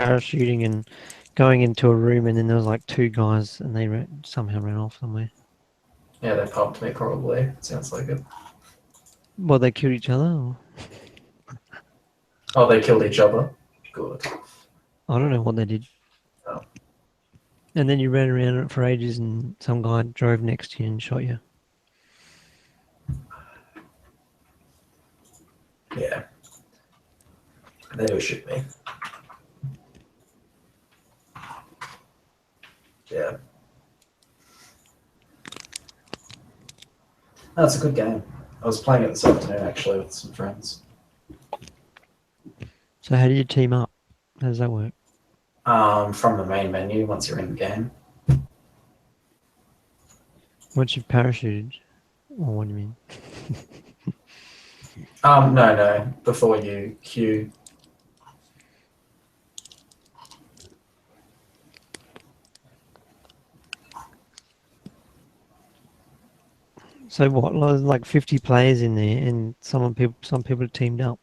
parachuting and going into a room, and then there was like two guys, and they somehow ran off somewhere. Yeah, they pumped me probably. Sounds like it. Well, they killed each other. Or? Oh, they killed each other. Good. I don't know what they did. Oh. And then you ran around it for ages, and some guy drove next to you and shot you. Yeah. They do shoot me. Yeah. That's a good game. I was playing it this afternoon actually with some friends. So how do you team up? How does that work? From the main menu once you're in the game. Once you've parachuted, or what do you mean? No. Before you queue. So what? Like 50 players in there, and some people are teamed up.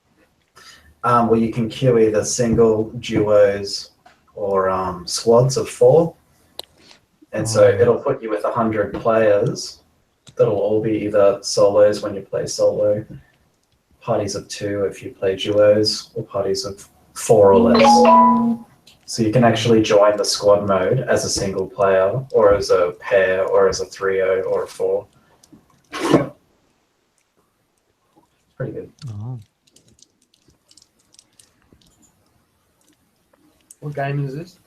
Well, you can queue either single, duos, or squads of 4. And so it'll put you with 100 players. That'll all be either solos when you play solo, parties of 2 if you play duos, or parties of 4 or less. So you can actually join the squad mode as a single player, or as a pair, or as a trio, or a 4. It's pretty good. Oh. What game is this?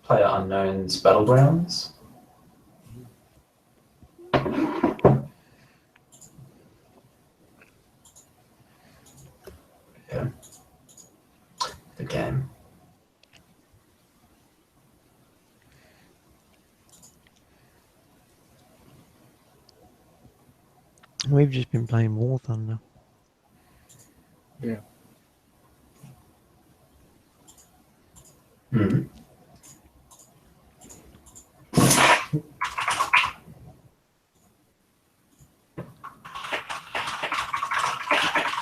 PlayerUnknown's Battlegrounds. Yeah. The game. We've just been playing War Thunder. Yeah. Mm.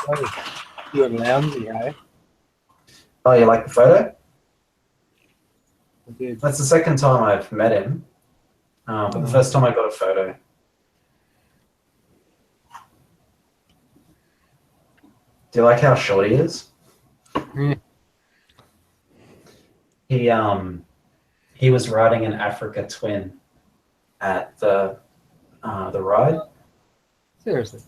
Oh, you and Loungy, eh? Oh, you like the photo? I did. That's the second time I've met him. But the first time I got a photo. Do you like how short he is? Yeah. He was riding an Africa Twin at the ride. Seriously.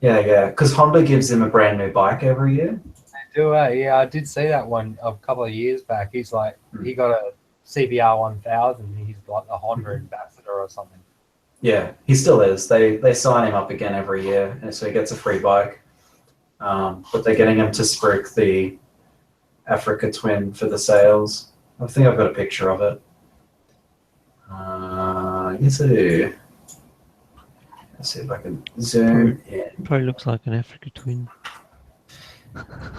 Yeah, because Honda gives him a brand new bike every year. They do, eh? Yeah, I did see that one a couple of years back. He's like, he got a CBR 1000. He's like the Honda ambassador or something. Yeah, he still is. They sign him up again every year, and so he gets a free bike. But they're getting him to spruik the Africa Twin for the sales. I think I've got a picture of it. Yes, I do. Let's see if I can zoom in. Probably looks like an Africa Twin.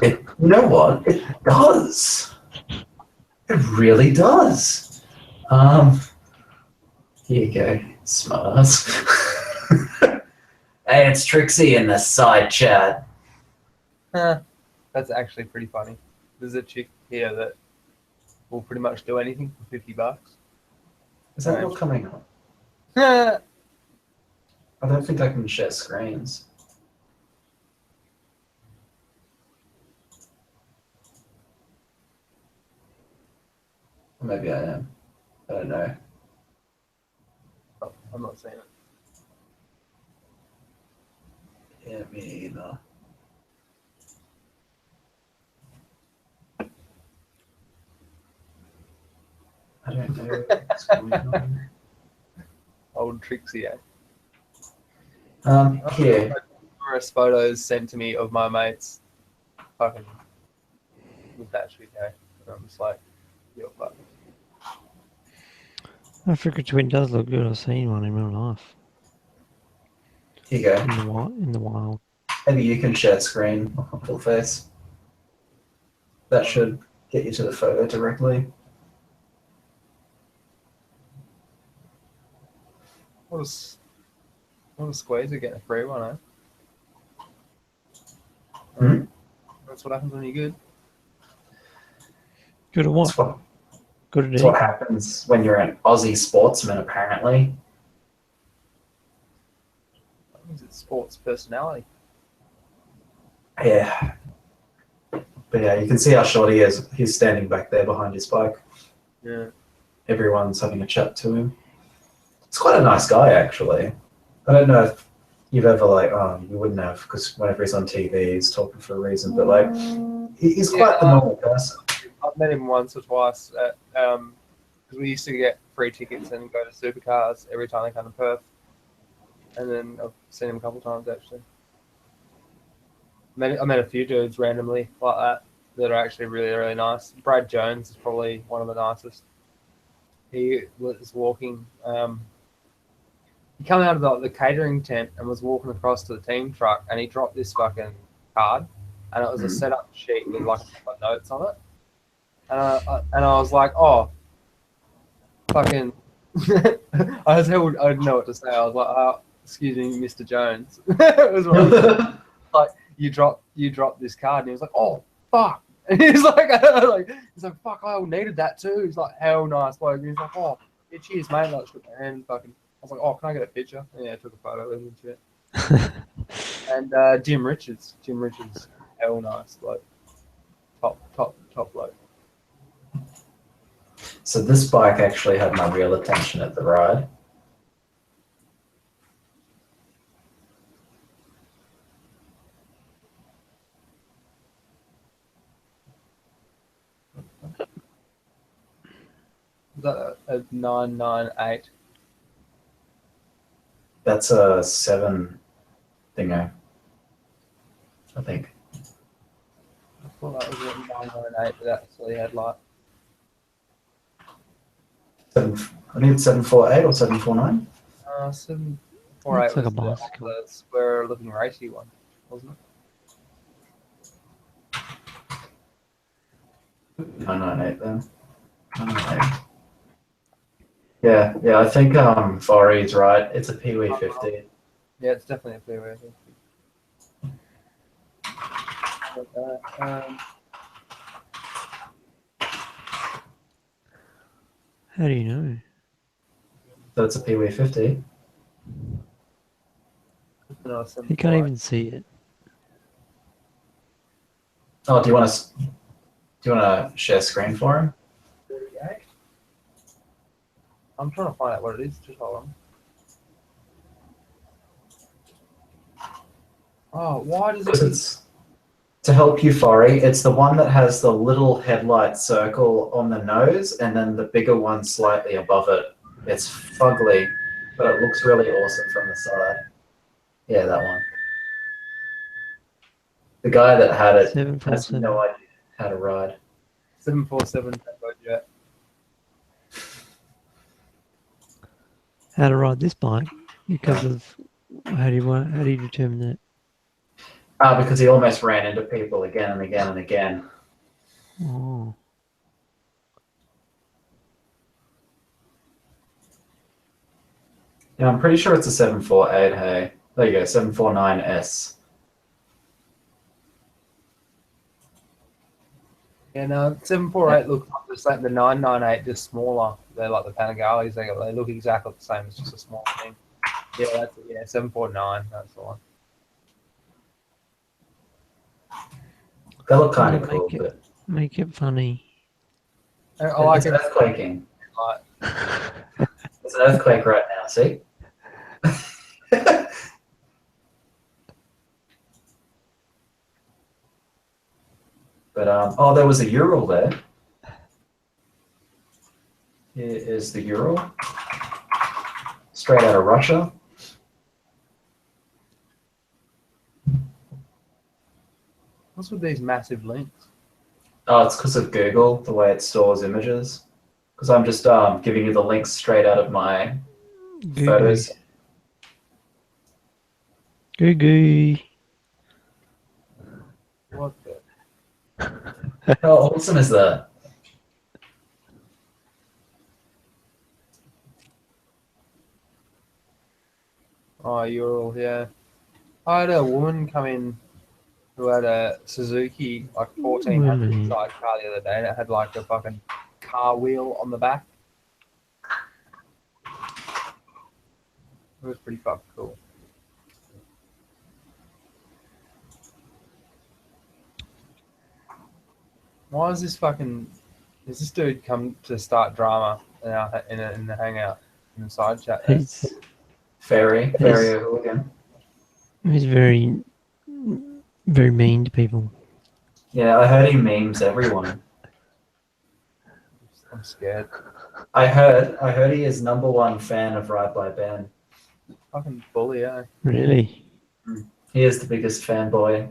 You know what? It does. It really does. Here you go, smarts. Hey, it's Trixie in the side chat. That's actually pretty funny. There's a chick here that will pretty much do anything for $50. Is that not coming up? Yeah. I don't think I can share screens. Or maybe I am. I don't know. Oh, I'm not saying it. Yeah, me either. I don't know what's going on. Old Trixie, eh? Here. Numerous photos sent to me of my mates fucking with that shit, eh? And I'm just like, yo, fuck. Africa Twin does look good. I've seen one in real life. Here you go. In the wild. Maybe you can share screen on full face. That should get you to the photo directly. What a squeeze to get a free one, eh? Hmm? That's what happens when you're good. Good at what? That's what, Good at that's what eating. happens when you're an Aussie sportsman, apparently. That means it's sports personality. Yeah. But yeah, you can see how short he is. He's standing back there behind his bike. Yeah. Everyone's having a chat to him. He's quite a nice guy, actually. I don't know if you've ever, like, you wouldn't have, because whenever he's on TV, he's talking for a reason, but, like, he's quite the normal person. I've met him once or twice at because we used to get free tickets and go to supercars every time they come to Perth. And then I've seen him a couple of times actually. I met a few dudes randomly like that are actually really, really nice. Brad Jones is probably one of the nicest. He was walking. He came out of the catering tent and was walking across to the team truck, and he dropped this fucking card, and it was a setup sheet with like a couple of notes on it. And I was like, oh, fucking. I didn't know what to say. I was like, oh, excuse me, Mr. Jones. It was one of those, like you dropped this card, and he was like, oh fuck. And he's like, fuck, I needed that too. He's like, hell nice bloke. He's like, oh, yeah, cheers, mate. Like, shook my hand, fucking. I was like, oh, can I get a picture? And yeah, I took a photo with him and shit. And Jim Richards, hell nice bloke. Top bloke. So this bike actually had my real attention at the ride. Is that a 998? That's a 7 thingo, I think. I thought that was a 998, but that actually had like. I think it's 748 or 749. 748 Looks like a was bicycle. the square looking racy one, wasn't it? 998 then. 998. Yeah, I think Fori's right. It's a Pee-wee 50. Yeah, it's definitely a clear way. How do you know? So it's a Pee-wee 50. You can't even see it. Oh, do you want to share screen for him? I'm trying to find out what it is. Just hold on. Oh, why does Because it? it's to help you, Fori. It's the one that has the little headlight circle on the nose, and then the bigger one slightly above it. It's fugly, but it looks really awesome from the side. Yeah, that one. The guy that had it has 747. no idea how to ride. 747 Tango Jet. How to ride this bike because of how do you determine that? Because he almost ran into people again and again and again. Oh, Yeah, I'm pretty sure it's a 748. Hey, there you go, 749S. Yeah, no, 748 looks like just like the 998, just smaller. They're like the Panigales. They look exactly the same. It's just a small thing. Yeah, that's it. Yeah, 749. That's the one. They look kind of Make cool, it- but make it funny. I like it's it. earthquaking. Like, It's an earthquake right now, see? But, oh, there was a Ural there. Here is the Ural. Straight out of Russia. what's with these massive links? Oh, it's because of Google, the way it stores images. Because I'm just giving you the links straight out of my Goo photos. goo. Goo What the? How awesome is that? Oh, Ural, yeah. I had a woman come in who had a Suzuki like 1400 Really? sidecar the other day, and it had like a fucking car wheel on the back. It was pretty fucking cool. Why is this fucking? Does this dude come to start drama in the hangout in the side chat? There? He's Very Yes. hooligan. he's very very mean to people. Yeah, I heard he memes everyone. I'm scared. I heard he is #1 fan of Ride by Ben. Fucking bully, eh? Really? He is the biggest fanboy.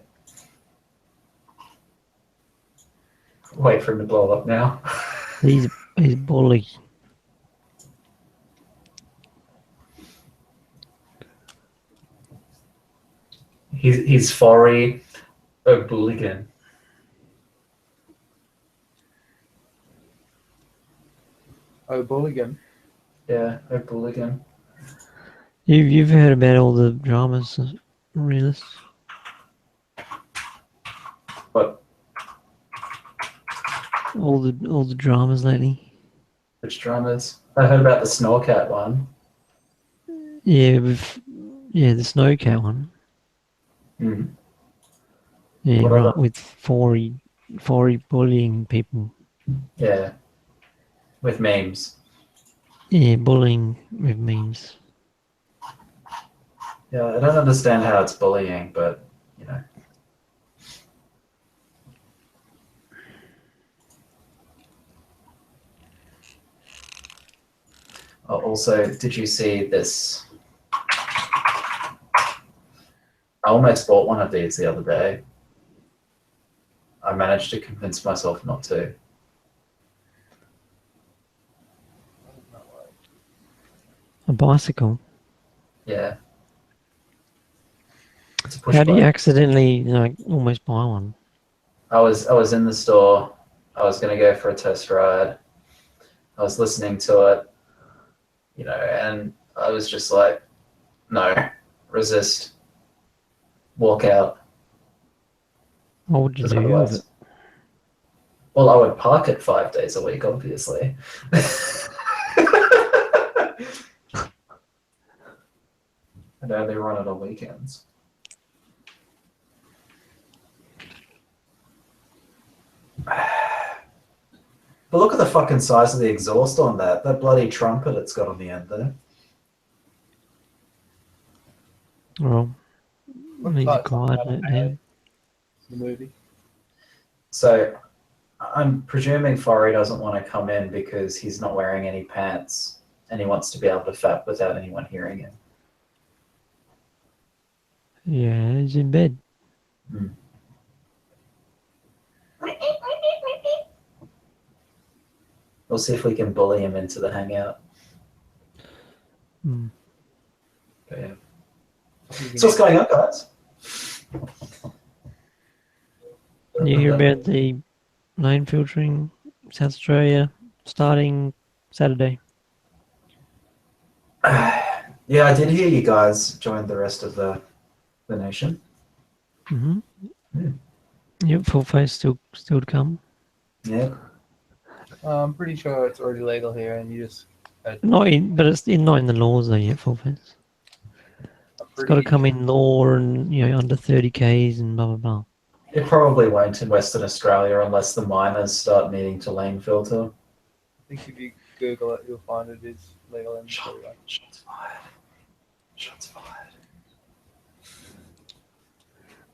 Wait for him to blow up now. He's bully. He's Forry O'Booligan. Oh, Bulligan. Yeah, O'Booligan. You've heard about all the dramas, Realist? What? All the dramas lately. Which dramas? I heard about the Snorcat one. Yeah, the Snowcat one. Hmm. Yeah, What right, other- with Forey bullying people. Yeah. With memes. Yeah, bullying with memes. Yeah, I don't understand how it's bullying, but you know. Oh, also, did you see this? I almost bought one of these the other day. I managed to convince myself not to. A bicycle. Yeah. It's a push How do you bike. accidentally almost buy one? I was in the store. I was gonna go for a test ride. I was listening to it, you know, and I was just like, no, resist, walk out. What would you Because do with it? Well, I would park it 5 days a week, obviously. And only run it on weekends. But look at the fucking size of the exhaust on that. That bloody trumpet it's got on the end there. Well, Looks needs a like something quiet out of it down. The movie. So I'm presuming Forey doesn't want to come in because he's not wearing any pants and he wants to be able to fap without anyone hearing him. Yeah, he's in bed. We'll see if we can bully him into the hangout. Mm. But yeah. So what's going on, guys? You hear about the lane filtering South Australia starting Saturday? Yeah, I did hear you guys joined the rest of the nation. Mm-hmm. Hmm. Yep, full face still to come. Yeah. I'm pretty sure it's already legal here, and you just. Not in the laws though yet. Full face. It's got to come in law and under 30 k's and blah blah blah. It probably won't in Western Australia unless the miners start needing to lane filter. I think if you Google it, you'll find it is legal in Shots Australia. fired. Shots fired.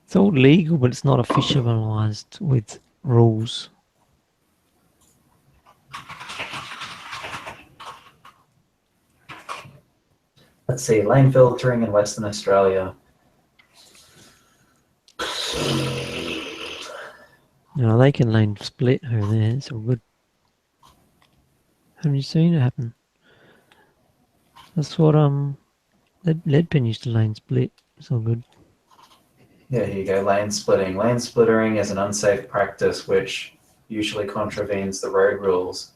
It's all legal, but it's not officialized with rules. Let's see, lane filtering in Western Australia. They can lane split over there. It's all good. Haven't you seen it happen? That's what Leadpen used to lane split. It's all good. Yeah, here you go, lane splitting. Lane splittering is an unsafe practice which usually contravenes the road rules.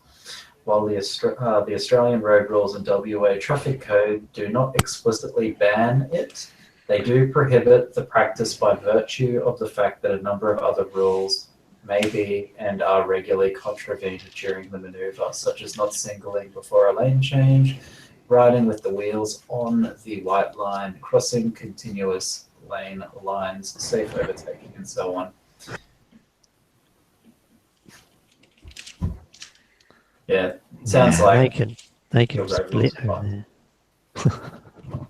While the Australian road rules and WA traffic code do not explicitly ban it, They do prohibit the practice by virtue of the fact that a number of other rules may be and are regularly contravened during the maneuver, such as not singling before a lane change, riding with the wheels on the white line, crossing continuous lane lines, safe overtaking, and so on. Yeah, sounds Yeah, like they can your road split rules apply. over there.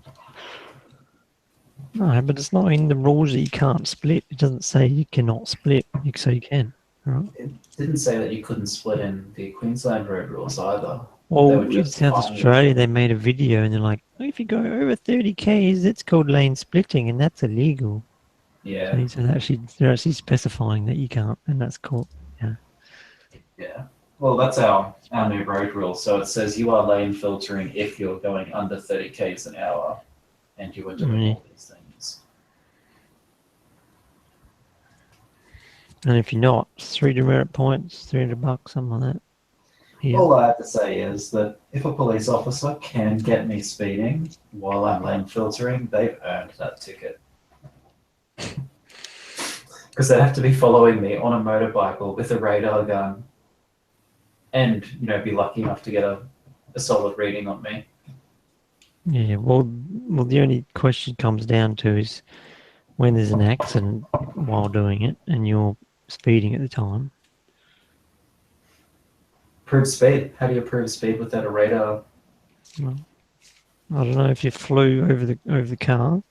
No, but it's not in the rules that you can't split. It doesn't say you cannot split, so you can. Right? It didn't say that you couldn't split in the Queensland road rules either. They Well, would in just South fine you. Australia, they made a video and they're like, oh, if you go over 30 k's, it's called lane splitting, and that's illegal. Yeah, So they're actually specifying that you can't, and that's cool. yeah. Well, that's our new road rule. So it says you are lane filtering if you're going under 30 k's an hour, and you are doing all these things. And if you're not, it's 3 demerit points, $300, something like that. Yeah. All I have to say is that if a police officer can get me speeding while I'm lane filtering, they've earned that ticket. Because they have to be following me on a motorbike with a radar gun and, be lucky enough to get a solid reading on me. Yeah, well, the only question comes down to is when there's an accident while doing it and you're speeding at the time. Prove speed. How do you prove speed without a radar? Well, I don't know if you flew over the car.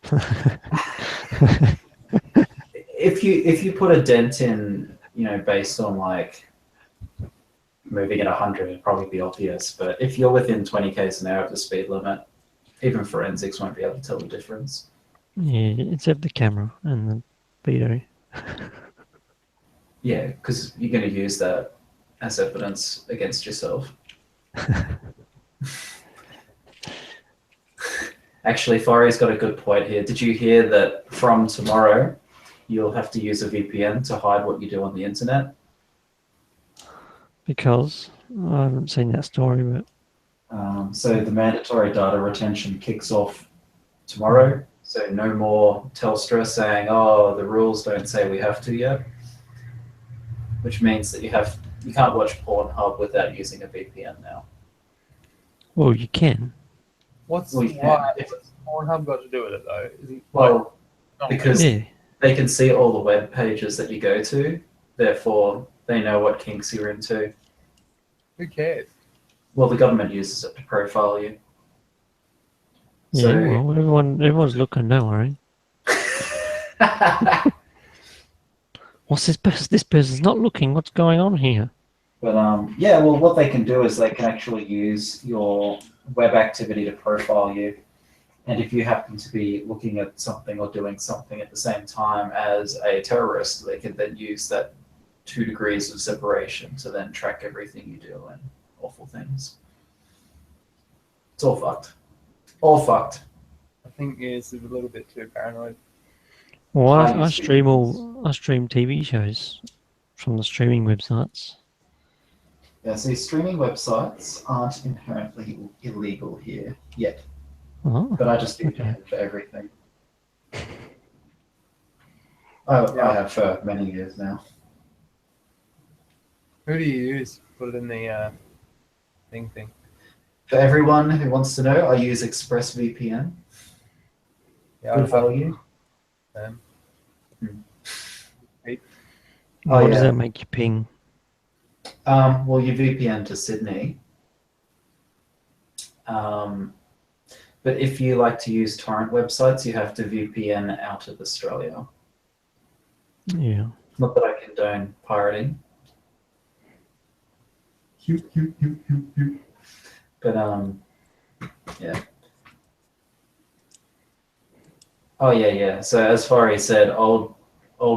If you put a dent in, based on like moving at 100, it'd probably be obvious. But if you're within 20 k's an hour of the speed limit, even forensics won't be able to tell the difference. Yeah, except the camera and the video. Yeah, because you're going to use that as evidence against yourself. Actually, Fari's got a good point here. Did you hear that from tomorrow, you'll have to use a VPN to hide what you do on the internet? Because I haven't seen that story, but So the mandatory data retention kicks off tomorrow. So no more Telstra saying, "Oh, the rules don't say we have to yet," which means that you can't watch Pornhub without using a VPN now. well, you can. What's Well, you why? can. What's Pornhub got to do with it though? Is it Well, like, because Yeah, they can see all the web pages that you go to, therefore they know what kinks you're into. who cares? Well, the government uses it to profile you. yeah. Well, everyone's looking. Don't worry. What's this person? This person's not looking. What's going on here? But yeah, well, what they can do is they can actually use your web activity to profile you. And if you happen to be looking at something or doing something at the same time as a terrorist, they can then use that 2 degrees of separation to then track everything you do and awful things. It's all fucked. All fucked. I think it's a little bit too paranoid. Well, I Highly stream speed. I stream TV shows from the streaming websites. Yeah, see, streaming websites aren't inherently illegal here yet, Oh, but I just do okay. that for everything. I have for many years now. Who do you use? Put it in the thing. For everyone who wants to know, I use ExpressVPN. Yeah, Good value. What does yeah. that make you ping? Well, you VPN to Sydney. But if you like to use torrent websites, you have to VPN out of Australia. Yeah. Not that I condone pirating. But yeah. Oh yeah. So as Fari said, old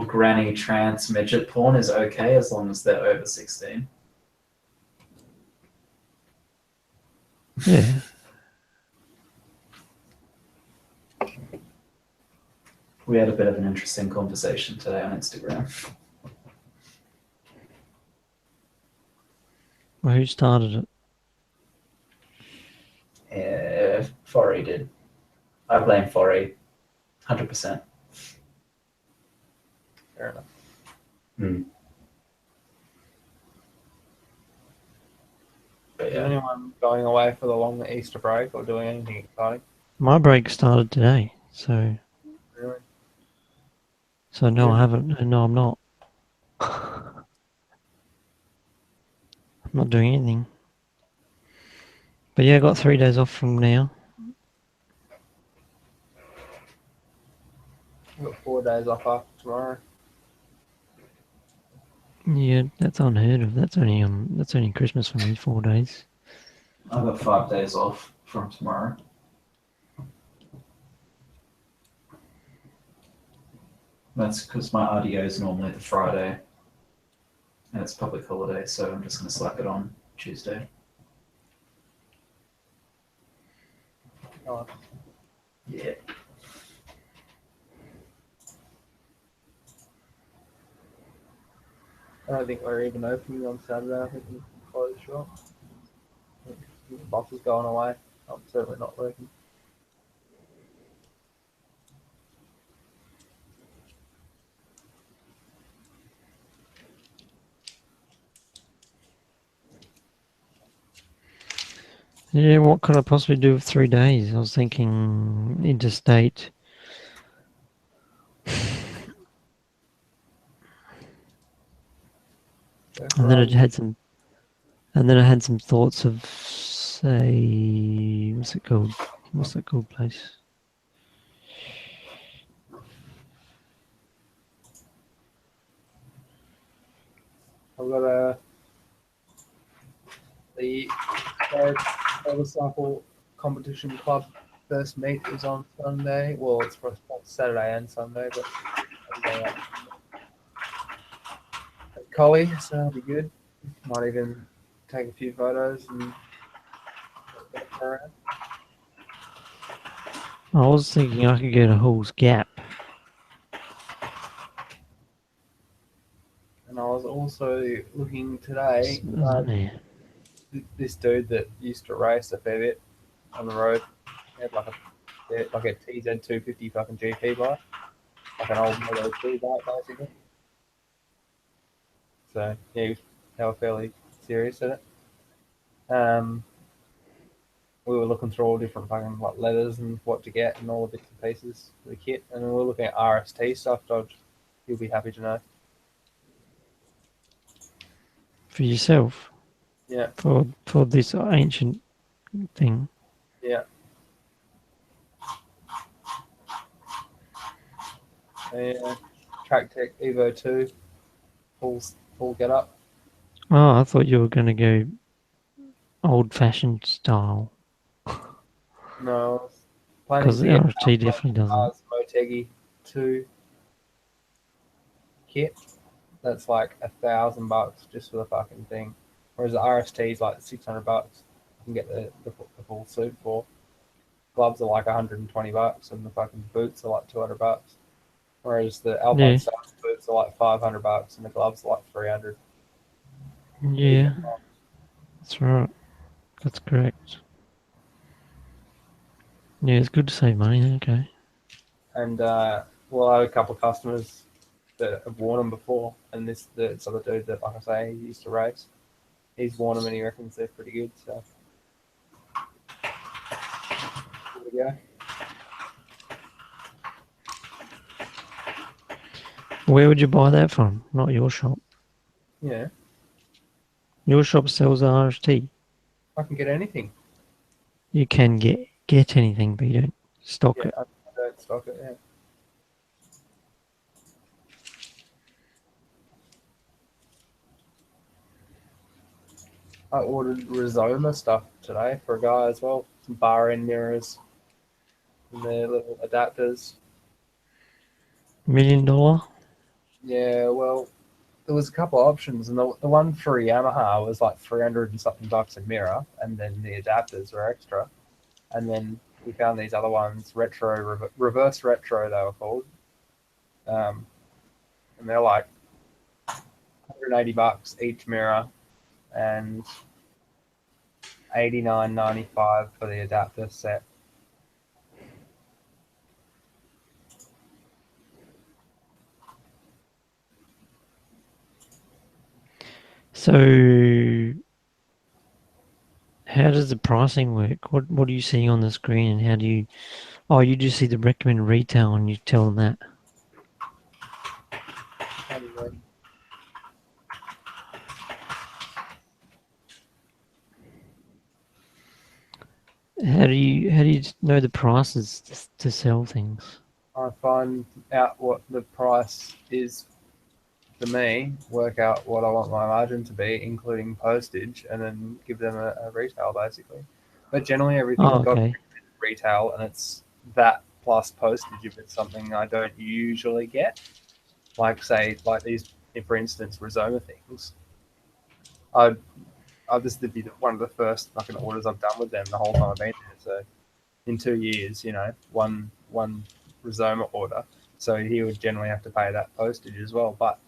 granny trans midget porn is okay as long as they're over 16. Yeah. We had a bit of an interesting conversation today on Instagram. Well, who started it? Fori did. I blame Fori. 100%. Fair enough. But Is yeah, anyone going away for the long Easter break or doing anything exciting? My break started today, so Really? no, Yeah. I haven't. No, I'm not. I'm not doing anything. But yeah, I got 3 days off from now. I've got 4 days off after tomorrow. Yeah, that's unheard of. That's only Christmas for me. 4 days. I've got 5 days off from tomorrow. That's because my RDO is normally the Friday, and it's public holiday, so I'm just going to slack it on Tuesday. Oh, Yeah. I don't think we're even opening on Saturday. I think we close shop. I think the boss is going away. I'm certainly not working. Yeah, what could I possibly do with 3 days? I was thinking interstate. And then I had some, thoughts of, say, what's it called? What's that called place? I've got the motorcycle competition club first meet is on Sunday. Well, it's for Saturday and Sunday, but Sunday at Collie, so that'll be good. Might even take a few photos and get around. I was thinking I could get a Hall's Gap. And I was also looking today. Isn't there? This dude that used to race a fair bit on the road he had like a TZ250 fucking GP bike, like an old Moto 2 bike basically. So yeah, they were fairly serious at it. We were looking through all different fucking like leathers and what to get and all the bits and pieces for the kit, and then we were looking at RST stuff. Dodge, you'll be happy to know. For yourself? Yeah, For this ancient thing? yeah. Track Tech Evo 2, full get up. Oh, I thought you were going to go old-fashioned style. No, I was planning Because to the get RT definitely doesn't. Motegi 2 kit. That's like $1,000 just for the fucking thing. Whereas the RST is like $600. You can get the full suit for. Gloves are like $120, and the fucking boots are like $200. Whereas the Alpine Yeah. Stars boots are like $500, and the gloves are like $300. Yeah, that's right. That's correct. Yeah, it's good to save money. Okay. And well, I have a couple of customers that have worn them before, and this other dude that, like I say, he used to race. He's worn them, and he reckons they're pretty good. So here we go. Where would you buy that from? Not your shop. Yeah, Your shop sells RST. I can get anything. You can get anything, but you don't stock Yeah, it. I don't stock it. Yeah. I ordered Rizoma stuff today for a guy as well. Some bar end mirrors and their little adapters. $1 million? Yeah, well, there was a couple of options, and the one for Yamaha was like 300 and something bucks a mirror, and then the adapters were extra. And then we found these other ones, reverse retro, they were called, and they're like $180 each mirror, and $89.95 for the adapter set. So, how does the pricing work? What are you seeing on the screen, and how do you? Oh, you just see the recommended retail, and you tell them that. Anyway, How do you know the prices to sell things? I find out what the price is for me, work out what I want my margin to be, including postage, and then give them a retail basically. But generally, everything's Oh, got okay. retail, and it's that plus postage if it's something I don't usually get. Like say, like these, for instance, Rhizoma things. I this would be one of the first fucking orders I've done with them the whole time I've been there. So in 2 years, one Rhizoma order. So he would generally have to pay that postage as well. But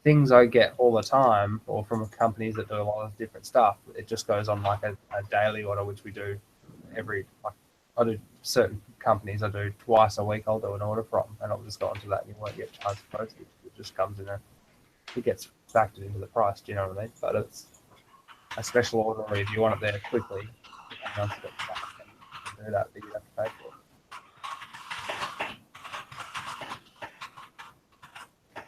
things I get all the time, or from companies that do a lot of different stuff, it just goes on like a daily order, which we do every. Like, I do certain companies I do twice a week. I'll do an order from, and I'll just go onto that, and you won't get charged postage. It just comes in it gets factored into the price. Do you know what I mean? But it's a special order, or if you want it there quickly, and do that, but you have to pay for it.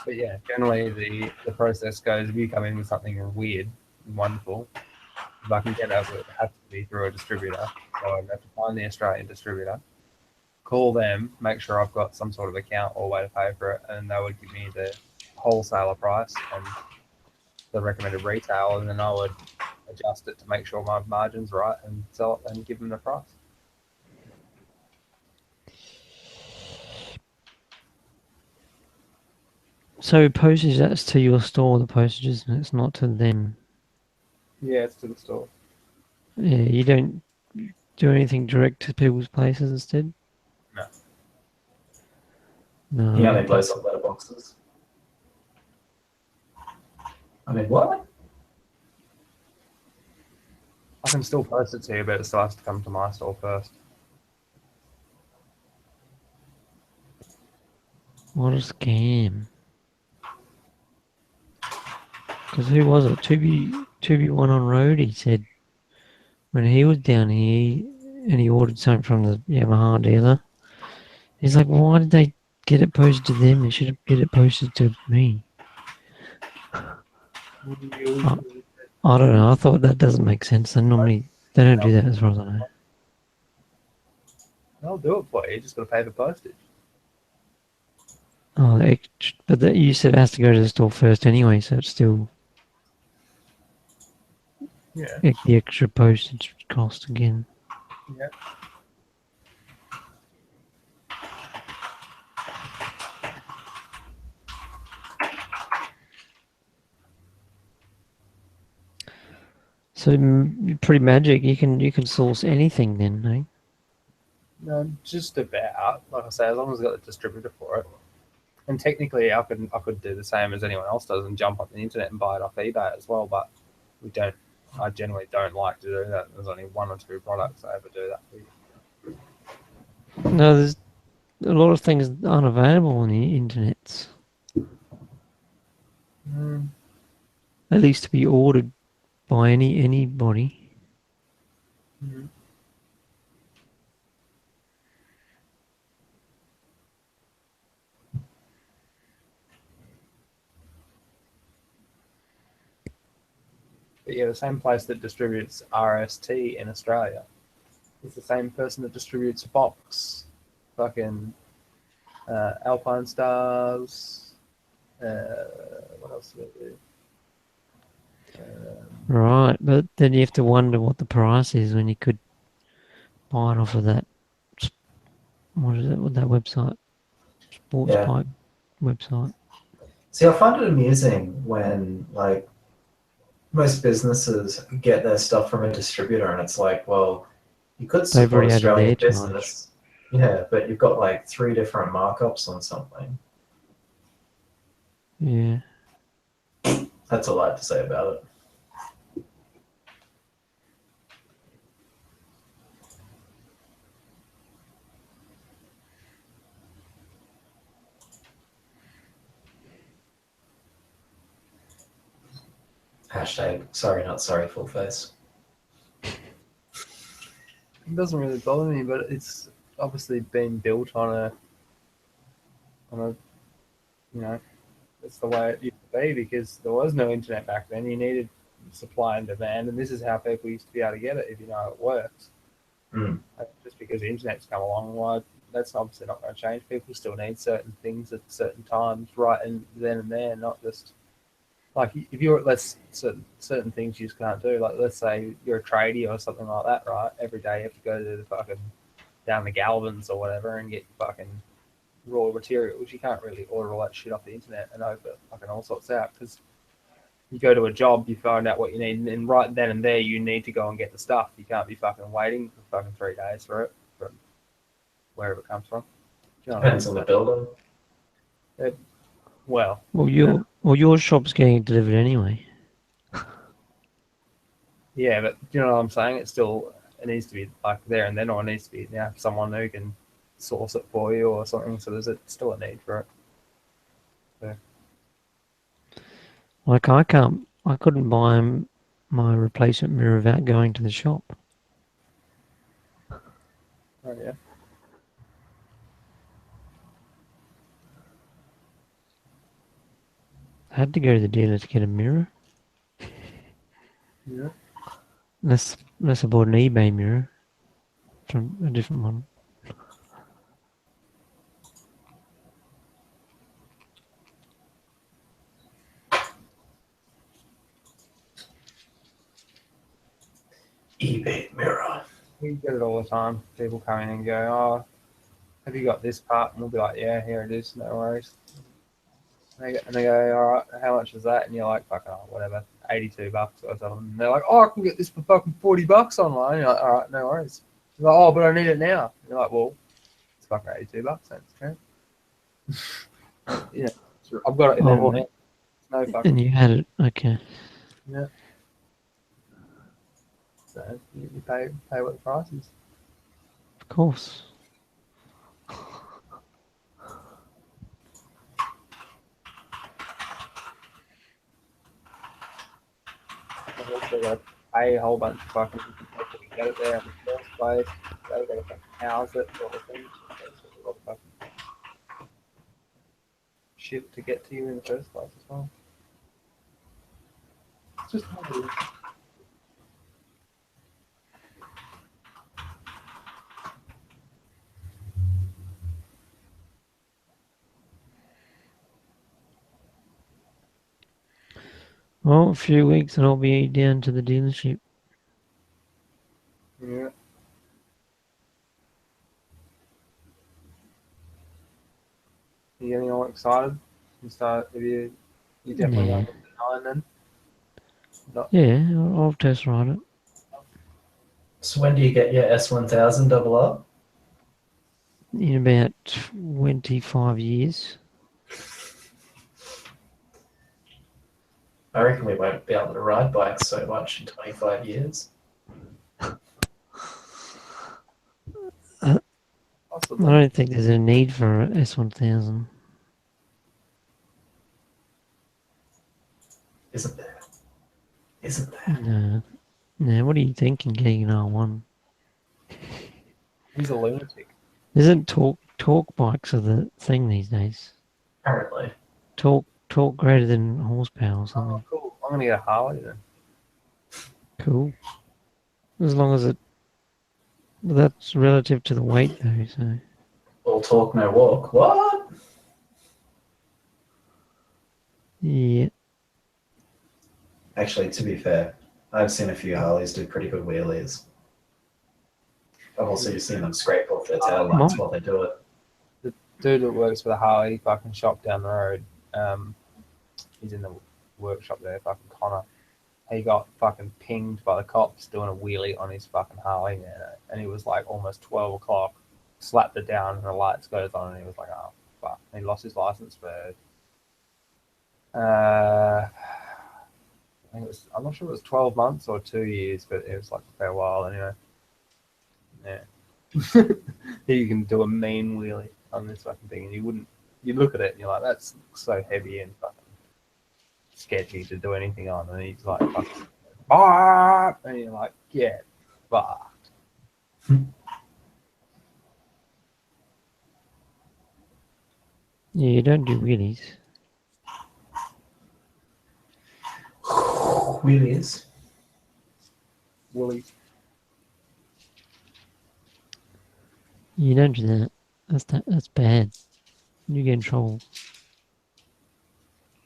But yeah, generally the process goes: if you come in with something weird and wonderful, if I can get it, it has to be through a distributor. So I'd have to find the Australian distributor, call them, make sure I've got some sort of account or way to pay for it, and they would give me the wholesaler price and the recommended retail, and then I would adjust it to make sure my margin's right and sell it and give them the price. So postage, that's to your store, the postage, isn't it? It's not to them. Yeah, it's to the store. Yeah, you don't do anything direct to people's places instead? No. No. He only blows up letterboxes. I mean, what? I can still post it to you, but it still has to come to my store first. What a scam. Because who was it? 2B1 on road, he said, when he was down here and he ordered something from the Yamaha dealer, he's like, why did they get it posted to them? They should get it posted to me. I don't know. I thought that doesn't make sense. They don't do that as far as I know. They'll do it for you. You just got to pay the postage. Oh, but you said it has to go to the store first anyway, so it's still Yeah. the extra postage cost again. Yeah. So pretty magic. You can source anything then, eh? No, just about. Like I say, as long as I've got the distributor for it. And technically, I could do the same as anyone else does and jump on the internet and buy it off eBay as well. But we don't. I generally don't like to do that. There's only one or two products I ever do that with. No, there's a lot of things aren't available on the internet. At least to be ordered by anybody. Mm-hmm. But yeah, the same place that distributes RST in Australia is the same person that distributes Fox, fucking Alpine Stars. What else do they do? Right, but then you have to wonder what the price is when you could buy it off of that. What is it? With that website, Sports Yeah. Bike website. See, I find it amusing when, like, most businesses get their stuff from a distributor, and it's like, well, you could They've support already added Australian their charge. business. Yeah, but you've got like 3 different markups on something. Yeah. That's all I have to say about it. Hashtag sorry, not sorry, full face. It doesn't really bother me, but it's obviously been built on a, you know, it's the way it used to be because there was no internet back then. You needed supply and demand, and this is how people used to be able to get it if you know how it works. Mm. Just because the internet's come along, well, that's obviously not going to change. People still need certain things at certain times, right, and then and there, not just like if you're certain things you just can't do. Like let's say you're a tradie or something like that, right? Every day you have to go to the fucking down the Galvins or whatever and get fucking raw materials. You can't really order all that shit off the internet and open fucking all sorts out because you go to a job, you find out what you need, and right then and there you need to go and get the stuff. You can't be fucking waiting for fucking 3 days for it from wherever it comes from. Do you know what I Depends on the building. mean? Well, Your shop's getting delivered anyway. yeah, but do you know what I'm saying? It needs to be like there and then, or it needs to be someone who can source it for you or something. So there's still a need for it. Like I couldn't buy my replacement mirror without going to the shop. Oh yeah. I had to go to the dealer to get a mirror. Yeah. Unless I bought an eBay mirror from a different one. eBay mirror. We get it all the time. People come in and go, "Oh, have you got this part?" And we'll be like, "Yeah, here it is. No worries." And they go, "All right, how much is that?" And you're like, "Fucking whatever, $82 or something." And they're like, "Oh, I can get this for fucking $40 online." And you're like, "All right, no worries." They're like, "Oh, but I need it now." And you're like, "Well, it's fucking $82. That's okay." Yeah, I've got it Oh, there. No fucking. and you had it, okay. Yeah. So you pay what the price is. Of course. I've also got to pay a whole bunch of fucking people to get it there in the first place. They've got to fucking house it, sort of thing. It's a lot of fucking shit to get to you in the first place as well. It's just how it is. Well, a few weeks and I'll be down to the dealership. Yeah. Are you getting all excited? You definitely Yeah. going to the 9 then? Not, Yeah, I'll test ride it. So when do you get your S1000 double up? In about 25 years. I reckon we won't be able to ride bikes so much in 25 years. I don't think there's a need for an S1000. Isn't there? Isn't there? No. No, what are you thinking getting an R1? He's a lunatic. Isn't torque bikes are the thing these days? Apparently. Torque greater than horsepower or something. Oh, cool. I'm going to get a Harley then. Cool. As long as that's relative to the weight though, so. All talk, no walk. What? Yeah. Actually, to be fair, I've seen a few Harleys do pretty good wheelies. I've also seen them scrape off their tail lights while they do it. The dude that works for the Harley fucking shop down the road, he's in the workshop there, fucking Connor. He got fucking pinged by the cops doing a wheelie on his fucking Harley, and he was like almost 12 o'clock, slapped it down, and the lights goes on, and he was like, "Oh fuck!" And he lost his license for. I think I'm not sure if it was 12 months or 2 years, but it was like a fair while anyway. Yeah. You can do a mean wheelie on this fucking thing, and you look at it and you're like, that's so heavy and fucking sketchy to do anything on, and he's like, fucking, "Bark!" and you're like, "Get fucked." Yeah, you don't do wheelies. Wheelies. Woolies. You don't do that. That's bad. You get in trouble.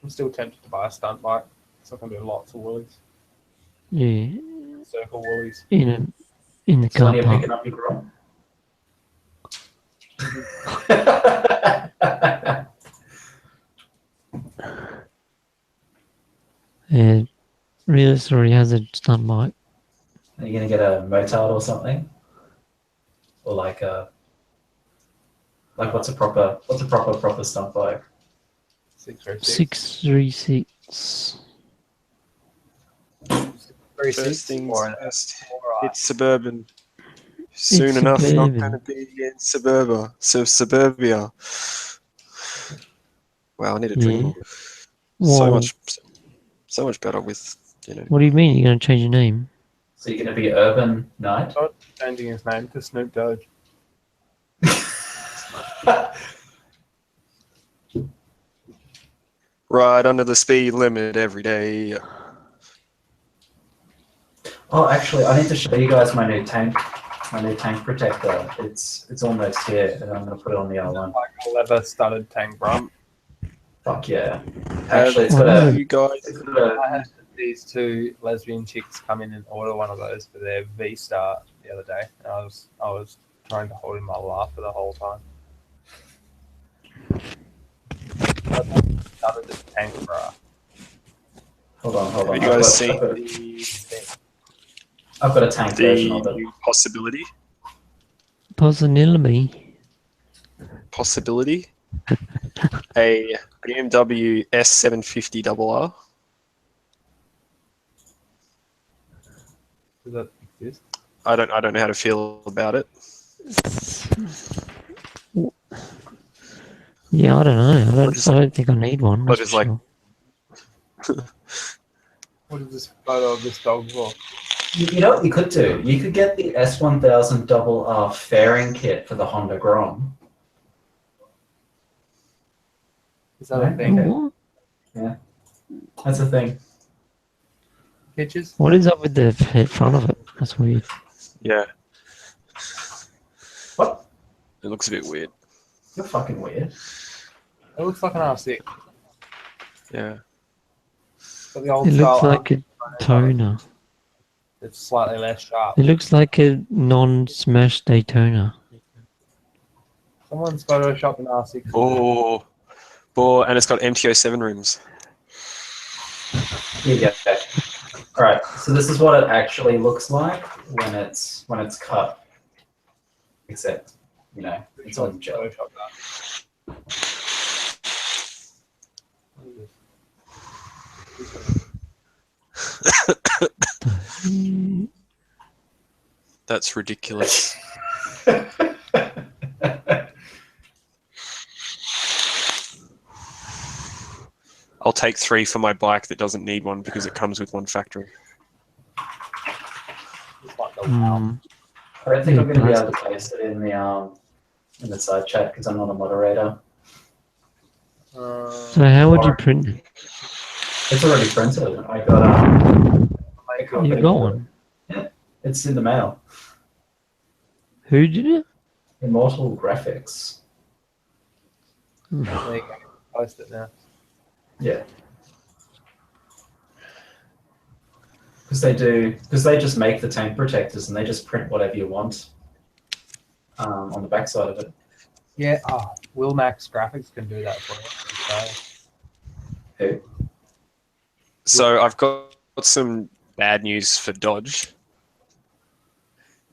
I'm still tempted to buy a stunt bike, so I can do lots of woolies, Yeah, circle woolies. in the So when car you're park. picking up your grom. And real story has a stunt bike. Are you gonna get a motard or something? Or like what's a proper stunt bike? 636. 636. 36 First things or an first. Alright. It's suburban. Soon It's enough, not suburban. going to be in suburbia. Wow, I need a drink. Yeah. So Whoa. much better with What do you mean? You're going to change your name? So you're gonna be Urban Knight? Changing his name to Snoop Dogg. Ride under the speed limit every day. Oh, actually, I need to show you guys my new tank protector. It's almost here, and I'm gonna put it on the other one. Like a leather studded tank brum. Fuck yeah! Actually, it's What got is a. You guys, It's got a I had these two lesbian chicks come in and order one of those for their V Star the other day, and I was trying to hold in my laughter the whole time. Studded tank bra. hold on. have you I've guys got- seen I've got a tank version of the it. new possibility? Possibility. A BMW S750RR. Does that exist? I don't know how to feel about it. Yeah, I don't know. I just- don't think I need one. but that's it's for like- sure. What is this photo of this dog for? You know what you could do? You could get the S1000 RR fairing kit for the Honda Grom. Is that a Right. thing? What? That's the thing. Pictures? What is up with the front of it? That's weird. Yeah, What? it looks a bit weird. You're fucking weird. It looks like an R6. Yeah. But the old It style looks like a toner. it's slightly less sharp. It looks like a non-smash Daytona. Someone's photoshopped an R6. Oh, and it's got MTO7 rims. Here you go. All right. So this is what it actually looks like when it's cut. Except, it's on gel. Photoshopped that. What is this? That's ridiculous. I'll take 3 for my bike that doesn't need one because it comes with one factory. It's like the wow. Mm, I don't think I'm going to be Yeah, able to paste it in the side chat because I'm not a moderator. so how would you print it? It's already printed. I got You got one. It's in the mail. Who did it? Immortal Graphics. There you go. Post it now. Yeah. Because they just make the tank protectors and they just print whatever you want on the backside of it. Yeah, Will Max Graphics can do that for you. Who? So I've got some bad news for Dodge.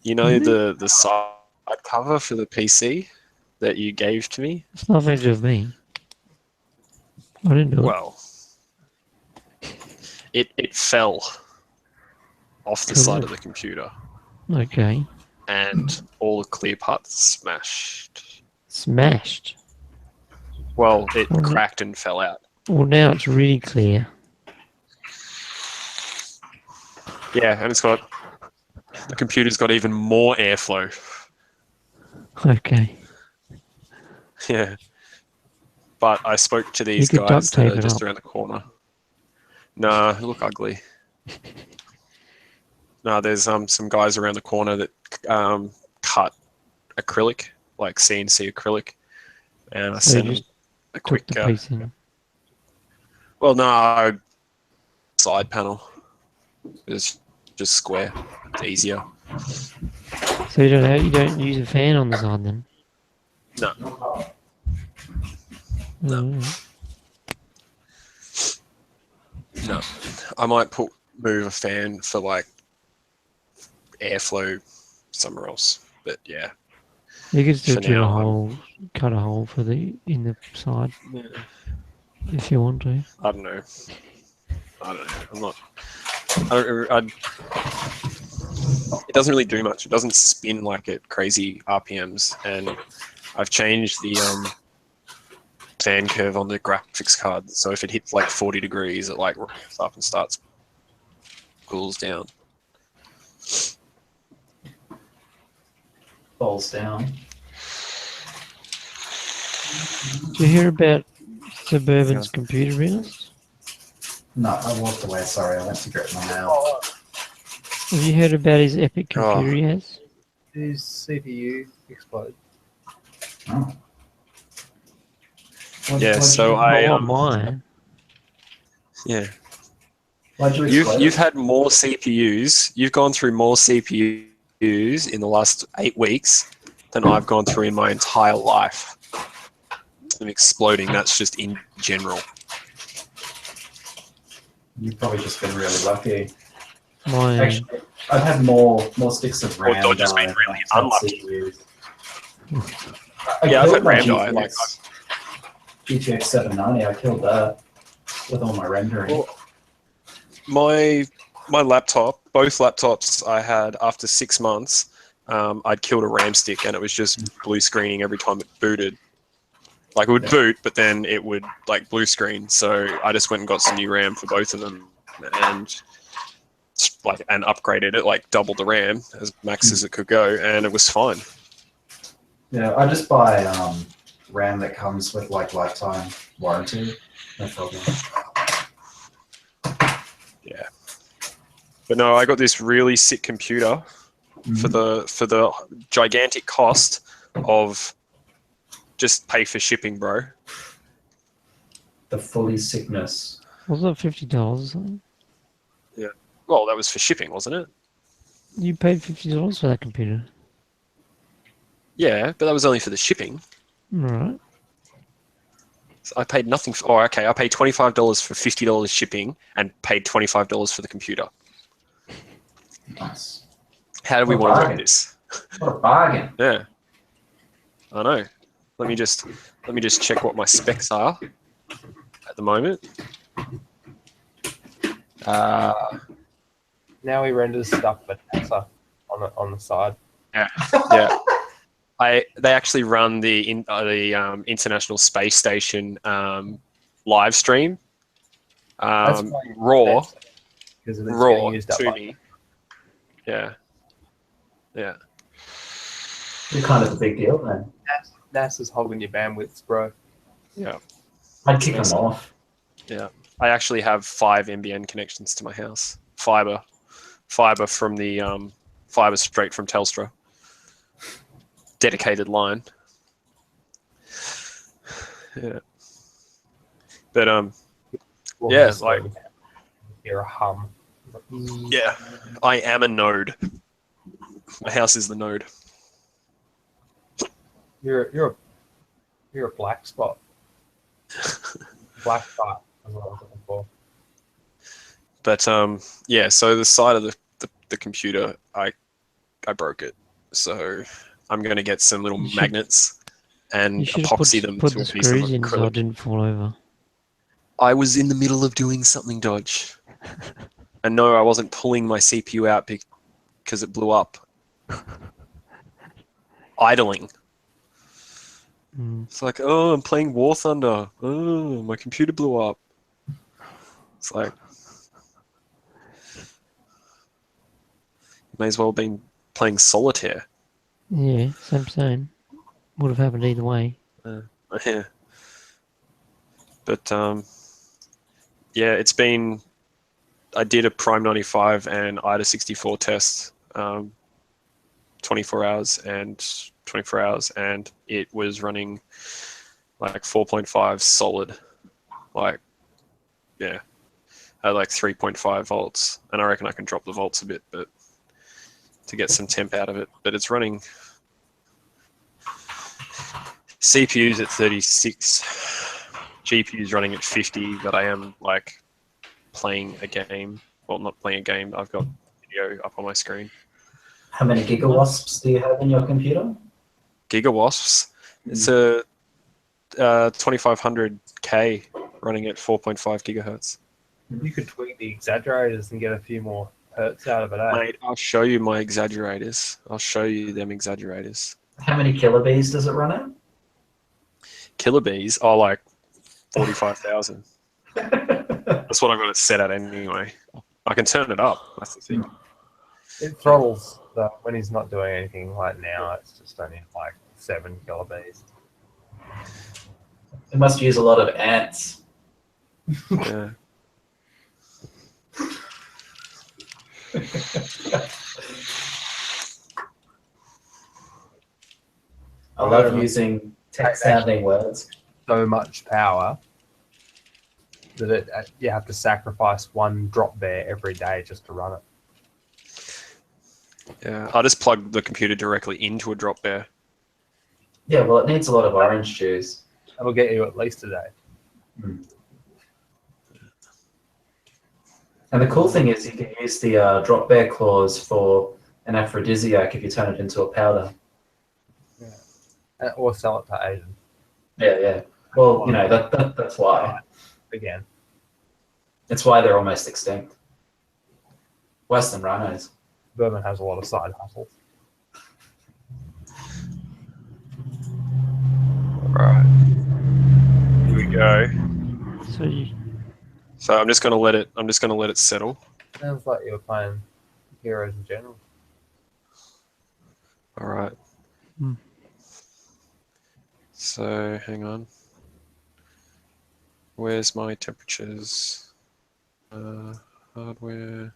You know the side cover for the PC that you gave to me? It's not very of me. I didn't do it. Well, it fell off the side of the computer Okay. and all the clear parts smashed. Smashed. Well, it Mhm. cracked and fell out. Well, now it's really clear. Yeah, and the computer's got even more airflow. Okay. Yeah. But I spoke to You these could guys duct that tape are it just up. around the corner. No, they look ugly. No, there's some guys around the corner that cut acrylic, like CNC acrylic, and I So you sent them just a took quick. the piece in. Well, no, side panel. It's just square. It's easier. So you don't use a fan on the side then? No. No. Mm. No, I might move a fan for like airflow somewhere else. But yeah, You could still for drill a now, hole, cut a hole in the side yeah, if you want to. I don't know. I'm not. I don't. It doesn't really do much. It doesn't spin like at crazy RPMs, and I've changed the fan curve on the graphics card. So if it hits like 40 degrees, it like ramps up and starts cools down. Falls down. Did you hear about Suburban's computer business? No, I walked away. Sorry, I went to grab my mail. Have you heard about his epic computer he has? His CPU exploded. Oh. Yeah, so I Not mine. yeah. Why'd you explode? You've had more CPUs. You've gone through more CPUs in the last 8 weeks than I've gone through in my entire life. And exploding. That's just in general. You've probably just been really lucky. Mine. Actually, I've had more sticks of RAM Dodge has than been I've really had unlucky. CPUs. Yeah, I've killed had my RAM die. Like, GTX 790. I killed that with all my rendering. Well, my laptop, both laptops I had after 6 months, I'd killed a RAM stick and it was just blue screening every time it booted. Like it would boot, but then it would like blue screen. So I just went and got some new RAM for both of them, and upgraded it, like doubled the RAM as max as it could go, and it was fine. Yeah, I just buy RAM that comes with like lifetime warranty. No problem. Yeah. But no, I got this really sick computer for the gigantic cost of just pay for shipping, bro. The fully sickness. Was it $50 or something? Well, that was for shipping, wasn't it? You paid $50 for that computer. Yeah, but that was only for the shipping. Right. So I paid nothing for. Oh, okay. I paid $25 for $50 shipping and paid $25 for the computer. Nice. How do we What a want to bargain. run this? What a bargain. Yeah, I know. Let me just check what my specs are at the moment. Now he renders stuff for NASA on the side. Yeah. They actually run the International Space Station live stream. That's why you Raw because it's getting used up. to me. Yeah. You're kind of a big deal then. NASA's hogging your bandwidths, bro. Yeah. I'd kick them off. Yeah. I actually have 5 NBN connections to my house. Fiber from the fiber straight from Telstra. Dedicated line. Yeah. But yeah, like you're a hum. yeah, I am a node. My house is the node. You're a black spot. Black spot. That's what I was looking for. But yeah, so the side of the computer, I broke it. So I'm gonna get some little magnets and You should epoxy have them put to the a piece of screws in so it acrylic. didn't fall over. I was in the middle of doing something, Dodge. And no, I wasn't pulling my CPU out because it blew up. Idling. Mm. It's like, oh, I'm playing War Thunder. Oh, my computer blew up. It's like, May as well have been playing solitaire. Yeah, same. Would have happened either way. Yeah. But yeah, it's been. I did a Prime 95 and IDA 64 test, 24 hours, and it was running like 4.5 solid, like yeah, at like 3.5 volts, and I reckon I can drop the volts a bit, but to get some temp out of it. But it's running. CPU's at 36, GPU's running at 50, but I am like playing a game. Well, not playing a game. I've got video up on my screen. How many gigawasps do you have in your computer? Gigawasps. It's a 2500K running at 4.5 gigahertz. You could tweak the exaggerators and get a few more hertz out of it, eh? Mate, I'll show you my exaggerators. I'll show you them exaggerators. How many kilobees does it run at? Kilobees are like 45,000. That's what I've got it set at anyway. I can turn it up. That's the thing. It throttles when he's not doing anything like now. It's just only like 7 kilobees. It must use a lot of ants. Yeah. I love using tech-sounding words. So much power that you have to sacrifice one drop bear every day just to run it. Yeah. I just plug the computer directly into a drop bear. Yeah, well, it needs a lot of orange juice. That'll get you at least a day. And the cool thing is you can use the drop bear claws for an aphrodisiac if you turn it into a powder. Or sell it to Asian. Yeah. Well, you know, that's why. Again. That's why they're almost extinct. Worse than rhinos. Berman has a lot of side hustles. Right. Here we go. So I'm just gonna let it settle. Sounds like you were playing Heroes in general. All right. So hang on. Where's my temperatures? Hardware,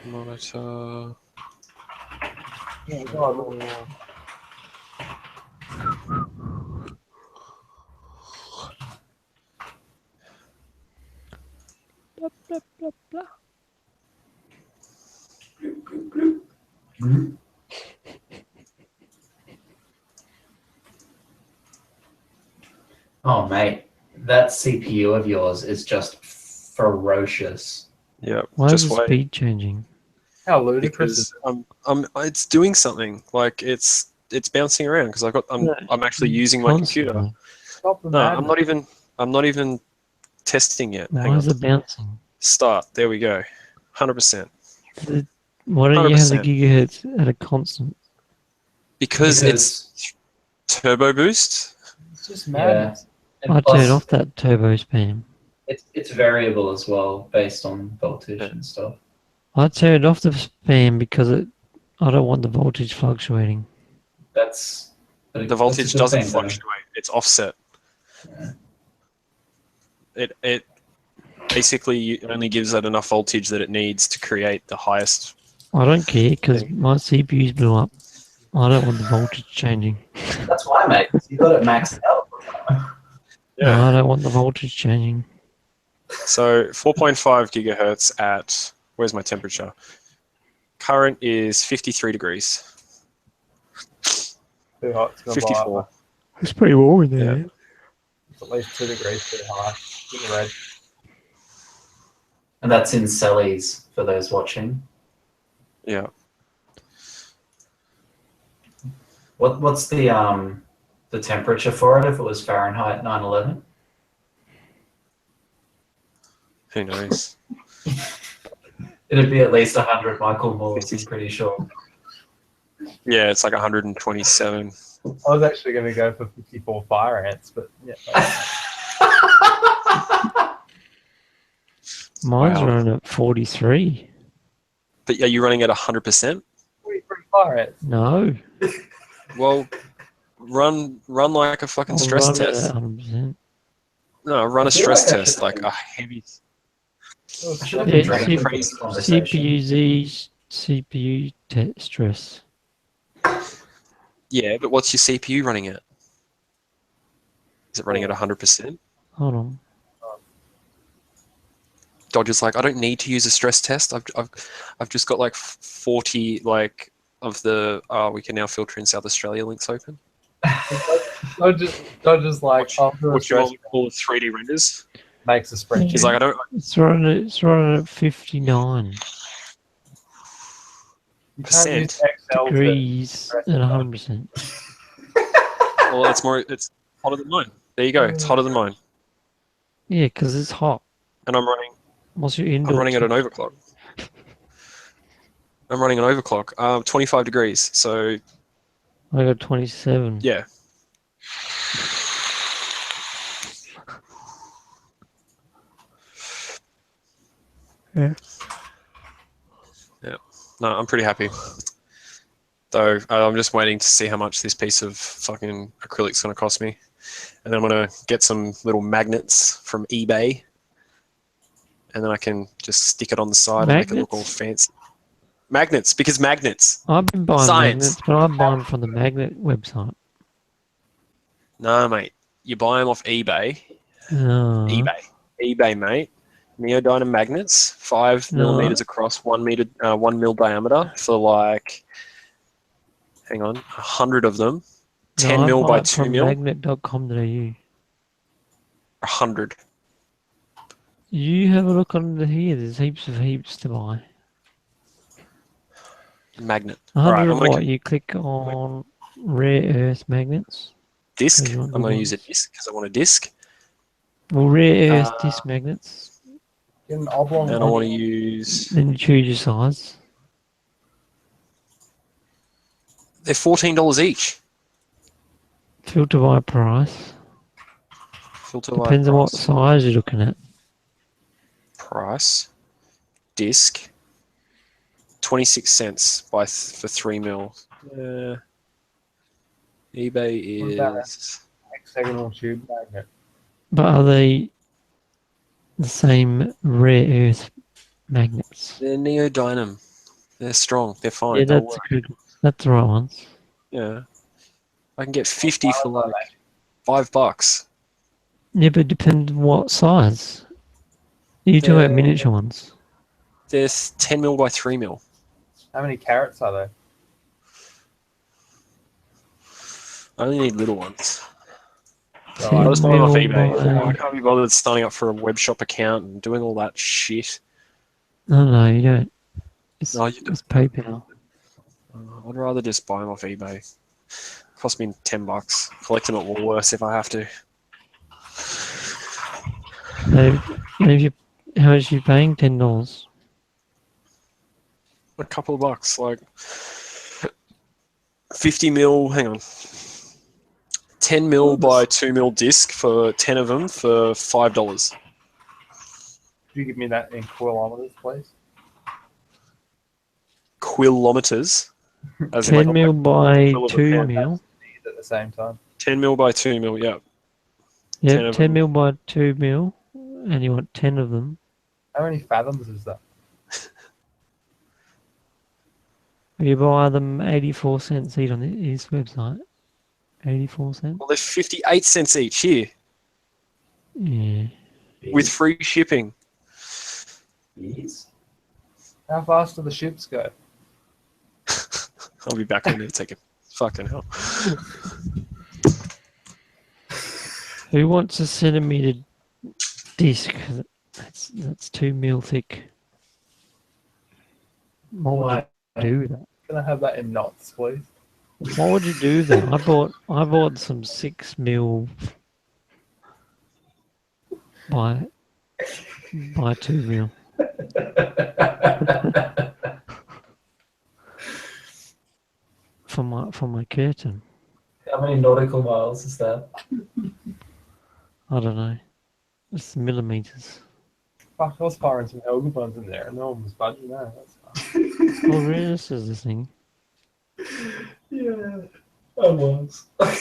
monitor. Yeah, go on. Blah, blah, blah, blah. Oh, mate, that CPU of yours is just ferocious. Yeah. Why Just is the wait. speed changing? How ludicrous is Because it's doing something. Like it's bouncing around because I'm actually using my computer. Constantly. Stop the No, madness. I'm not even testing yet. Hang Why on. is it bouncing? Start. There we go. 100%. Why don't you have the 100%. gigahertz at a constant? Because it's turbo boost. It's just madness. And I plus, turn off that turbo spam. It's variable as well based on voltage and stuff. I turned off the spam because I don't want the voltage fluctuating. The voltage doesn't fluctuate. It's offset. Yeah. It basically only gives it enough voltage that it needs to create the highest. I don't care because my CPU's blew up. I don't want the voltage changing. That's why, mate. You got it maxed out. No, I don't want the voltage changing. So 4.5 gigahertz at, where's my temperature? Current is 53 degrees. Too hot. It's gonna blow 54. up. It's pretty warm in there. Yeah. It's at least 2 degrees too high. In the red. And that's in Celsius for those watching. Yeah. What's the temperature for it if it was Fahrenheit 911? Who knows? It'd be at least 100 Michael Moores, I'm pretty sure. Yeah, it's like 127. I was actually going to go for 54 fire ants, but yeah. Mine's Wow. running at 43. But are you running at 100%? Pretty far at. No. Well, run like a fucking I'll stress run it test. at 100%. No, run I a feel stress like I test, should like have a heavy. I should have Yeah, been ready for C- this conversation. CPU-Z, CPU stress. Yeah, but what's your CPU running at? Is it running at 100%? Hold on. Dodger's like, I don't need to use a stress test. I've just got like 40 like of the we can now filter in South Australia links open. Dodger's like, What after a you stress want to call 3D renders? makes a spreadsheet. He's like, I don't. It's running at 59 You can't use percent Excel to degrees at 100%. Well, it's hotter than mine. There you go. It's hotter than mine, Yeah, because it's hot. and I'm running. What's your I'm indoor? running at an overclock. I'm running an overclock. 25 degrees. So I got 27. yeah. Yeah. Yeah. No, I'm pretty happy. Though I'm just waiting to see how much this piece of fucking acrylic's going to cost me, and then I'm going to get some little magnets from eBay, and then I can just stick it on the side and make it look all Magnets? fancy. Magnets, because magnets. I've been buying Science. magnets, but I buy them from the magnet website. No, mate. You buy them off eBay. eBay, mate. Neodymium magnets, 5 No. millimeters across, 1 mil diameter for like, hang on, 100 of them, 10 I mil buy by it 2 from mil, magnet.com.au. 100. You have a look under here. There's heaps to buy. Magnet. 100 Alright, I'm of gonna what? You click on rare earth magnets. disc. you want I'm going to good use a ones? disc because I want a disc, Well, rare earth Uh, disc magnets. Get an oblong and I want to use. Then you choose your size. They're $14 each. Filter by price. Filter by Depends on what price. size you're looking at. Price, disc, 26 cents for 3 mil. eBay What about is. hexagonal tube magnet. But are they the same rare earth magnets? They're neodymium. They're strong. They're fine. Yeah, They'll that's work. good. That's the right ones. Yeah. I can get 50 for like $5. Yeah, but it depends what size. You talking about They're- miniature ones? They're 10 mil by 3 mil. How many carats are there? I only need little ones. So I just buy them off 10 mil eBay. by- I can't be bothered starting up for a web shop account and doing all that shit. No, you don't. It's, No, you do. it's PayPal. I'd rather just buy them off eBay. Cost me $10. Collect them at Woolworths if I have to. How much are you paying? $10. A couple of bucks, like 50 mil. Hang on, 10 mil by 2 mil disc for 10 of them for $5. Could you give me that in kilometers, please? Kilometers, as in 10 like mil by quill of a 2 pen. mil. At the same time. 10 mil by 2 mil. Yeah, 10 Yeah, of 10 them. mil by 2 mil, and you want 10 of them. How many fathoms is that? You buy them 84 cents each on his website. 84 cents? Well, they're 58 cents each here Yeah. with free shipping. Yes. How fast do the ships go? I'll be back in there taking fucking hell. Who wants a centimeter disc? That's 2 mil thick. Why would you do that? Can I have that in knots, please? Why would you do that? I bought some 6 mil by 2 mil. For my curtain. How many nautical miles is that? I don't know. It's millimeters. Fuck, I was firing some Helga buns in there and no one was budging. No, that's fine. Oh, really? This is the thing. Yeah, I was. I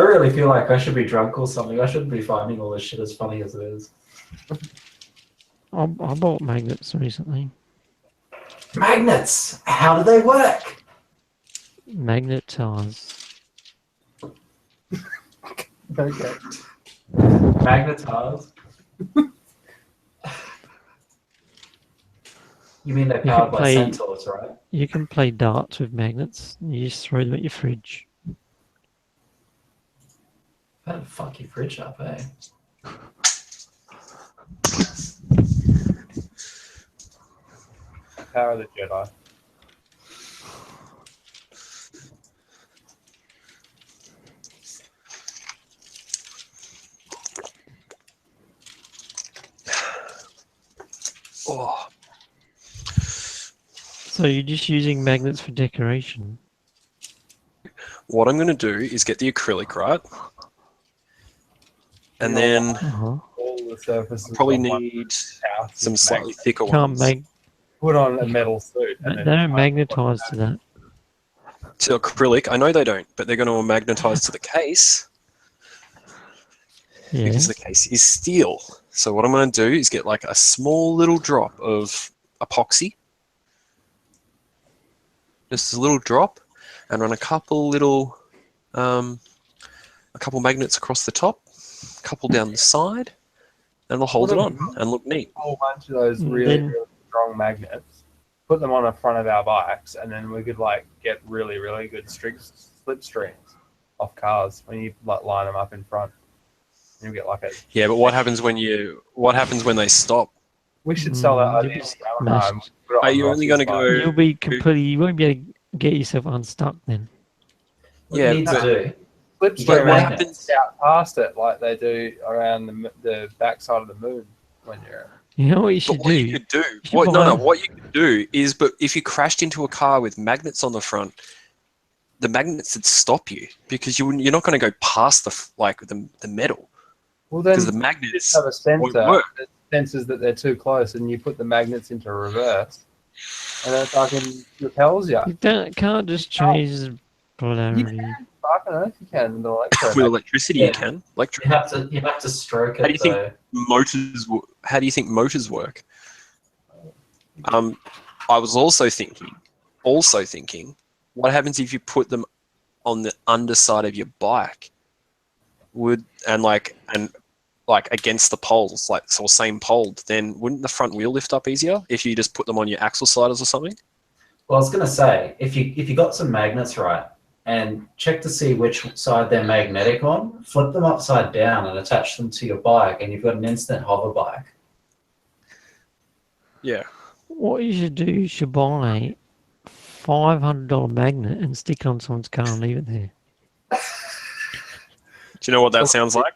really feel like I should be drunk or something. I shouldn't be finding all this shit as funny as it is. I bought magnets recently. Magnets! How do they work? Magnetize. Okay. Magnetars? You mean they're You powered can by play- centaurs, right? You can play darts with magnets. You just throw them at your fridge. Better fuck your fridge up, eh? Power of the Jedi. Oh, So you're just using magnets for decoration. what I'm going to do is get the acrylic, right? And then Uh-huh. All the surfaces. probably of my need house some is slightly magnet. thicker Can't ones. Put on a metal suit. They And then don't magnetize to that. To acrylic, I know they don't, but they're going to magnetize to the case Yeah. because the case is steel. So what I'm going to do is get like a small little drop of epoxy, just a little drop, and run a couple magnets across the top, a couple down the side, and it'll hold it on and look neat. a whole bunch of those And really, then- really strong magnets. Put them on the front of our bikes, and then we could like get really, really good slipstreams off cars when you like line them up in front. You get like a. Yeah, but what happens when they stop? We should sell that You'll idea. be to Yamaha and smashed. put it Are on you only Ross's gonna bike. go- You'll be completely. You won't be able to get yourself unstuck then. What Yeah, you need but- to do, Slipstream You get and magnets. scout past it like they do around the backside of the moon when you're. You know what you But should what do? you could do, should what, no, buy- no, what you could do is, but if you crashed into a car with magnets on the front, the magnets would stop you because you're not going to go past the metal Well, then because the you magnets just have a won't sensor work. that senses that they're too close, and you put the magnets into reverse, and it fucking repels you. You can't just change the polarity. Fucking earth, you can. The electro. With electricity, Yeah. you can. you have to stroke How do it you think- though. How do you think motors work? I was also thinking, what happens if you put them on the underside of your bike? And against the poles, same pole, then wouldn't the front wheel lift up easier if you just put them on your axle sliders or something? Well, I was gonna say, if you got some magnets right, and check to see which side they're magnetic on, flip them upside down and attach them to your bike, and you've got an instant hover bike. Yeah. What you should do, you should buy $500 magnet and stick it on someone's car and leave it there. Do you know what that sounds like?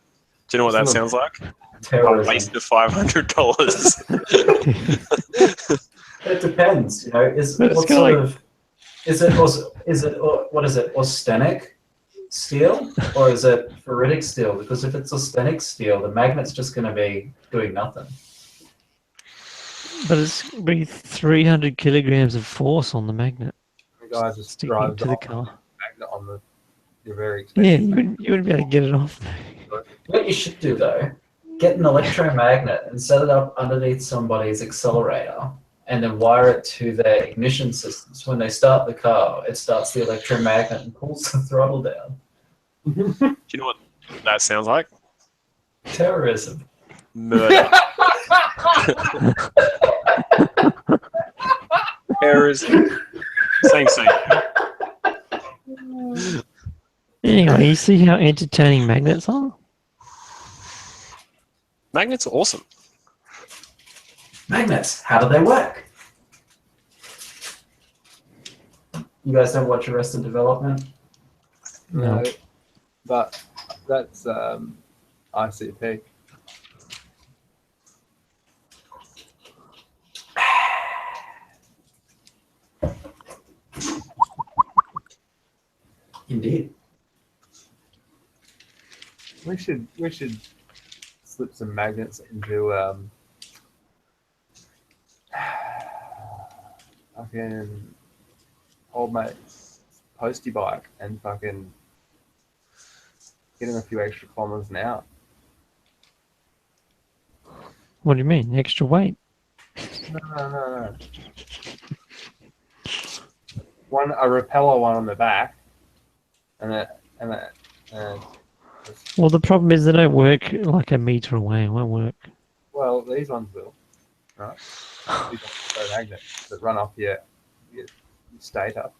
Do you know what that sounds like? A Terrorism. waste of $500. It depends, you know. Is But it's what kinda sort like- of what is it? Austenitic steel or is it ferritic steel? Because if it's austenitic steel, the magnet's just going to be doing nothing. But it's be 300 kilograms of force on the magnet The guy just sticking drives to the off car. magnet on the. You're very Yeah, expensive. you wouldn't be able to get it off. What you should do though, get an electromagnet and set it up underneath somebody's accelerator, and then wire it to their ignition systems. When they start the car, it starts the electromagnet and pulls the throttle down. Do you know what that sounds like? Terrorism. Murder. Terrorism. Same. Anyway, you see how entertaining magnets are? Magnets are awesome. Magnets, how do they work? You guys don't watch Arrested Development? No, but that's ICP. Indeed. We should slip some magnets into fucking old mate's postie bike and fucking getting a few extra kilometers an hour. What do you mean? Extra weight? No. A repeller one on the back, and Well, the problem is they don't work like a meter away. It won't work. well, these ones will, right? These ones are magnets that run off your stator.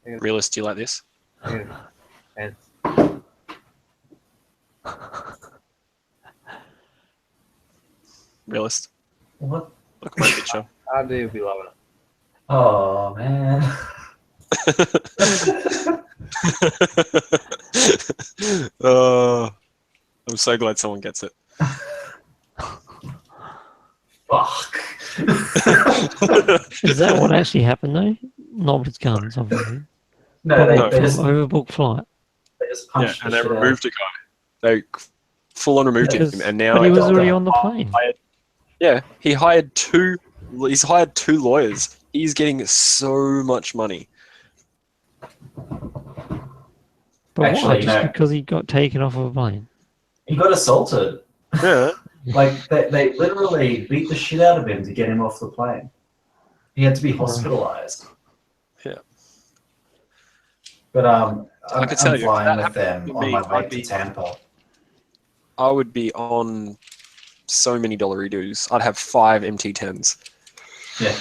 Realist, do you like this? And Realist. What? Look at my picture. I do be loving it. Oh man. Oh, I'm so glad someone gets it. Fuck. Is that what actually happened though? Not with guns, obviously. No, No. they just Overbooked flight. yeah, Yeah, and they removed a guy. They full on removed Because- him, and But now he was already on the plane. yeah, he hired two. He's hired two lawyers. He's getting so much money. But Actually, why? Just no. because he got taken off of a plane? he got assaulted. Yeah, Like they literally beat the shit out of him to get him off the plane. He had to be hospitalized. Yeah. But I could tell I'm you, if flying that with happened them to on me, my way I'd to be- Tampa. I would be on so many dollary-doos. I'd have 5 MT10s. Yeah,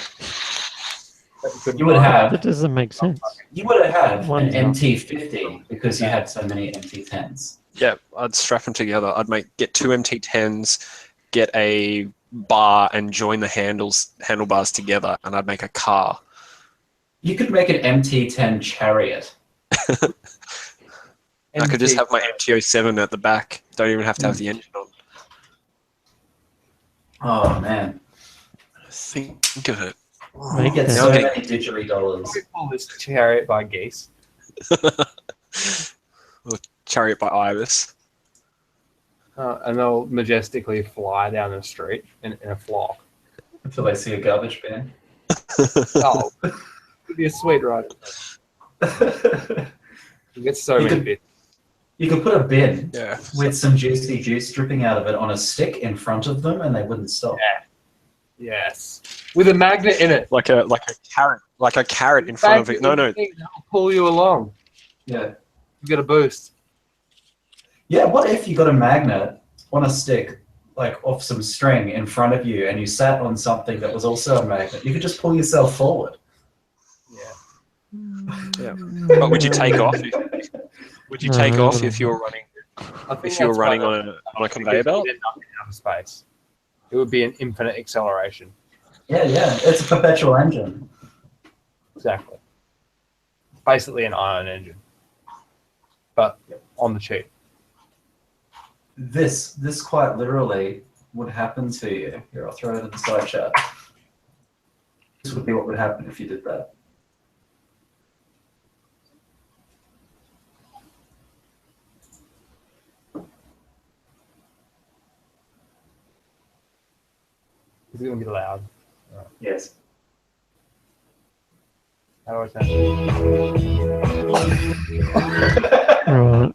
But you would have That doesn't make sense. had an One's up. MT50 because you had so many MT10s. Yeah, I'd strap them together. I'd get 2 MT10s, get a bar, and join the handlebars together, and I'd make a car. You could make an MT10 chariot. I could just have my MT07 at the back. Don't even have to have the engine on. Oh man, Think of it. you Make get that. so Okay. many didgeridollars. We call this chariot by geese. Chariot by Ibis. And they'll majestically fly down the street in a flock. Until they see a garbage bin. Oh, it'd be a sweet ride. You get so You many could- bits. You could put a bin Yeah. with some juicy juice dripping out of it on a stick in front of them, and they wouldn't stop. Yes, with a magnet in it. Like a carrot. Like a carrot in front of it. No. That'll pull you along. Yeah. You get a boost. Yeah. What if you got a magnet on a stick, like off some string in front of you, and you sat on something that was also a magnet? You could just pull yourself forward. Yeah. But would you take off? Would you No, take I off don't if you were running? I think If you were that's running why on a conveyor belt? you'd end up in outer space. It would be an infinite acceleration. Yeah. It's a perpetual engine. Exactly. It's basically an ion engine, but on the cheap. This quite literally would happen to you. Here, I'll throw it in the side chat. This would be what would happen if you did that. It's going to be loud. Yes. How do I turn it? Right.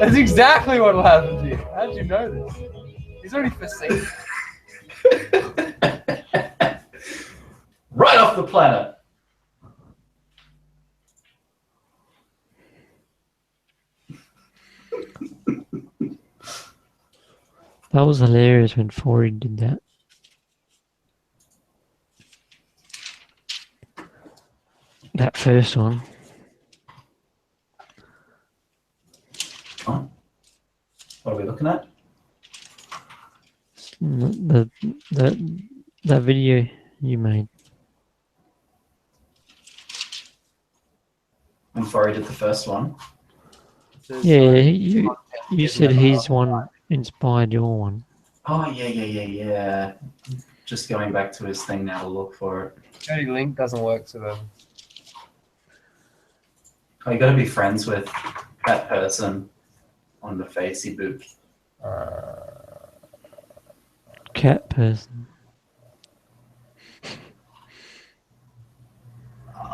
That's exactly what will happen to you. How did you know this? He's already foreseen. Right off the planet. That was hilarious when Ford did that. That first one. What are we looking at? That video you made. When Forey did the first one. Yeah, you said his one inspired your one. Oh yeah. Just going back to his thing now to look for it. Jody Link doesn't work to them. Oh, you got to be friends with that person on the Facebook. Cat person.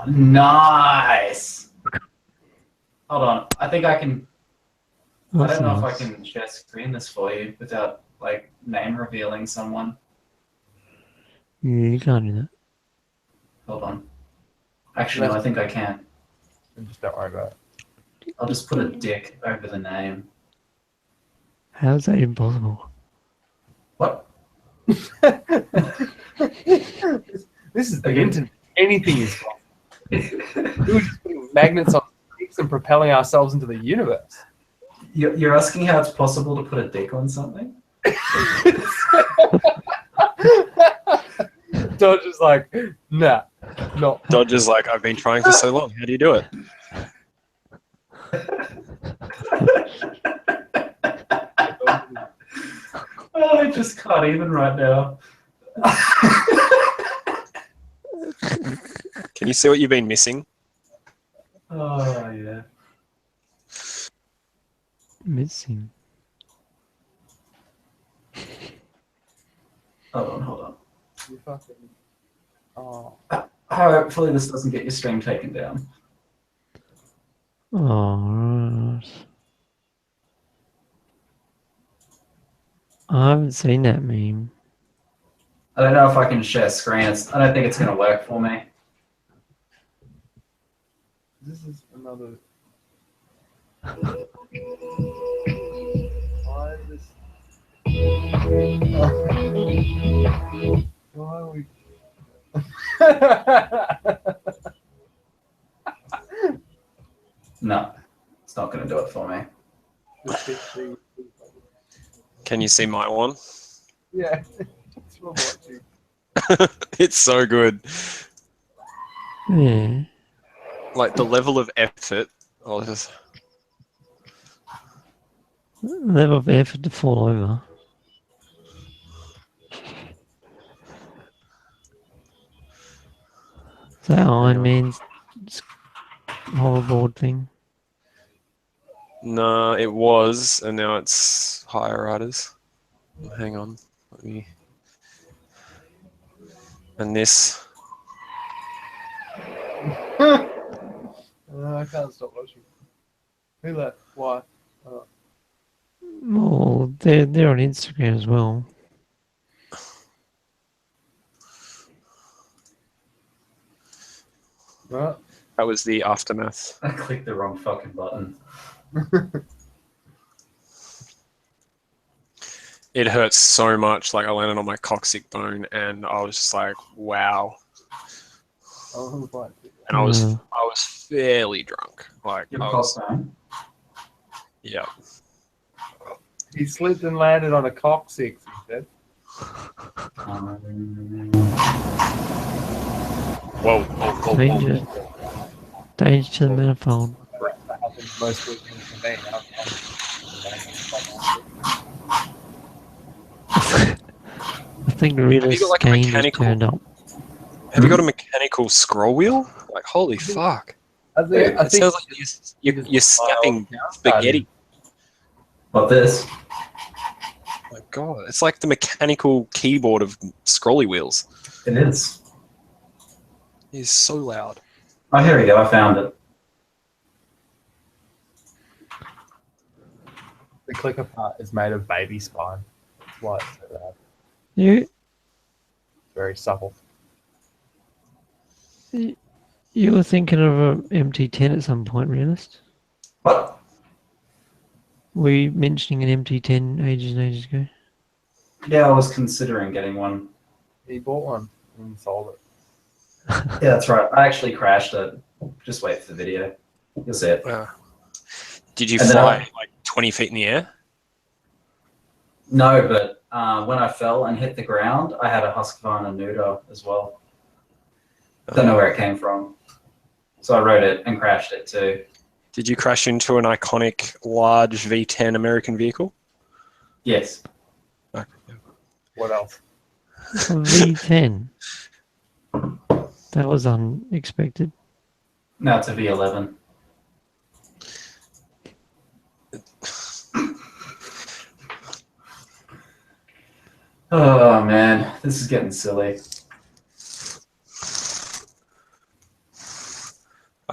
Nice. Hold on. I think I can. I That's don't know nice. if I can share screen this for you without like name revealing someone. Yeah, you can't do that. Hold on. Actually, no, I think I can. Just don't worry about I'll just put a dick over the name. How is that impossible? What? it. This is the Okay. internet. Anything is possible. We were just putting magnets on sticks and propelling ourselves into the universe. You're asking how it's possible to put a dick on something? Dodge is like, nah, not. Dodge is like, I've been trying for so long. How do you do it? Oh, I just can't even right now. Can you see what you've been missing? Oh, yeah. Missing. Hold on. You fucking. Oh. Hopefully this doesn't get your stream taken down. Oh, I haven't seen that meme. I don't know if I can share screen. I don't think it's going to work for me. This is another. Why is this? Why are we? No, it's not going to do it for me. Can you see my one? Yeah, it's what watching. It's so good. Yeah. Like the level of effort. I'll just. Level of effort to fall over. Is that Iron Man's hoverboard thing? No, it was, and now it's higher riders. Hang on, let me. And this. I can't stop watching. Who left? Why? Well, they're on Instagram as well. Right. That was the aftermath. I clicked the wrong fucking button. It hurts so much. Like I landed on my coccyx bone, and I was just like, "Wow!" Oh, right. And I was Yeah. fairly drunk. Like Your I cock was, bone? yeah. He slipped and landed on a coccyx, he said. Whoa. Danger. Danger to the manifold. That happens most weekends for me. I think the realist got, like, a game just mechanical- turned up. Have you got a mechanical scroll wheel? Like holy fuck! I think It sounds like you're snapping spaghetti. What, this? Oh my god, it's like the mechanical keyboard of scrolly wheels. It is. It's so loud. Oh, here we go. I found it. the clicker part is made of baby spine. That's why it's so loud. You Very supple. you were thinking of a MT10 at some point, realist? What? Were you mentioning an MT10 ages and ages ago? Yeah, I was considering getting one. He bought one and sold it. Yeah, that's right. I actually crashed it. Just wait for the video. You'll see it. Did you And then fly like 20 feet in the air? No, but when I fell and hit the ground, I had a Husqvarna Nuda as well. Don't know where it came from. So I rode it and crashed it too. Did you crash into an iconic large V10 American vehicle? Yes. Okay. What else? A V10. That was unexpected. No, it's a V11. Oh man, this is getting silly.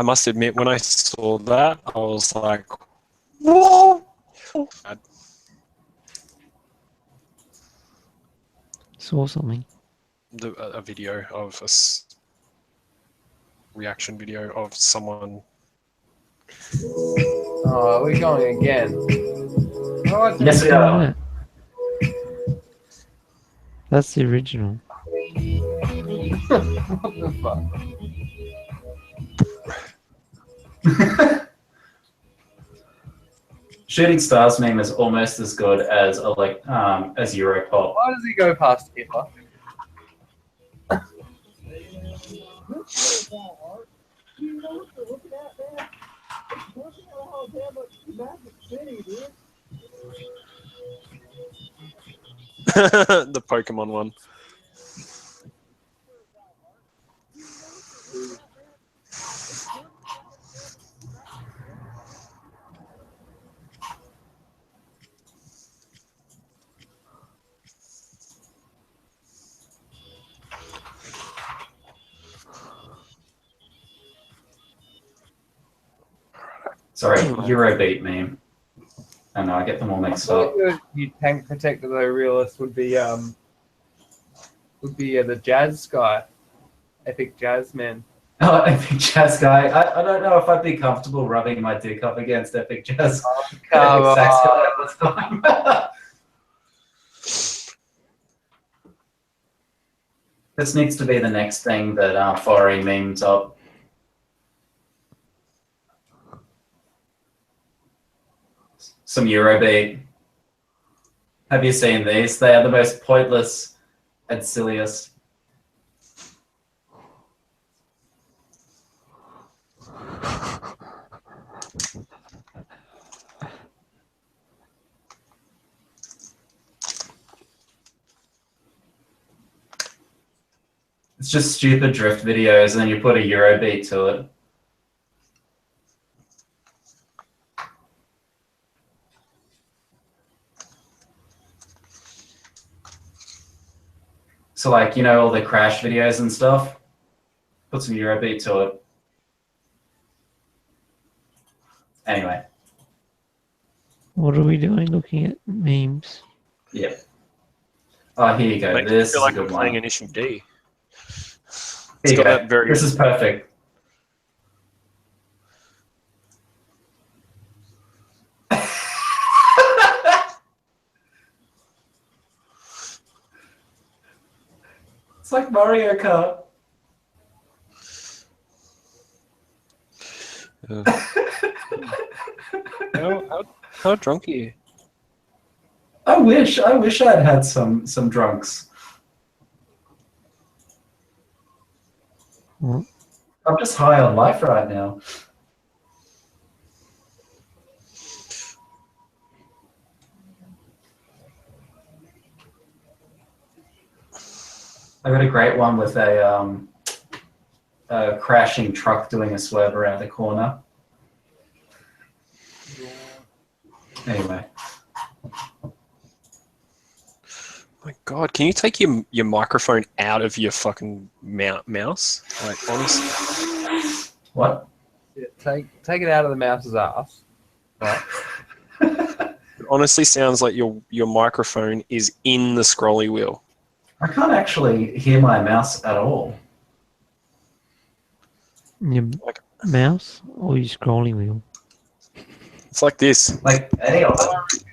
I must admit, when I saw that, I was like, whoa! Saw something. A video of reaction video of someone. Oh, are we going again? Oh, Yes, we Look at are. that. That's the original. what the fuck? Shooting Stars meme is almost as good as Europop. Why does he go past Hitler? The Pokemon one. Sorry, Eurobeat meme. I know, I get them all mixed up. You tank protector though realist would be the jazz guy, epic jazz man. Oh, Epic Jazz guy. I don't know if I'd be comfortable rubbing my dick up against Epic Jazz. Come Epic Sax guy on. all the time. This needs to be the next thing that Fori memes up. Some Eurobeat. Have you seen these? They are the most pointless and silliest. It's just stupid drift videos, and then you put a Eurobeat to it. So, like, you know, all the crash videos and stuff, put some Eurobeat to it. Anyway, What are we doing looking at memes? yeah. Oh, here you go. Makes me This feel is like a I'm good playing one. Initial D. Here It's you got go. that very. This is perfect. It's like Mario Kart. How drunk are you? I wish I'd had some drunks. What? I'm just high on life right now. I got a great one with a crashing truck doing a swerve around the corner. Anyway, My God, can you take your microphone out of your fucking mouse? Like, honestly. what? Yeah, take it out of the mouse's ass. Right. It honestly sounds like your microphone is in the scrolly wheel. I can't actually hear my mouse at all. Your mouse or your scrolling wheel? It's like this. Like any of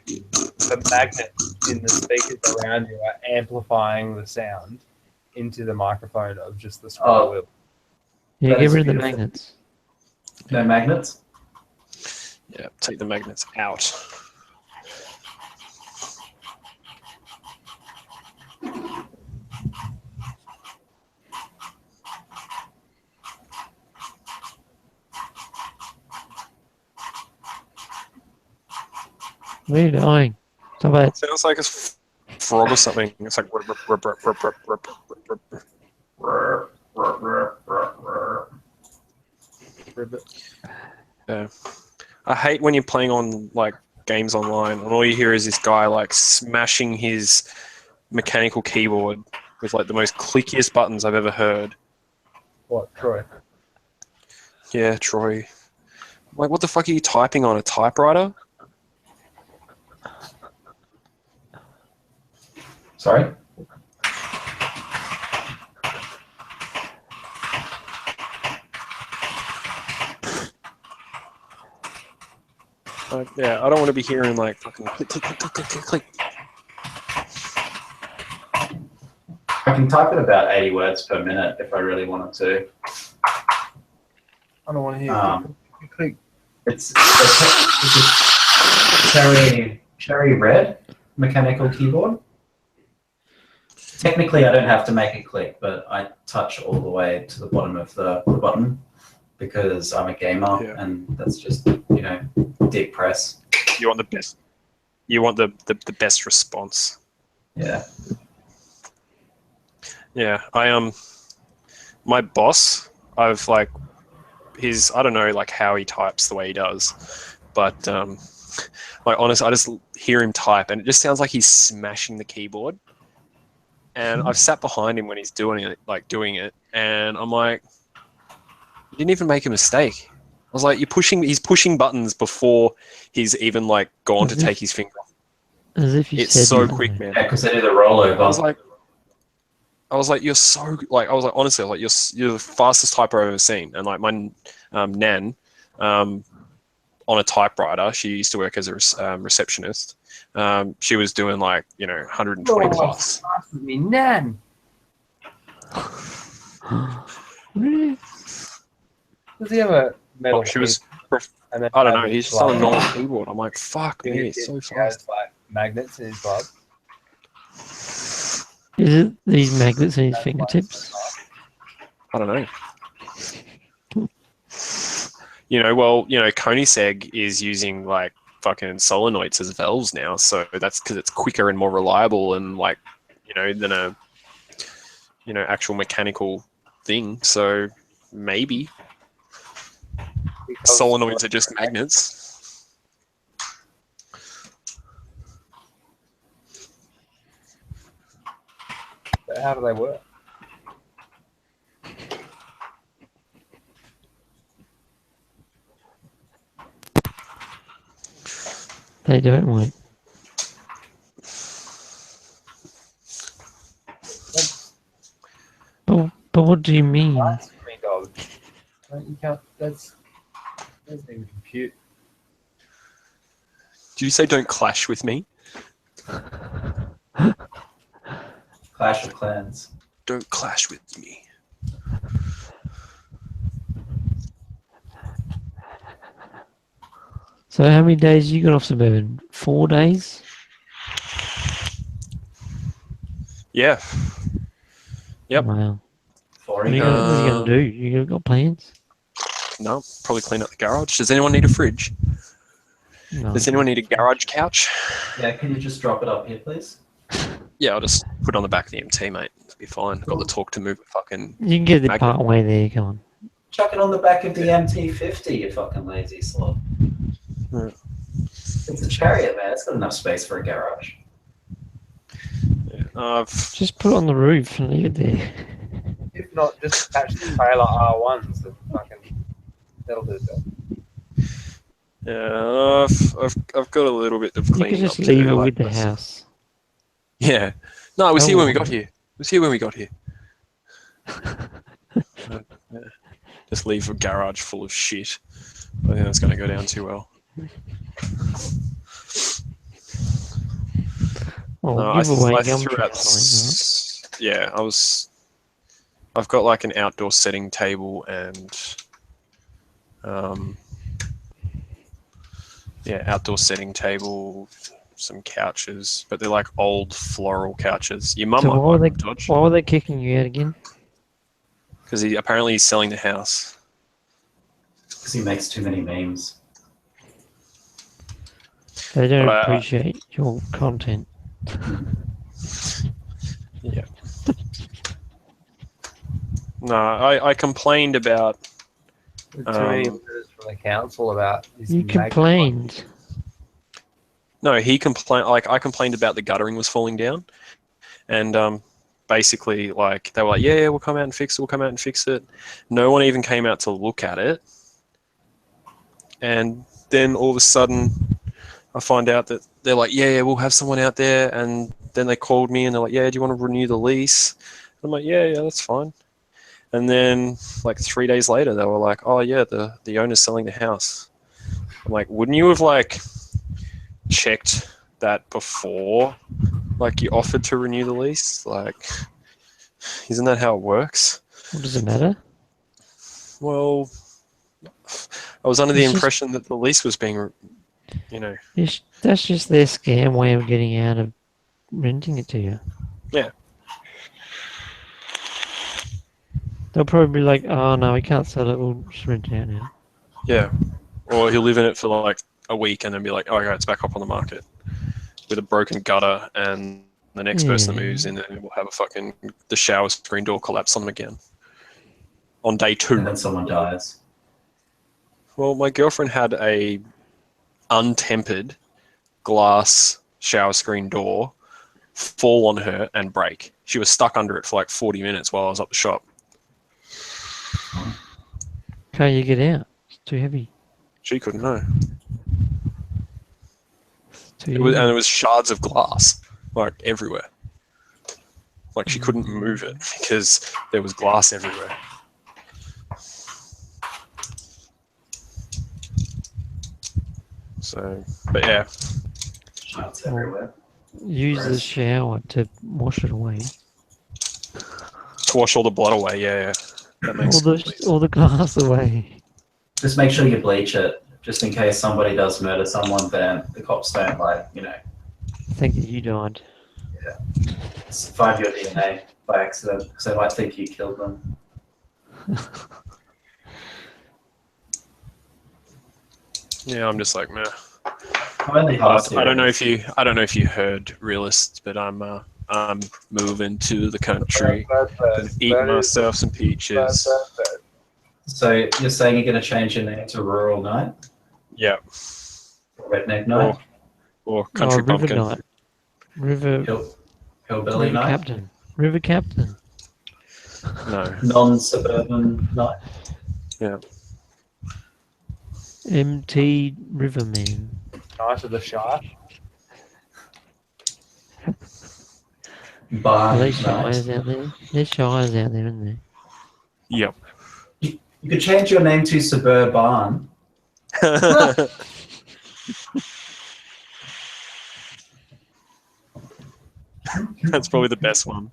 it. The magnets in the speakers around you are amplifying the sound into the microphone of just the scroll Oh. wheel. Yeah, That get is rid of the beautiful. magnets. No magnets? Yeah, take the magnets out. What are you doing? Stop it. Sounds like a frog or something. It's like. Ribbit. Yeah. I hate when you're playing on like games online and all you hear is this guy like smashing his mechanical keyboard with like the most clickiest buttons I've ever heard. What, Troy? Yeah, Troy. Like, what the fuck are you typing on a typewriter? Sorry? Yeah, I don't want to be hearing like fucking click, click, click, click, click, click, click. I can type at about 80 words per minute if I really wanted to. I don't want to hear click. It's a cherry red mechanical keyboard. Technically, I don't have to make it click, but I touch all the way to the bottom of the button because I'm a gamer, Yeah. and that's just, deep press. You want the best. You want the best response. Yeah. Yeah, my boss, I don't know like how he types the way he does, but like honestly, I just hear him type and it just sounds like he's smashing the keyboard. And I've sat behind him when he's doing it, and I'm like, you didn't even make a mistake. I was like, he's pushing buttons before he's even like gone to take his finger off. As if you It's said so nothing. quick, man. Yeah, because they do the rollover. I was like, you're so like. I was like, honestly, you're the fastest typer I've ever seen. And like my nan, on a typewriter, she used to work as a receptionist. She was doing like 120 plus. With me, Nan. Really? Does he have a metal? She was. And then I don't know. He's just on a like, normal keyboard. I'm like, fuck me, it's so he fast. has like magnets in his glove. Is it these magnets in his fingertips? I don't know. Koenigsegg is using like fucking solenoids as valves now, so that's because it's quicker and more reliable and like, than a, actual mechanical thing. So maybe Because solenoids are just magnets. But how do they work? They don't work. But what do you mean? That's me, dog. You can't. That doesn't even compute. Did you say don't clash with me? Clash of Clans. Don't clash with me. So how many days you got off Suburban? 4 days? Yeah. Yep. Wow. What are Foreign. you gonna do? You got plans? No, probably clean up the garage. Does anyone need a fridge? No. Does anyone need a garage couch? Yeah, can you just drop it up here, please? Yeah, I'll just put it on the back of the MT, mate. It'll be fine. I've got the torque to move it fucking... You can get the Magnet. part way there. Come on. Chuck it on the back of the MT50, you fucking lazy slob. Yeah. It's a Chariot, man. It's got enough space for a garage. Just put it on the roof and leave it there. If not, just attach the trailer R1s and fucking that'll do the job. Yeah, I've got a little bit of You cleaning can just up to leave do, it like with the this. house. Yeah. No, it was Oh. here when we got here. It was here when we got here. Yeah. Just leave a garage full of shit. I think that's going to go down too well. Well, No, give away I gum threw tree out. sign, Yeah, I've got like an outdoor setting table and, outdoor setting table, some couches, but they're like old floral couches. Your mum So might why were like they- them, Dodge, Why were they kicking you out again? because apparently he's selling the house. Because he makes too many memes. They don't But appreciate your content. Yeah. No, I complained about. Too many letters from the council about this You magnet complained. No, he complained. Like I complained about the guttering was falling down, and basically like they were like, yeah, we'll come out and fix it. We'll come out and fix it. No one even came out to look at it. And then all of a sudden, I find out that they're like, yeah, we'll have someone out there. And then they called me and they're like, yeah, do you want to renew the lease? I'm like, yeah, that's fine. And then like 3 days later, they were like, oh yeah, the owner's selling the house. I'm like, wouldn't you have like checked that before like you offered to renew the lease? Like, isn't that how it works? What does it matter? Well, I was under the It's just- impression that the lease was being, you know. That's just their scam way of getting out of renting it to you. Yeah. They'll probably be like, oh no, we can't sell it, we'll just rent it out now. Yeah. Or he'll live in it for like a week and then be like, oh, okay, it's back up on the market with a broken gutter, and the next person that moves in there will have the shower screen door collapse on them again on day 2. And then someone dies. Well, my girlfriend had a untempered glass shower screen door fall on her and break. She was stuck under it for like 40 minutes while I was up the shop. Can't you get out? It's too heavy. She couldn't know. It's too And heavy. it was shards of glass, like everywhere. Like she couldn't move it because there was glass everywhere. So, but yeah, Shots everywhere. Use the shower to wash it away. to wash all the blood away. Yeah. That makes complete All the glass away. Just make sure you bleach it, just in case somebody does murder someone, then the cops don't, like, you know, Think that you died. find your DNA by accident, because they might think you killed them. Yeah, I'm just like, meh. Only half I don't know if you heard Realist, but I'm moving to the country, eating myself some peaches. So you're saying you're going to change your name to Rural Night? Yeah, Redneck Night? or Country River Pumpkin. Night. River Hillbilly Night? Captain. River Captain. No, Non-suburban Night? yeah. MT Riverman. Nice of the Shire. Are Barn they Night? shires out there? There's shires out there, isn't there? Yep. You could change your name to Suburban. That's probably the best one.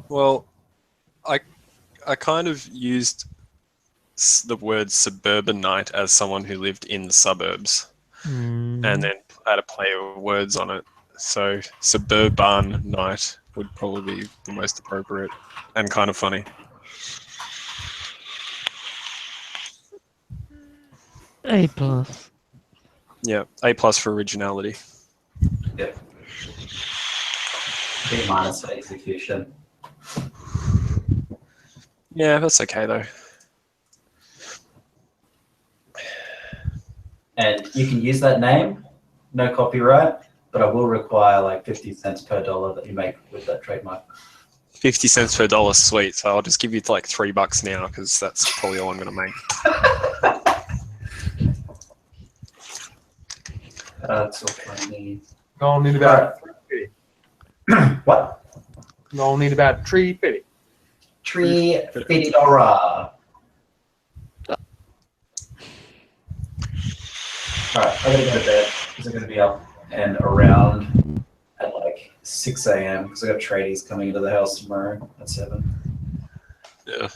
Well, I kind of used the word suburbanite as someone who lived in the suburbs, Mm. and then add a play of words on it. So suburban night would probably be the most appropriate and kind of funny. A plus. Yeah, A+ for originality. B- minus for execution. Yeah, that's okay though. And you can use that name, no copyright, but I will require like 50 cents per dollar that you make with that trademark. 50 cents per dollar, sweet. So I'll just give you like $3 now because that's probably all I'm going to make. That's so funny. Gonna need about What? gonna need about $3.50. $350. Alright, I gotta go to bed because I'm gonna be up and around at like 6 a.m. because I got tradies coming into the house tomorrow at 7. Yeah,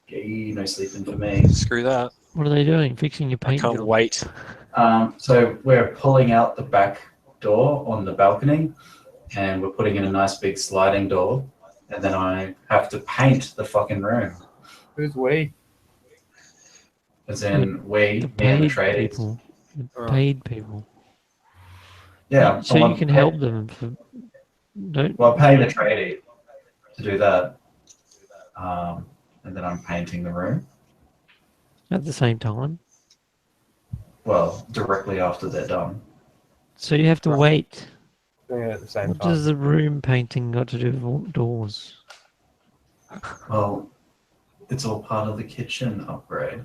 Yay, no sleeping for me. screw that. What are they doing? Fixing your I paint can't job? wait. So we're pulling out the back door on the balcony and we're putting in a nice big sliding door, and then I have to paint the fucking room. Who's we? As in we, The me and the paid tradies. people. The Oh. paid people. Yeah. So you can help them. Don't. Well, I'm paying the tradie to do that. And then I'm painting the room. At the same time. Well, directly after they're done. So you have to wait. Doing it at the same What time. does the room painting got to do with doors? Well, It's all part of the kitchen upgrade.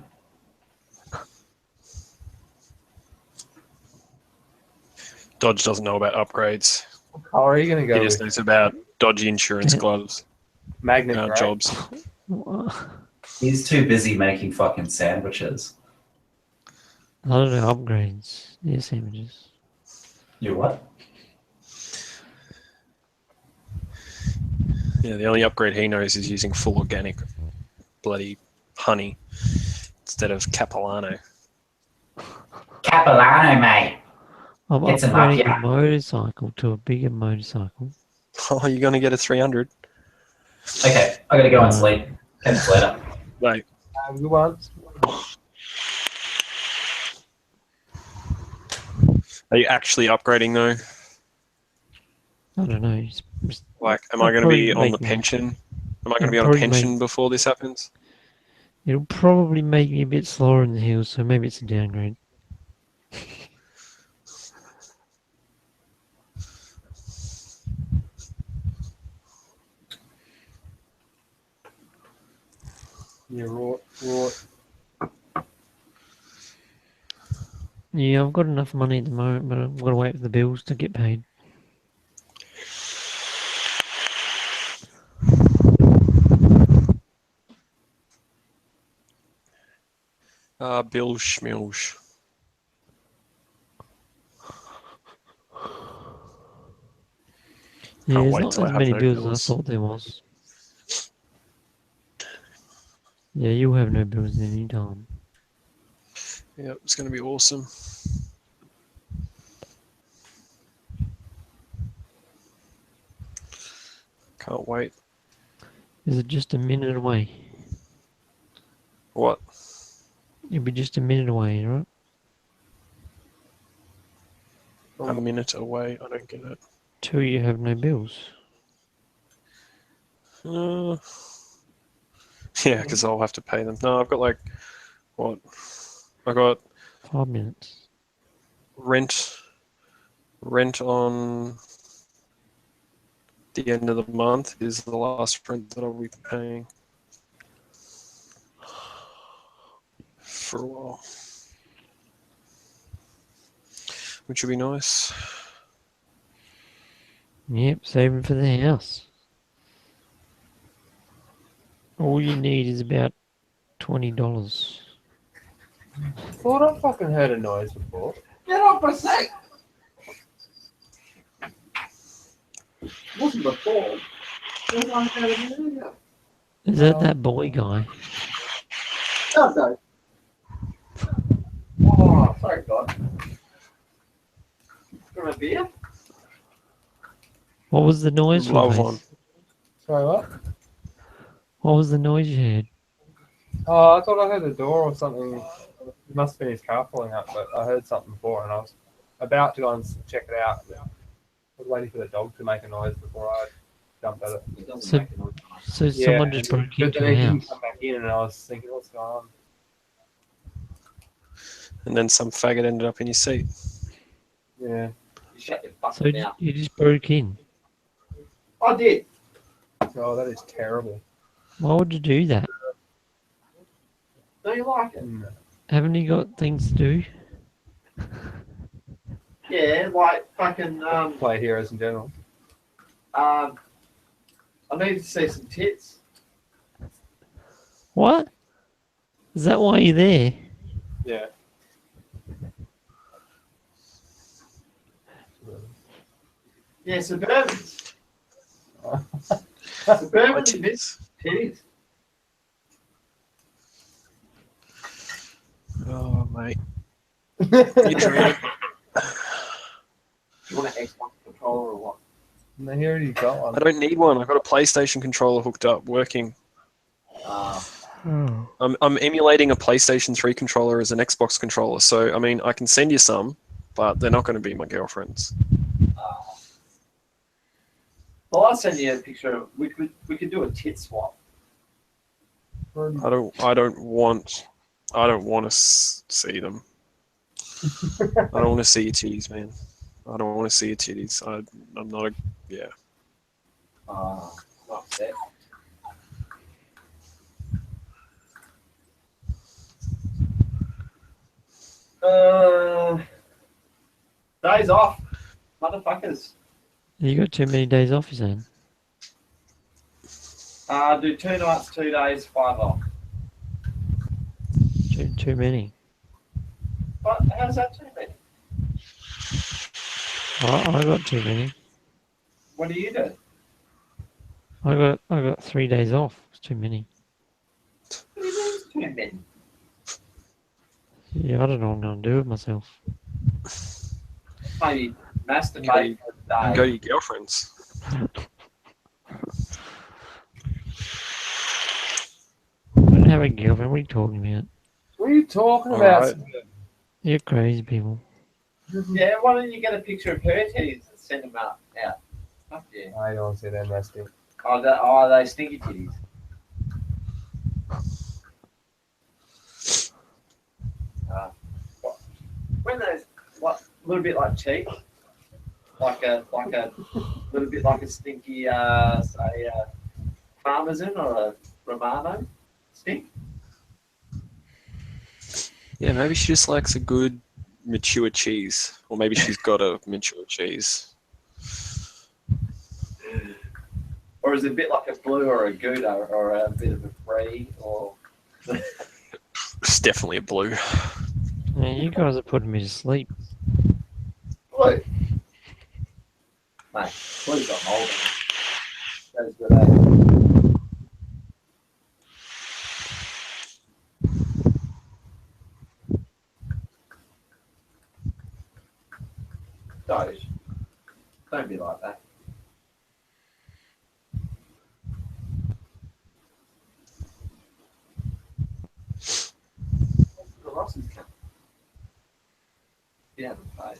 Dodge doesn't know about upgrades. What color are you going to He go just with? knows about dodgy insurance Yeah. gloves, Magnet gray. jobs. I He's too busy making fucking sandwiches. don't know upgrades. Yeah, sandwiches. You what? Yeah, the only upgrade he knows is using full organic bloody honey instead of Capilano. Capilano, mate. I'm Get some upgrading up, the motorcycle to a bigger motorcycle. Oh, you're going to get a 300. Okay, I gotta go and sleep. Catch you later. Wait, Good ones. are you actually upgrading though? I don't know. Like, am I'll I going to probably be on the make me- pension? Am I going to be It'll on a probably pension make- before this happens? It'll probably make me a bit slower in the hills, so maybe it's a downgrade. Yeah, raw. Yeah, I've got enough money at the moment, but I've got to wait for the bills to get paid. Bill Schmilch. Yeah, Can't there's wait not till I as have many no bills as bills. I thought there was. Yeah, you'll have no bills anytime. Yeah, it's going to be awesome. Can't wait. Is it just a minute away? What? You'll be just a minute away, right? A minute away? I don't get it. Till you have no bills. Yeah, because I'll have to pay them. No, I've got like, what? I got 5 minutes. rent on the end of the month is the last rent that I'll be paying for a while, which would be nice. Yep, saving for the house. All you need is about $20. Thought I fucking heard a noise before. Get off a sec! Wasn't before. It was like a minute ago. Is that boy guy? Oh, no. Oh, sorry, God. Got a beer? What was the noise? Love Faith? one. Sorry, what? What was the noise you heard? Oh, I thought I heard a door or something. It must have been his car pulling up, but I heard something before and I was about to go and check it out. I was waiting for the dog to make a noise before I jumped at it. It doesn't So- make a noise. So someone just broke but into then your he didn't house. come back in and I was thinking, what's going on? And then some faggot ended up in your seat. Yeah. You shut your So fucking mouth. you just broke in. I did. Oh, that is terrible. Why would you do that? Do you like it? Haven't you got things to do? Yeah, like fucking, Play heroes in general. I need to see some tits. What? Is that why you're there? Yeah. Yeah, Suburbans. My Suburbans miss tits. titties. Oh, mate. You dream. You want an Xbox controller or what? No, he already got one. I don't need one. I've got a PlayStation controller hooked up, working. Oh. I'm emulating a PlayStation 3 controller as an Xbox controller, so I mean I can send you some, but they're not going to be my girlfriend's. Well, I'll send you a picture. We could do a tit swap. I don't want to see them. I don't want to see your titties, man. I don't want to see your titties. I'm not a yeah. Upset. Days off, motherfuckers. You got too many days off, you saying? Do 2 nights, 2 days, 5 off. Too many. What? How's that too many? I got too many. What do you do? I got 3 days off. It's too many. What do you mean it's too many? Yeah, I don't know what I'm gonna do with myself. Maybe masturbate for a Go day. to your girlfriend's. I don't have a girlfriend. What are you talking about? What are you talking All about? right. You're crazy people. Yeah, why don't you get a picture of her titties and send them out? Fuck yeah. I don't see them nasty. Are they stinky titties? When those, what, a little bit like cheek, like a little bit like a stinky, say, Parmesan or a Romano stink. Yeah, maybe she just likes a good mature cheese, or maybe she's got a mature cheese. Or is it a bit like a blue or a Gouda or a bit of a brie or It's definitely a blue. Man, you guys are putting me to sleep. blue? Mate, blue's got mold in it. That is good, eh? Doge. Don't be like that. The Ross's coming. You haven't paid.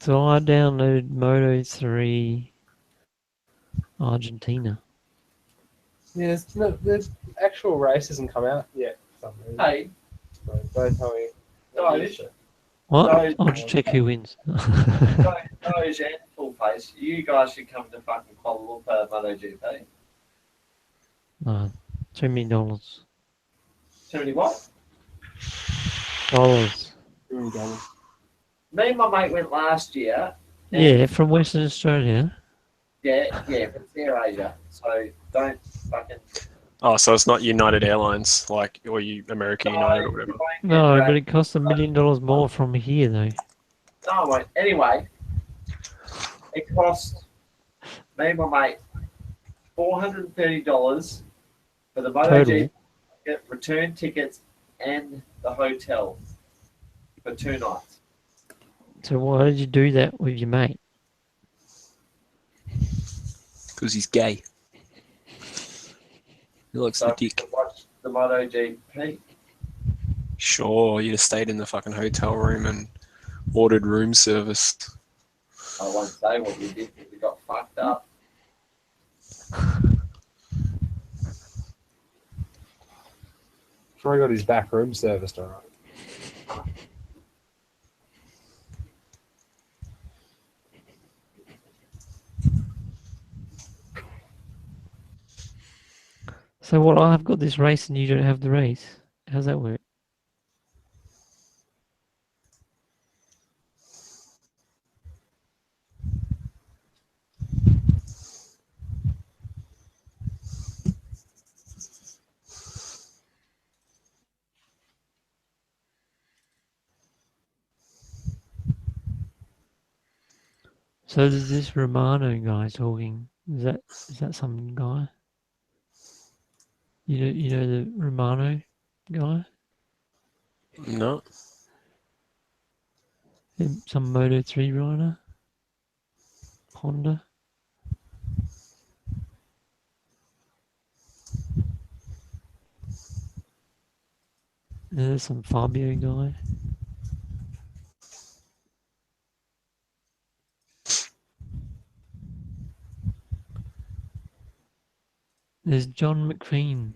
So I downloaded Moto 3 Argentina. Yeah, the actual race hasn't come out yet. For some reason. Hey, So don't tell me. Doge. What? Those- I'll just check who wins. Doge and Full Face, you guys should come to fucking Kuala Lumpur MotoGP. $2 million. Too many what? Dollars. Me and my mate went last year. and- Yeah, from Western Australia. Yeah, but it's Air Asia. So don't fucking. Oh, so it's not United Airlines, like, or you American United or whatever. No, but it costs $1 million more from here, though. No, it won't. Anyway, it cost me and my mate $430 for the MotoGP Total. ticket, return tickets, and the hotel for 2 nights. So why did you do that with your mate? Because he's gay. He likes So the to dick. watch the MotoGP. Sure, you'd have stayed in the fucking hotel room and ordered room service. I won't say what we did because we got fucked up. Sure, he got his back room serviced all right. So what? I've got this race and you don't have the race. How's that work? So there's this Romano guy talking. Is that some guy? You know the Romano guy? No. Some Moto 3 rider? Honda? There's some Fabio guy. There's John McPhee.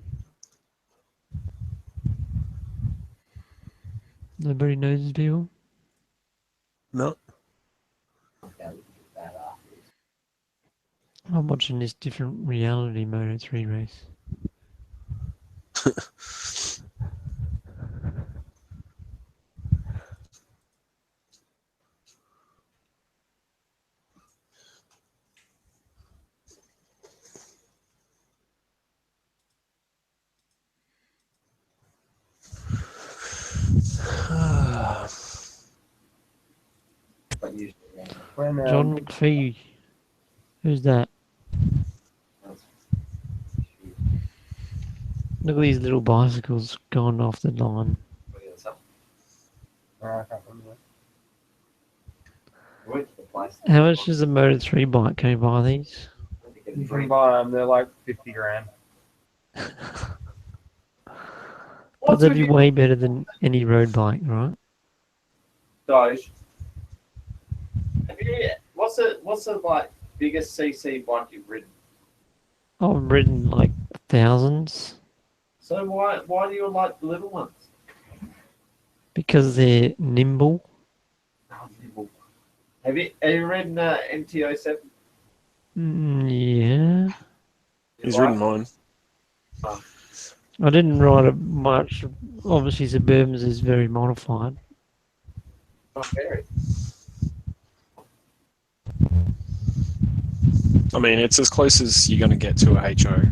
Nobody knows these people? No. Okay, look at that up. I'm watching this different reality Moto 3 race. usually. When John McPhee. Who's that? Look at these little bicycles going off the line. I can't remember. We went to the place. How much is a Moto 3 bike? Can you buy these? You can buy them. They're like 50 grand. But they'd be way better than any road bike, right? Doge. What's the like biggest CC bike you've ridden? I've ridden like thousands So why do you like the little ones? because they're nimble. Have you ridden MT-07? Yeah. He's ridden mine. I didn't ride it much. Obviously, Suburbans is very modified. Not very. I mean, it's as close as you're going to get to a HO.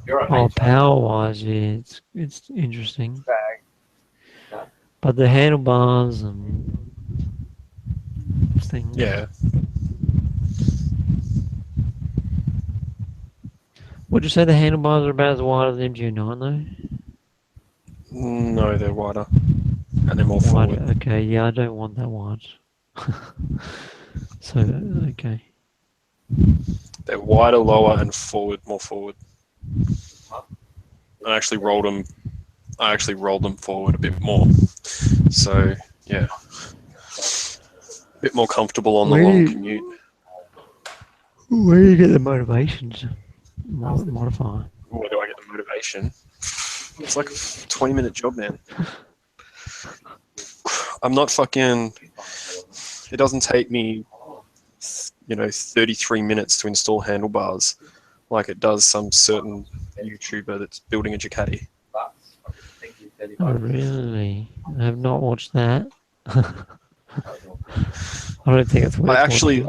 You're a Oh, HO. power-wise, yeah, it's interesting. Bag. But the handlebars and things. Yeah. Would you say the handlebars are about as wide as the MG9 though? No, they're wider. And they're more Wider, forward. okay, yeah, I don't want that wide. So, okay. They're wider, lower, and forward, more forward. I actually rolled them forward a bit more. So, yeah. A bit more comfortable on the long commute. Where do you get the motivation to modify? Where do I get the motivation? It's like a 20-minute job, man. I'm not fucking... It doesn't take me, 33 minutes to install handlebars like it does some certain YouTuber that's building a Ducati. Oh, really? I have not watched that. I don't think it's worth watching.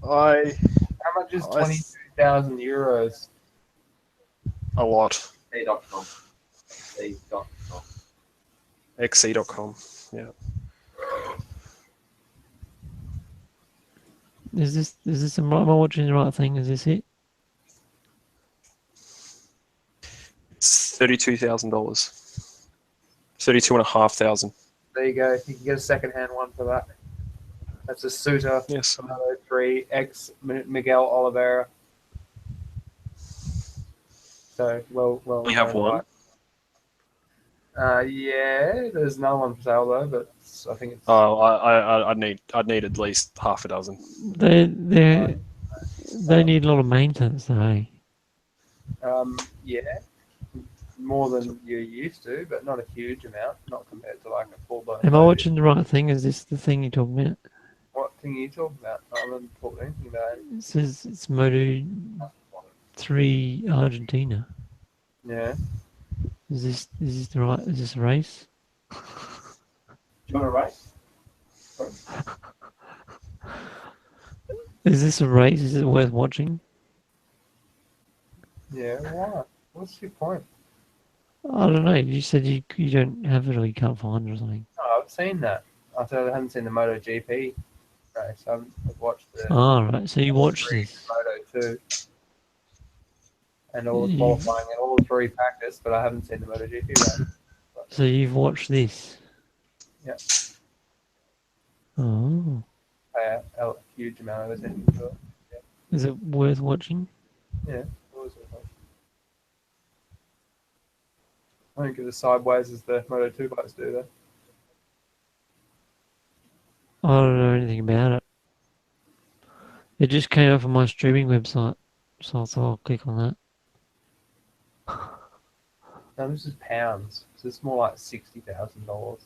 How much is 22,000 euros? A lot. C.com. XC.com. Yeah. Is this am I watching the right thing? Is this it? It's $32,000. 32,500. There you go. You can get a second-hand one for that. That's a Suter Yes. Moto 3 X Miguel Oliveira. So well. We have one. Yeah, there's another one for sale though, but I think it's. Oh, I'd need at least half a dozen. They need a lot of maintenance, though. Eh? Yeah, more than you're used to, but not a huge amount, not compared to like a full-blown. Am I Moto. watching the right thing? Is this the thing you're talking about? What thing are you talking about? I haven't talked anything about it. It says it's Moto 3 Argentina. Yeah. Is this the right? Is this a race? Do you want to race? Is this a race? Is it worth watching? Yeah. Why? What's your point? I don't know. You said you don't have it or you can't find it or something. Oh, I've seen that. I said I haven't seen the MotoGP race. I've watched the Oh, right. So you watched this. Moto 2 and all the qualifying and all the three practice, but I haven't seen the MotoGP race. So you've watched this. Yeah. Oh. Pay a huge amount of attention to it. Is it worth watching? Yeah. Always worth watching. I don't get as sideways as the Moto 2 bikes do though. I don't know anything about it. It just came up on my streaming website, so I thought I'll click on that. No, this is pounds. So it's more like $60,000.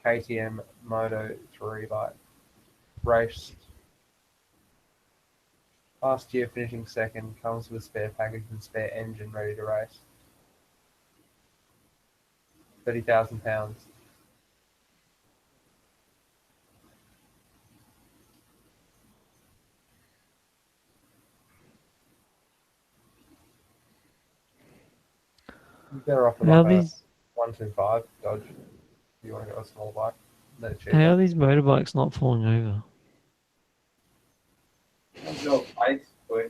KTM Moto 3 bike. Race. Last year finishing second, comes with spare package and spare engine ready to race. £30,000. You're better off with Now like a these 125 Dodge if you want to go a small bike. No cheap. How are these motorbikes not falling over? What's your face, boy?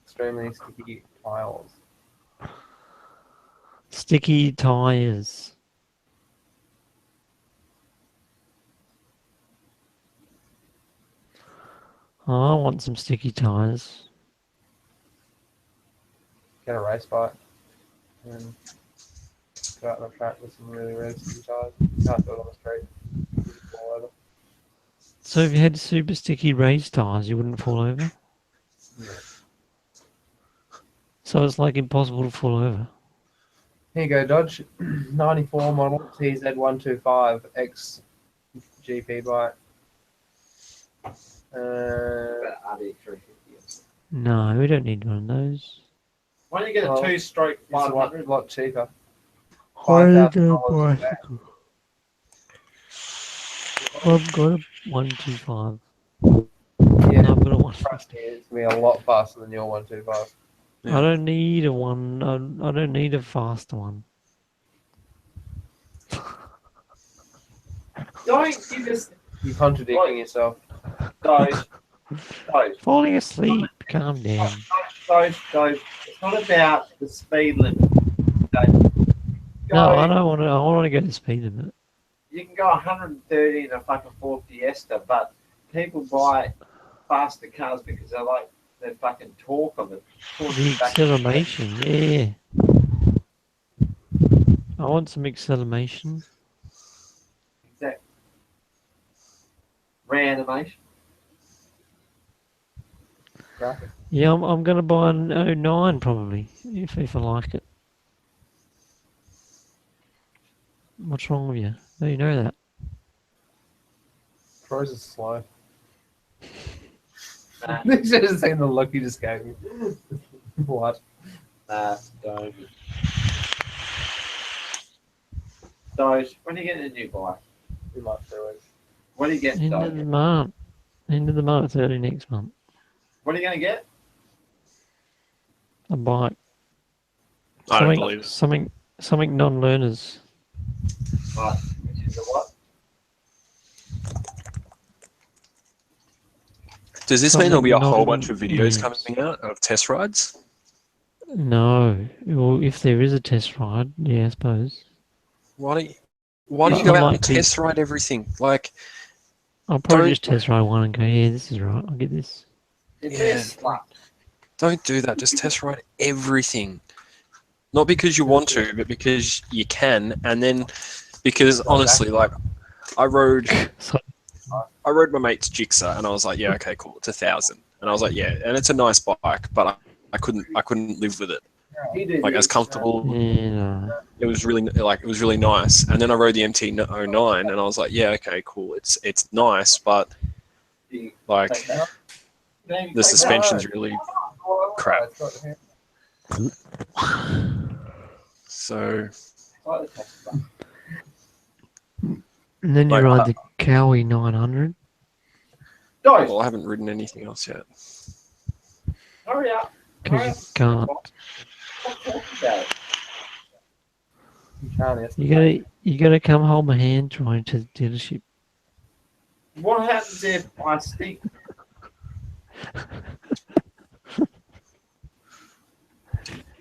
Extremely sticky tiles. Sticky tires. Oh, I want some sticky tires. Get a race bike. And go out on the track with some really sticky tires. You can't do it on the street. You just fall over. So if you had super sticky race tires, you wouldn't fall over. Yeah. So it's like impossible to fall over. Here you go, Dodge. 94 model TZ125 X GP bike. About RD350. No, we don't need one of those. Why don't you get a Well, two-stroke It's a lot, 500? lot cheaper. I need a $5,000 bicycle. I've got a 125. Yeah, I've got a one. trust me, it's gonna be a lot faster than your 125. Yeah. I don't need a one. I don't need a fast one. Don't give us You're contradicting yourself. those. Falling asleep. Calm down. Those. It's not about the speed limit. No, I don't want to. I want to go the speed limit. You can go 130 in a fucking Ford Fiesta, but people buy faster cars because they like the fucking torque of it. The acceleration. Yeah. I want some acceleration. Exactly. Reanimation. Graphic. Yeah, I'm gonna buy an 09 probably if I like it. What's wrong with you? Oh, you know that. Pros is slow. Nah, You should have seen the look you just gave me. What? don't. Those. When are you getting a new bike? In like 3 weeks. What are you getting, End of Doge? the month. End of the month, early next month. What are you going to get? A bike. I don't believe it. Something non-learners. Right. Which is a what? Does this mean there'll be a Something whole not bunch of videos in use. coming out of test rides? No. Well, if there is a test ride, yeah, I suppose. Why don't you I go out might and be- test ride everything? Like, I'll probably Don't- just test ride one and go, yeah, this is right. I'll get this. It's Yeah. a slut. don't do that. Just test ride everything. Not because you want to, but because you can. And then, because honestly, like, I rode So, my mate's Gixxer, and I was like, yeah, okay, cool, it's 1,000, and I was like, yeah, and it's a nice bike, but I couldn't live with it. He did Like, as this, comfortable, yeah, no. it was really nice. And then I rode the MT-09, and I was like, yeah, okay, cool, it's nice, but You like take that off. Don't even the take that suspension's off. really crap. It's got here. So Like the taxi bike. And then you Like, ride the Cowie 900. Doge, well, I haven't ridden anything else yet. hurry up. Because you can't. Stop talking about it. You can't. It's You gotta come hold my hand trying to the dealership. What happens if I stink?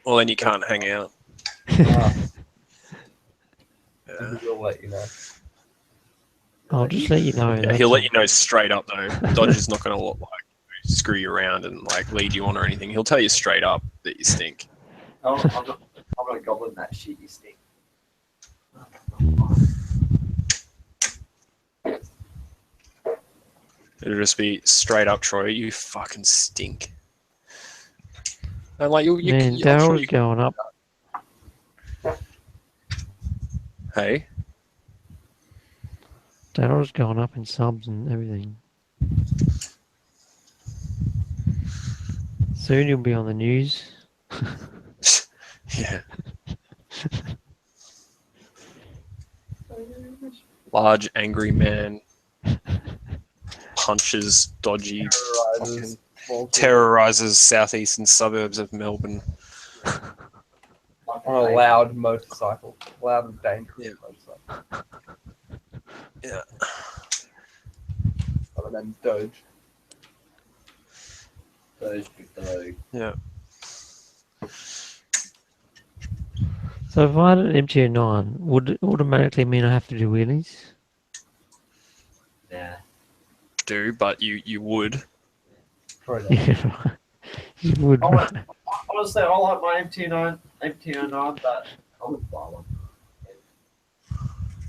Well, then you can't hang out. Uh, Yeah. We'll let you know. I'll just let you know. Yeah, that's he'll let all. you know straight up though. Dodge is not going to like screw you around and like lead you on or anything. He'll tell you straight up that you stink. I'm gonna goblin that shit you stink. It'll just be straight up, Troy. You fucking stink. And like you, Man, I'm sure Daryl's you going up. hey, Daryl's going up in subs and everything. Soon you'll be on the news. yeah. Large angry man punches dodgy, Terrorizes. terrorizes southeastern suburbs of Melbourne. On a loud motorcycle. Loud and dangerous Yeah. motorcycle. Yeah. Other than Doge. Doge, big Doge. Yeah. So if I had an MT09, would it automatically mean I have to do wheelies? Yeah. Do, but you would. Probably not. Yeah, right. You would, Oh, right? Honestly, I like my MT09, but I wouldn't buy one.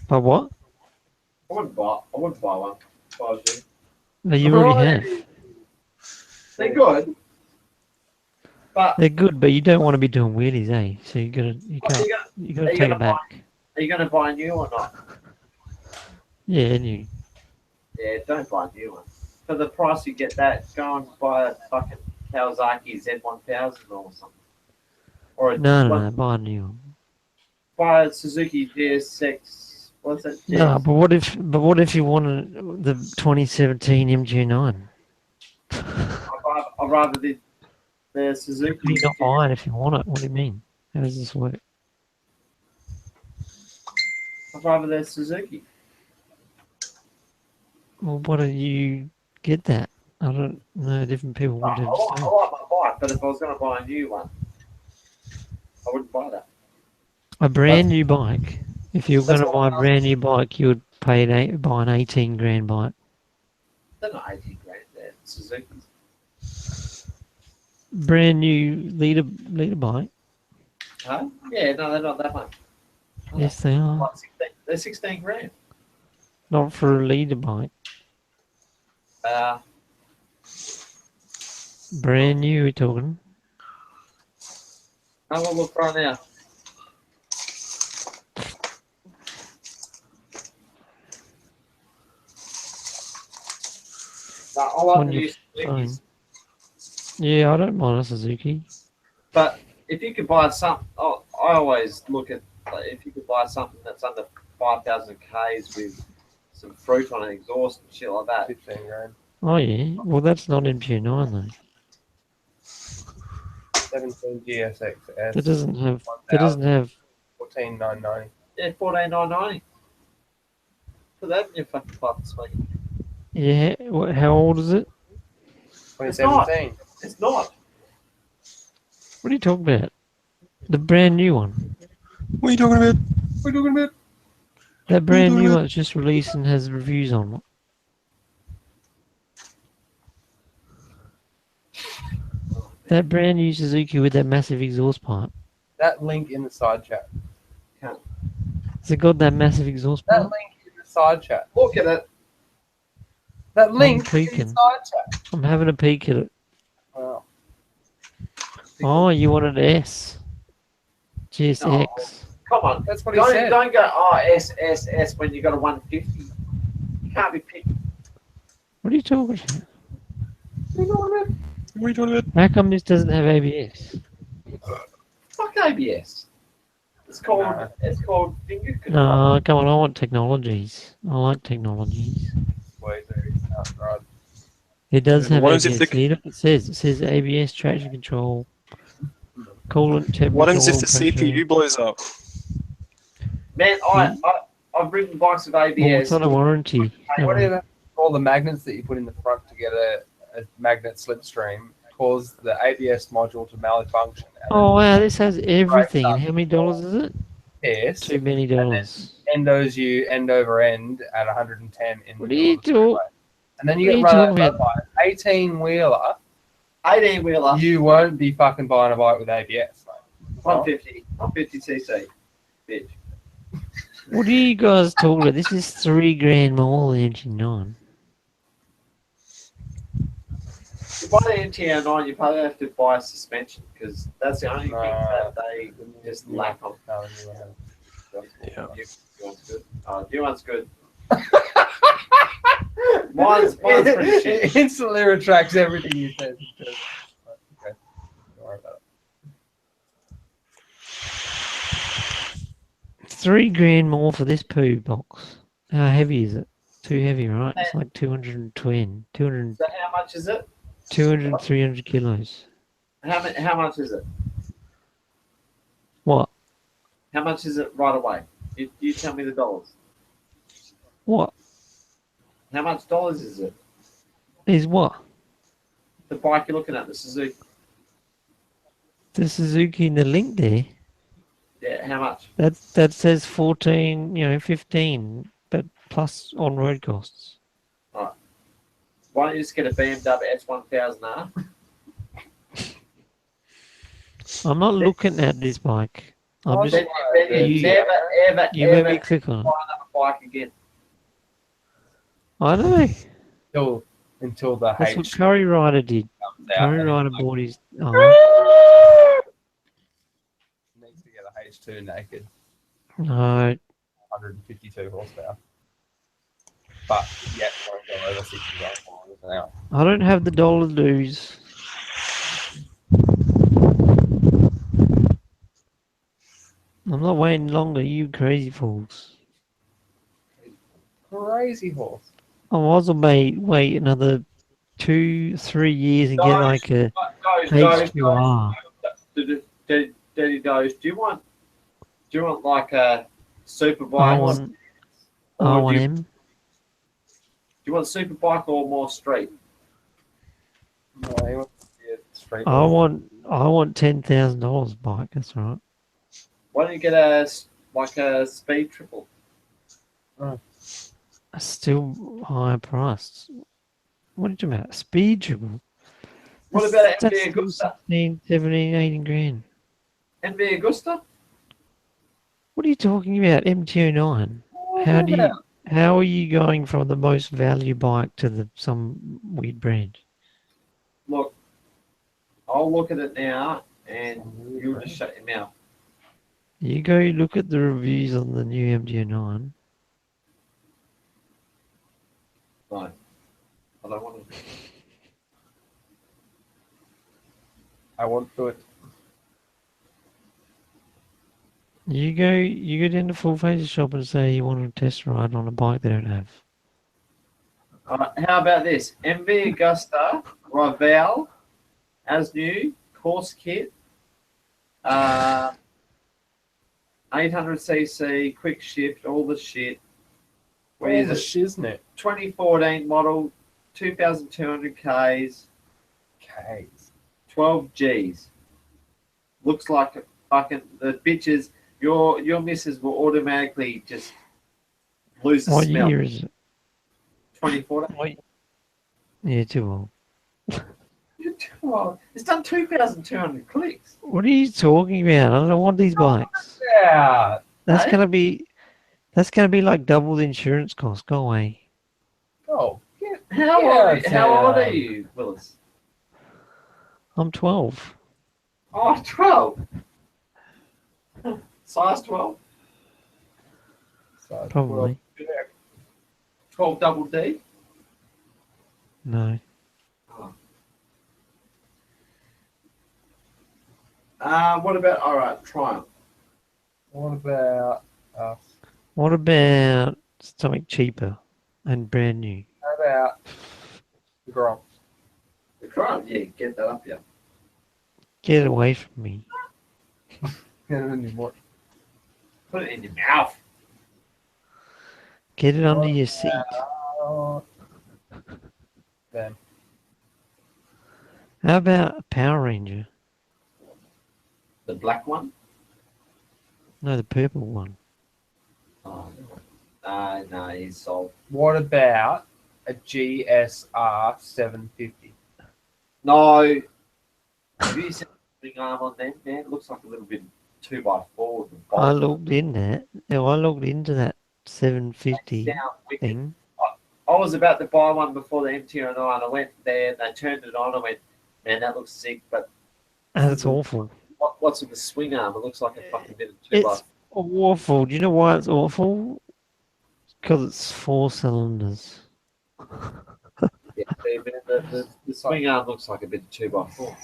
But what? I wouldn't buy one. If I was you. No, you already have. They're good, but They're good, but you don't want to be doing wheelies, eh? So you are gotta you take gonna it back. going to buy a new or not? Yeah, and you. Yeah, don't buy a new one. For the price you get that, go and buy a fucking Kawasaki Z1000 or something. Or a, No, buy a new one. buy a Suzuki GS6. What's that? No, but what if you wanted the 2017 MG9? I'd rather the Suzuki. You're not buying if you want it. What do you mean? How does this work? I'd rather the Suzuki. Well, why don't you get that? I don't know. Different people I want to like understand. my bike, but if I was going to buy a new one, I wouldn't buy that. A brand new bike. If you were going That's to buy a what brand new bike, you would buy an 18 grand bike. They're not 18 grand. They're Suzuki's. Brand new leader bike. Huh? Yeah, no, they're not that much. Yes, they are. Like 16, they're 16 grand. Not for a leader bike. Brand new, we're talking. Have a look right now. No, I like On the your new Suzuki's. Yeah, I don't mind a Suzuki. But if you could buy something, I always look at like, if you could buy something that's under 5,000 Ks with some fruit on an exhaust and shit like that. 15 grand. Oh yeah. Well, that's not MG9 though. 17 GSX S. That doesn't have. That doesn't have. 14,990. Yeah, 14,990. Put that in your fucking pocket, sweet. Yeah. How old is it? 2017. It's not. What are you talking about? The brand new one. What are you talking about? What are you talking about? That brand new one's just released and has reviews on it. That brand new Suzuki with that massive exhaust pipe. That link in the side chat. Has it got that massive exhaust That pipe? link in the side chat. Look at it. That link in the peeking. side chat. I'm having a peek at it. Wow. Oh, you wanted S. GSX. No. Come on. That's what he Don't, said. don't go, S when you got a 150. You can't be picky. What are you talking about? What are you talking about? How come this doesn't have ABS? Fuck ABS. It's called, No. it's called finger control. No, come on, I want technologies. I like technologies. Wait, there is right. It does have What ABS. happens if the- See, look, it says ABS, traction control, coolant temperature. What happens if oil the pressure. CPU blows up? Man, I've ridden bikes with Well, ABS. it's on a warranty. What do all the magnets that you put in the front to get a magnet slipstream cause the ABS module to malfunction? And Oh wow, this has everything. up. And how many dollars is it? yes, Too many dollars. endos you end over end at 110 in What the are you middle of the talking? freeway. And then what you are get you run talking over by an 18 wheeler. 18 wheeler, You won't be fucking buying a bike with ABS. Mate. 150 cc. Bitch. What are you guys talking about? This is $3,000 more than MG9. If you buy the MT09, you probably have to buy a suspension because that's the only thing that they just lack on. No, you won't have. Yeah. You one's good. Your one's good. mine's pretty shit. It instantly retracts everything you said. Okay. Don't worry about it. $3,000 more for this poo box. How heavy is it? Too heavy, right? It's like 220, 200, So how much is it? 200, 300 kilos. How much is it? What? How much is it right away? You tell me the dollars. What? How much dollars is it? Is what? The bike you're looking at, the Suzuki. The Suzuki in the link there. Yeah, how much? That says 14, 15, but plus on road costs. Why don't you just get a BMW S1000R? I'm not looking at this bike. I'm just Then you You- never, you made me ever click on it. buy another bike again. I know. Until the That's what H Curry Rider did. comes out. Curry and Rider it, bought his. needs to get a H2 naked, No, 152 horsepower. But yeah, won't go over 60 miles an hour. I don't have the dollar dues. I'm not waiting longer, you crazy fools. Crazy horse. I was wait another 2-3 years and get Guys, like a Goes, H2R. Daddy goes, do you want like a super I bike? want Or do R1M. you want super bike or more street? No, he wants to be a straight I horse. want $10,000 bike. That's right. Why don't you get a speed triple? Still higher priced. What are you talking about? Speed triple. What about an That's MV still Agusta? 16, 17, 18 grand. MV Agusta? What are you talking about? MT09. How are you going from the most value bike to some weird brand? Look, I'll look at it now, and you'll just shut your mouth. You go look at the reviews on the new MT09. No, I don't want to. I won't do it. You go down to Full Faces shop and say you want to test ride on a bike they don't have. How about this? MV Agusta Rival as new course kit, 800cc quick shift, all the shit. Where's Where's the it? shiznit? 2014 model, 2,200 Ks, K's. 12 Gs. Looks like a fucking the bitches. Your missus will automatically just lose the What smell. year is it? 2014. What? Yeah, too old. Well, it's done 2,200 clicks. What are you talking about? I don't want these bikes. Yeah. That's Hey? gonna be like double the insurance cost. Go away. Oh. How old are you, Willis? I'm 12. Oh, 12. Size 12. So, Probably. 12 double D. No. What about, all right, Triumph. what about us? What about something cheaper and brand new? How about the Grom? The Triumph, yeah, get that up, yeah. Get it away from me. Get it in your watch. Put it in your mouth. Get it under your seat. Then How about a Power Ranger? The black one? No, the purple one. Oh, no, he's sold. what about a GSR 750? No. Have you seen the swing arm on them, man? It looks like a little bit 2x4. I looked in that. I looked into that 750 Down wicked. thing. I was about to buy one before the MT09. I went there and they turned it on. I went, man, that looks sick. But And it's awful. what's with the swing arm? It looks like a fucking bit of 2x4. It's awful. Do you know why it's awful? Because it's 4 cylinders. Yeah, the swing arm looks like a bit of 2x4.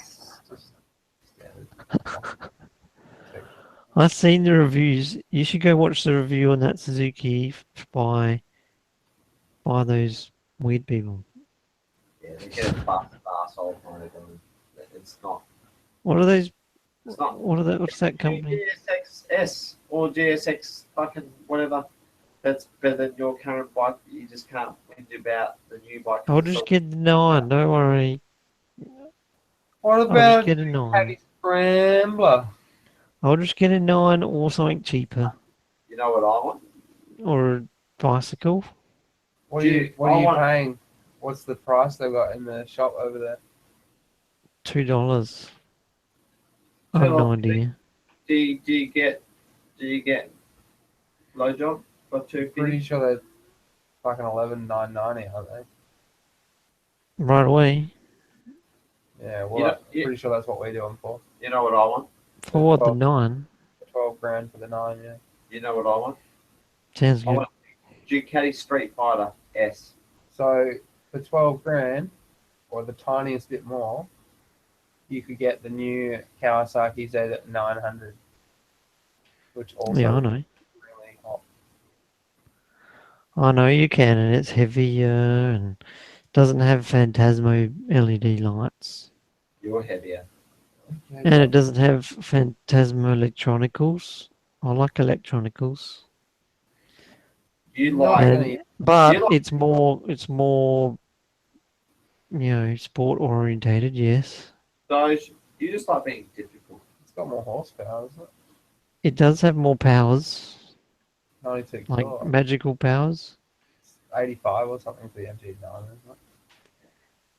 I've seen the reviews. You should go watch the review on that Suzuki by those weird people. Yeah, they get a busted asshole for it. And it's not. What are those? It's not. What's that company? GSX-S or GSX fucking whatever. That's better than your current bike. You just can't whinge about the new bike. I'll just get the 9. Don't worry. What I'll just about get a 9. Caddy Scrambler? I'll just get a 9 or something cheaper, You know what I want? or a bicycle. What Dude, are I you want- paying? What's the price they've got in the shop over there? $2. I have no $2. idea. Do you get low job for Pretty 250? sure they're fucking 11,990, aren't they? Right away. Yeah, well, You know- I'm pretty sure that's what we do them for. You know what I want? For what, the Well- 9? 12 grand for the 9, yeah. You know what I want? Sounds I good. want Ducati Street Fighter S. So for 12 grand, or the tiniest bit more, you could get the new Kawasaki Z900, which also Yeah, I is know. really hot. I know you can, and it's heavier and doesn't have Phantasmo LED lights. You're heavier. And it doesn't have Phantasmo electronicals. I like electronicals. You No, like I And, don't- but you like- it's more, sport orientated, yes. those. You just like being difficult. It's got more horsepower, isn't it? It does have more powers, 92 like kilowatt. magical powers. 85 or something for the MG9, isn't it?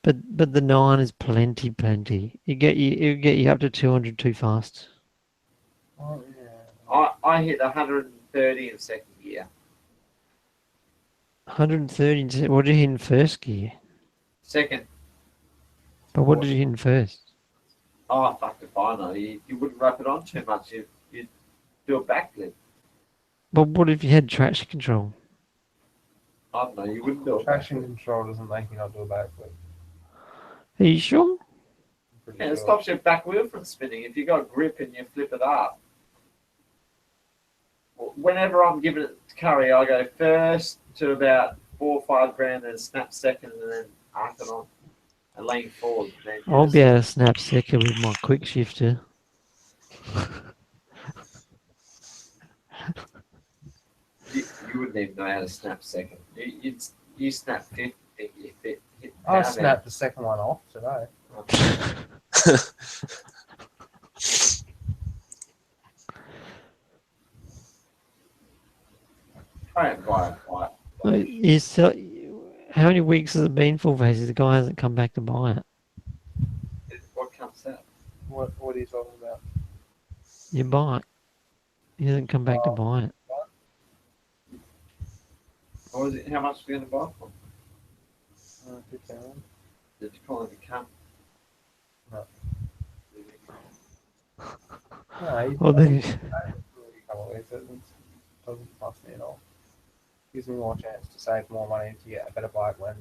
But the 9 is plenty. It'll get you up to 200 too fast. Oh, yeah. I hit 130 in second gear. 130. What did you hit in first gear? Second, But what did you hit in first? oh fuck if I know. You wouldn't wrap it on too much. You'd do a backflip. But what if you had traction control? I don't know. You wouldn't do a Traction backflip. control doesn't make you not do a backflip. Are you sure? I'm pretty Yeah, it sure. stops your back wheel from spinning. If you got grip and you flip it up. Whenever I'm giving it to Curry, I go first to about 4 or 5 grand, then snap second, and then arc it on and lean forward. Then you I'll just- be able to snap second with my quick shifter. You wouldn't even know how to snap second. You snap fifth. You hit I power snapped the second one off today. I don't buy a bike. How many weeks has it been for, Vasey? The guy hasn't come back to buy it. What comes out? What are you talking about? Your bike. He hasn't come back to buy it. What was it? How much are we going to buy for? 15. Did you call him a cunt? No. No, you Well, then, a couple of weeks. It doesn't cost me at all. Gives me more chance to save more money to get a better bike when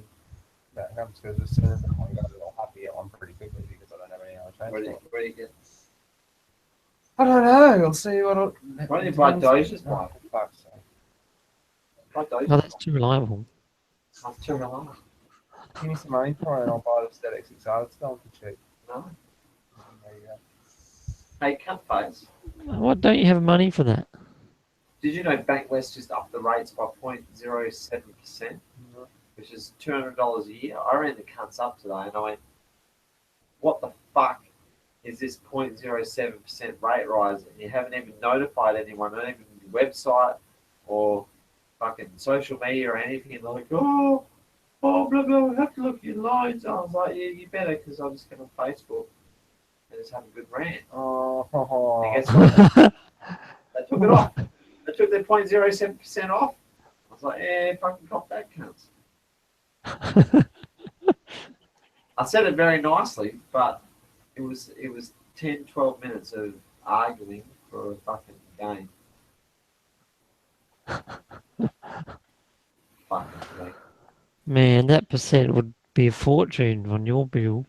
that comes. Because as soon as I got it all happy, I'm pretty quickly because I don't have any other transport. Where do you get? I don't know. We'll see what. Why don't you buy Doja's bike? For fuck's sake. Buy Doja's oh, that's too reliable. bike. I'm too reliant. Give me some money for it and I'll buy the Static 6R. It's going for cheap. No. There you go. Hey, cunt face. What, don't you have money for that? Did you know Bankwest just upped the rates by 0.07%, which is $200 a year? I ran the cunts up today and I went, what the fuck is this 0.07% rate rise? And you haven't even notified anyone, not even your website or fucking social media or anything. And they're like, oh, blah, blah, we have to look at your lines. I was like, yeah, you better, because I'm just going on Facebook and just have a good rant. Oh, And guess what? They took it off. They took their 0.07% off. I was like, yeah, fucking cop that, cunts. I said it very nicely, but it was 10, 12 minutes of arguing for a fucking game. Fucking thing. Man, that percent would be a fortune on your bill,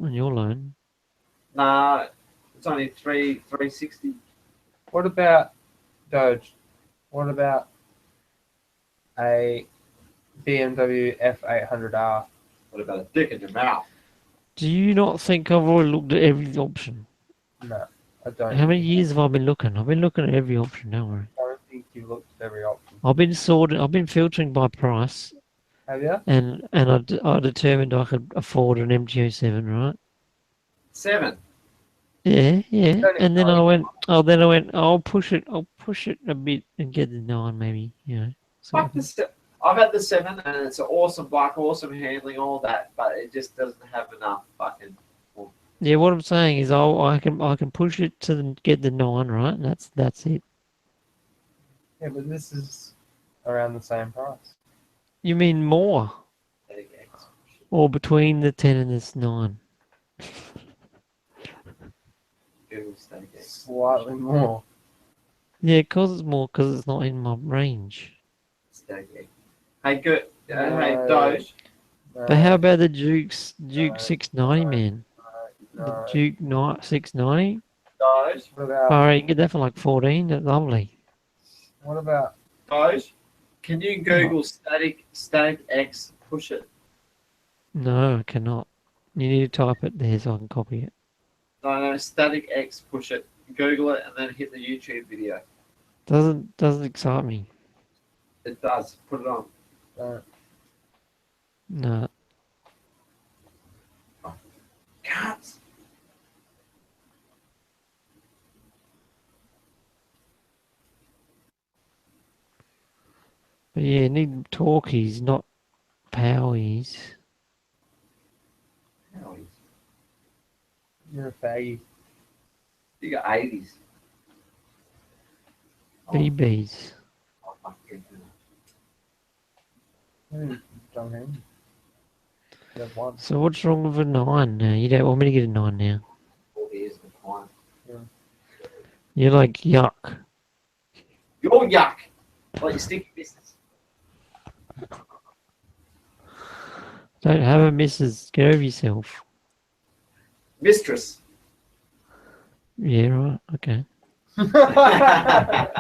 on your loan. Nah, it's only 360. what about Doge? What about a BMW F800R? What about a dick in your mouth? Do you not think I've already looked at every option? No, I don't. How many years have I been looking? I've been looking at every option, don't worry. I don't think you looked at every option. I've been sorting. I've been filtering by price, Have you? and I determined I could afford an MTO7, right? 7. Yeah, yeah. Don't And then know. I went. Oh, then I went. I'll push it. I'll push it a bit and get the 9, maybe. You know. sort Fuck of thing. the I've had the 7 and it's an awesome bike, awesome handling, all that, but it just doesn't have enough fucking. Yeah, what I'm saying is, I can push it to get the 9, right? And that's it. Yeah, but this is around the same price. You mean more, or between the 10 and this 9? Google Static X. Slightly more. Yeah, cause it's more, cause it's not in my range. Static X. Hey, good. Hey, No. Doge. But how about the Duke No, 690, no. man? No. The Duke 690. Doge. What about? All right, you can get that for like 14. That's lovely. What about? Doge. Can you Google Static X push it? No, I cannot. You need to type it there so I can copy it. No, Static X push it. Google it and then hit the YouTube video. Doesn't excite me. It does. Put it on. No. Can't. But yeah, need talkies, not powies. You're a faggy. You got 80s. BBs. Oh, fuck, good. John Henry. You have one. So what's wrong with a 9 now? You don't want me to get a 9 now. 4 years of time. You're like, yuck. You're yuck. Like you sticky business. Don't have a missus. Get over yourself. Mistress. Yeah, right. Okay. Yeah,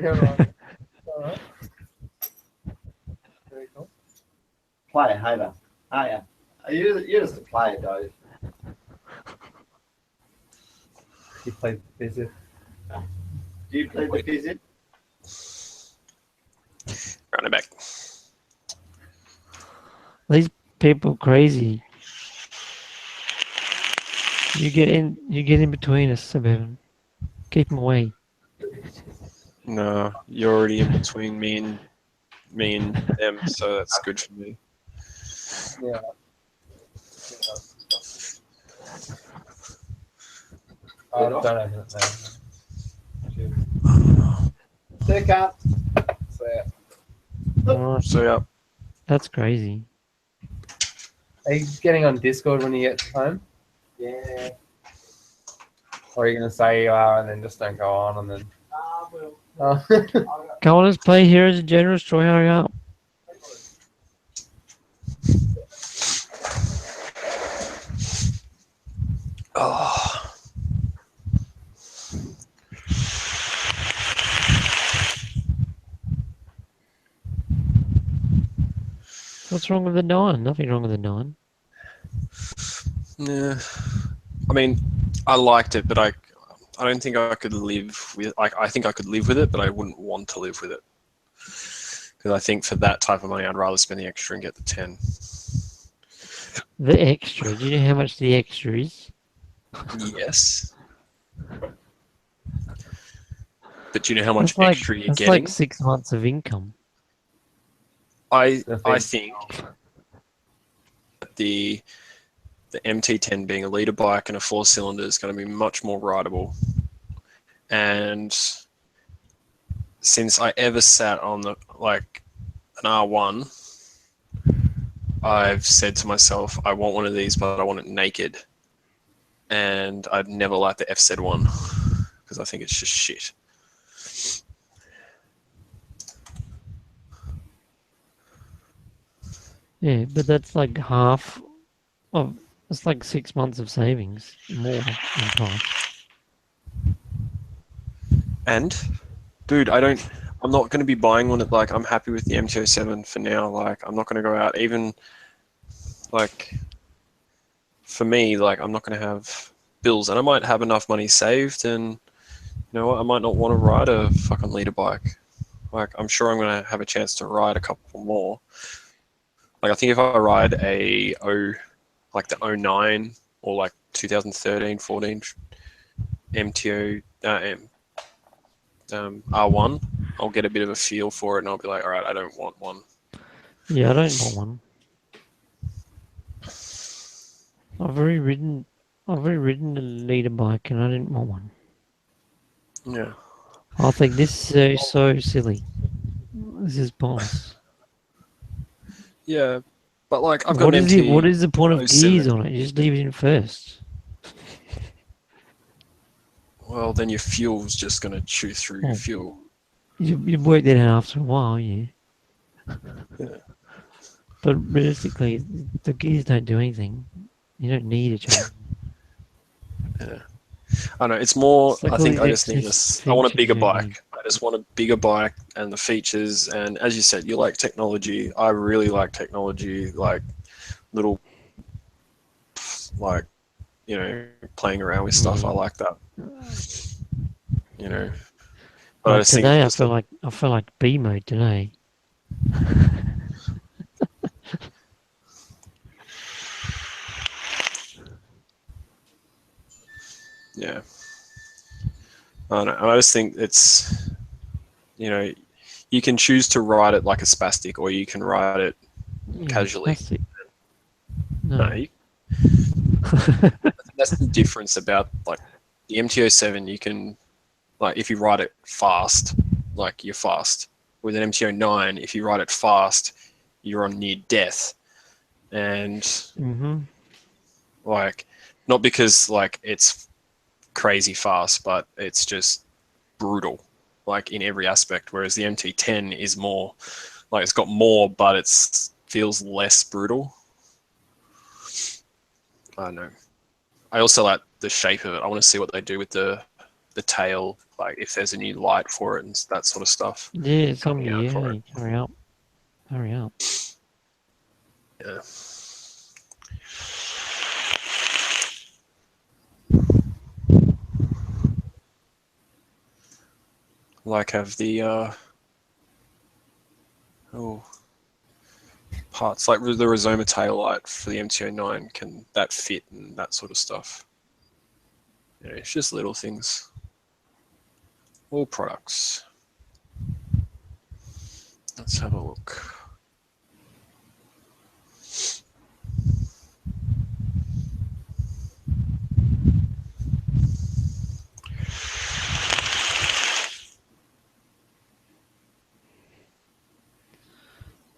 right. Alright. Very cool. Player hater. Oh, yeah. You're just a player, though. You played visit. Do you play the visit? Running back. These people crazy. You get in between us, Suburban. Keep them away. No, you're already in between me and them, so that's good for me. Yeah. I don't have it now. Stick up. So yeah. Alright, So yeah, that's crazy. Are you getting on Discord when you get home? Yeah. Or are you gonna say you are and then just don't go on and then Well, oh. Come on, let's play Heroes of Generous. Troy, hurry up. oh, What's wrong with the 9? Nothing wrong with the 9. yeah. I mean, I liked it, but I don't think I could live with. I think I could live with it, but I wouldn't want to live with it. Because I think for that type of money, I'd rather spend the extra and get the 10. The extra. Do you know how much the extra is? Yes. But do you know how much That's like, extra you're that's getting? like 6 months of income. I Nothing. think that the MT10 being a leader bike and a 4-cylinder is going to be much more rideable. And since I ever sat on an R1, I've said to myself, I want one of these, but I want it naked. And I'd never liked the FZ one because I think it's just shit. Yeah, but that's like half of. It's like 6 months of savings more in price. And, dude, I'm not going to be buying one at, I'm happy with the MT07 for now. I'm not going to go out even, for me, I'm not going to have bills. And I might have enough money saved and, you know what, I might not want to ride a fucking leader bike. Like, I'm sure I'm going to have a chance to ride a couple more. Like, I think if I ride like the 09 or like 2013, 14 MTO, R1, I'll get a bit of a feel for it and I'll be like, all right, I don't want one. Yeah, I don't want one. I've already ridden a leader bike and I didn't want one. Yeah. I think this is so silly. This is pointless. Yeah. But like, I've got an MT. What is the point of 07. gears on it? You just leave it in first. Well, then your fuel's just going to chew through your Oh. fuel. You work that out after a while, yeah. Yeah. But realistically, the gears don't do anything. You don't need a change. Yeah. I know, it's more, It's like I all think these I just need extra this. I want a features bigger you don't bike. need. I just want a bigger bike and the features. And as you said, you like technology. I really like technology, like little, like, you know, playing around with stuff. I like that. You know, but I Like just think today, it's just I feel like B mode today. yeah. I don't know. I just think it's, you know, you can choose to ride it like a spastic or you can ride it Yeah, casually. That's it. No, No. that's the difference about like the MT-07. You can, like, if you ride it fast, like you're fast. With an MT-09, if you ride it fast, you're on near death. And like, not because like it's crazy fast, but it's just brutal, like in every aspect. Whereas the MT-10 is more, like it's got more, but it's feels less brutal. I don't know. I also like the shape of it. I want to see what they do with the tail, like if there's a new light for it and that sort of stuff. Yeah, it's on Coming out you. for Hey, hurry up. Hurry up. Yeah. Like have the parts like the Rizoma tail light for the MT-09, can that fit and that sort of stuff. You know, it's just little things. All products. Let's have a look.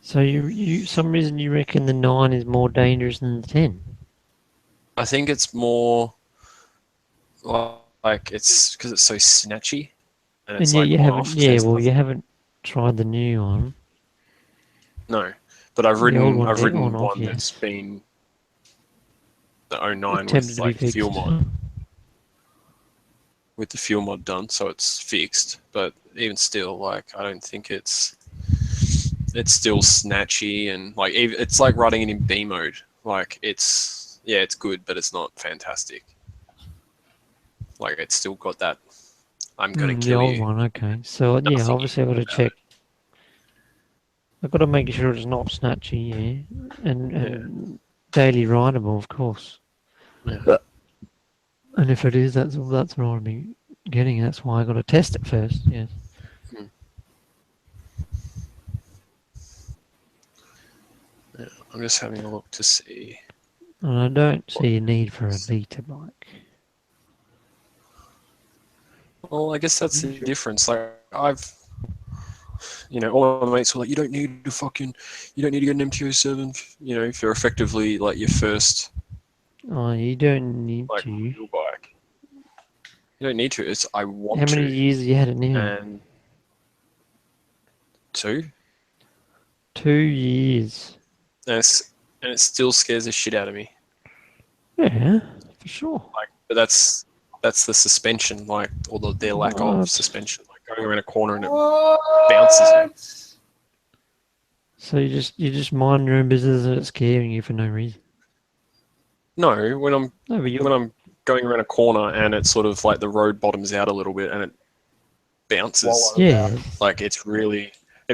So you some reason you reckon the 9 is more dangerous than the 10? I think it's more like it's because it's so snatchy, and it's And like you on haven't. off. Yeah, There's well, you nothing- haven't tried the new one. no, but I've The old ridden one's on one off, that's yes. been the 09 Attempted with to be like fuel fixed. mod, with the fuel mod done, so it's fixed. But even still, like I don't think it's still snatchy and like it's like riding it in B mode. Like it's good, but it's not fantastic. Like it's still got that I'm gonna The kill old you. one, okay. So yeah, Nothing obviously I've got to check. I've got to make sure it's not snatchy, yeah, and daily rideable, of course. Yeah. And if it is, that's what I'll be getting. That's why I got to test it first. Yes. Yeah, I'm just having a look to see. And I don't see a need for a liter bike. Well, I guess that's the difference. Like all my mates were like, you don't need to get an MT-07, if you're effectively like your first Oh, you don't need like to. real bike. You don't need to. It's I want How to. many years have you had it now? And 2. 2 years. And it still scares the shit out of me. Yeah, for sure. Like, but that's the suspension, like, or their lack of What? suspension. Like going around a corner and it bounces you. So you just mind your own business and it's scaring you for no reason. No, when I'm No, but when I'm going around a corner and it's sort of like the road bottoms out a little bit and it bounces. Wallow. Yeah, Like it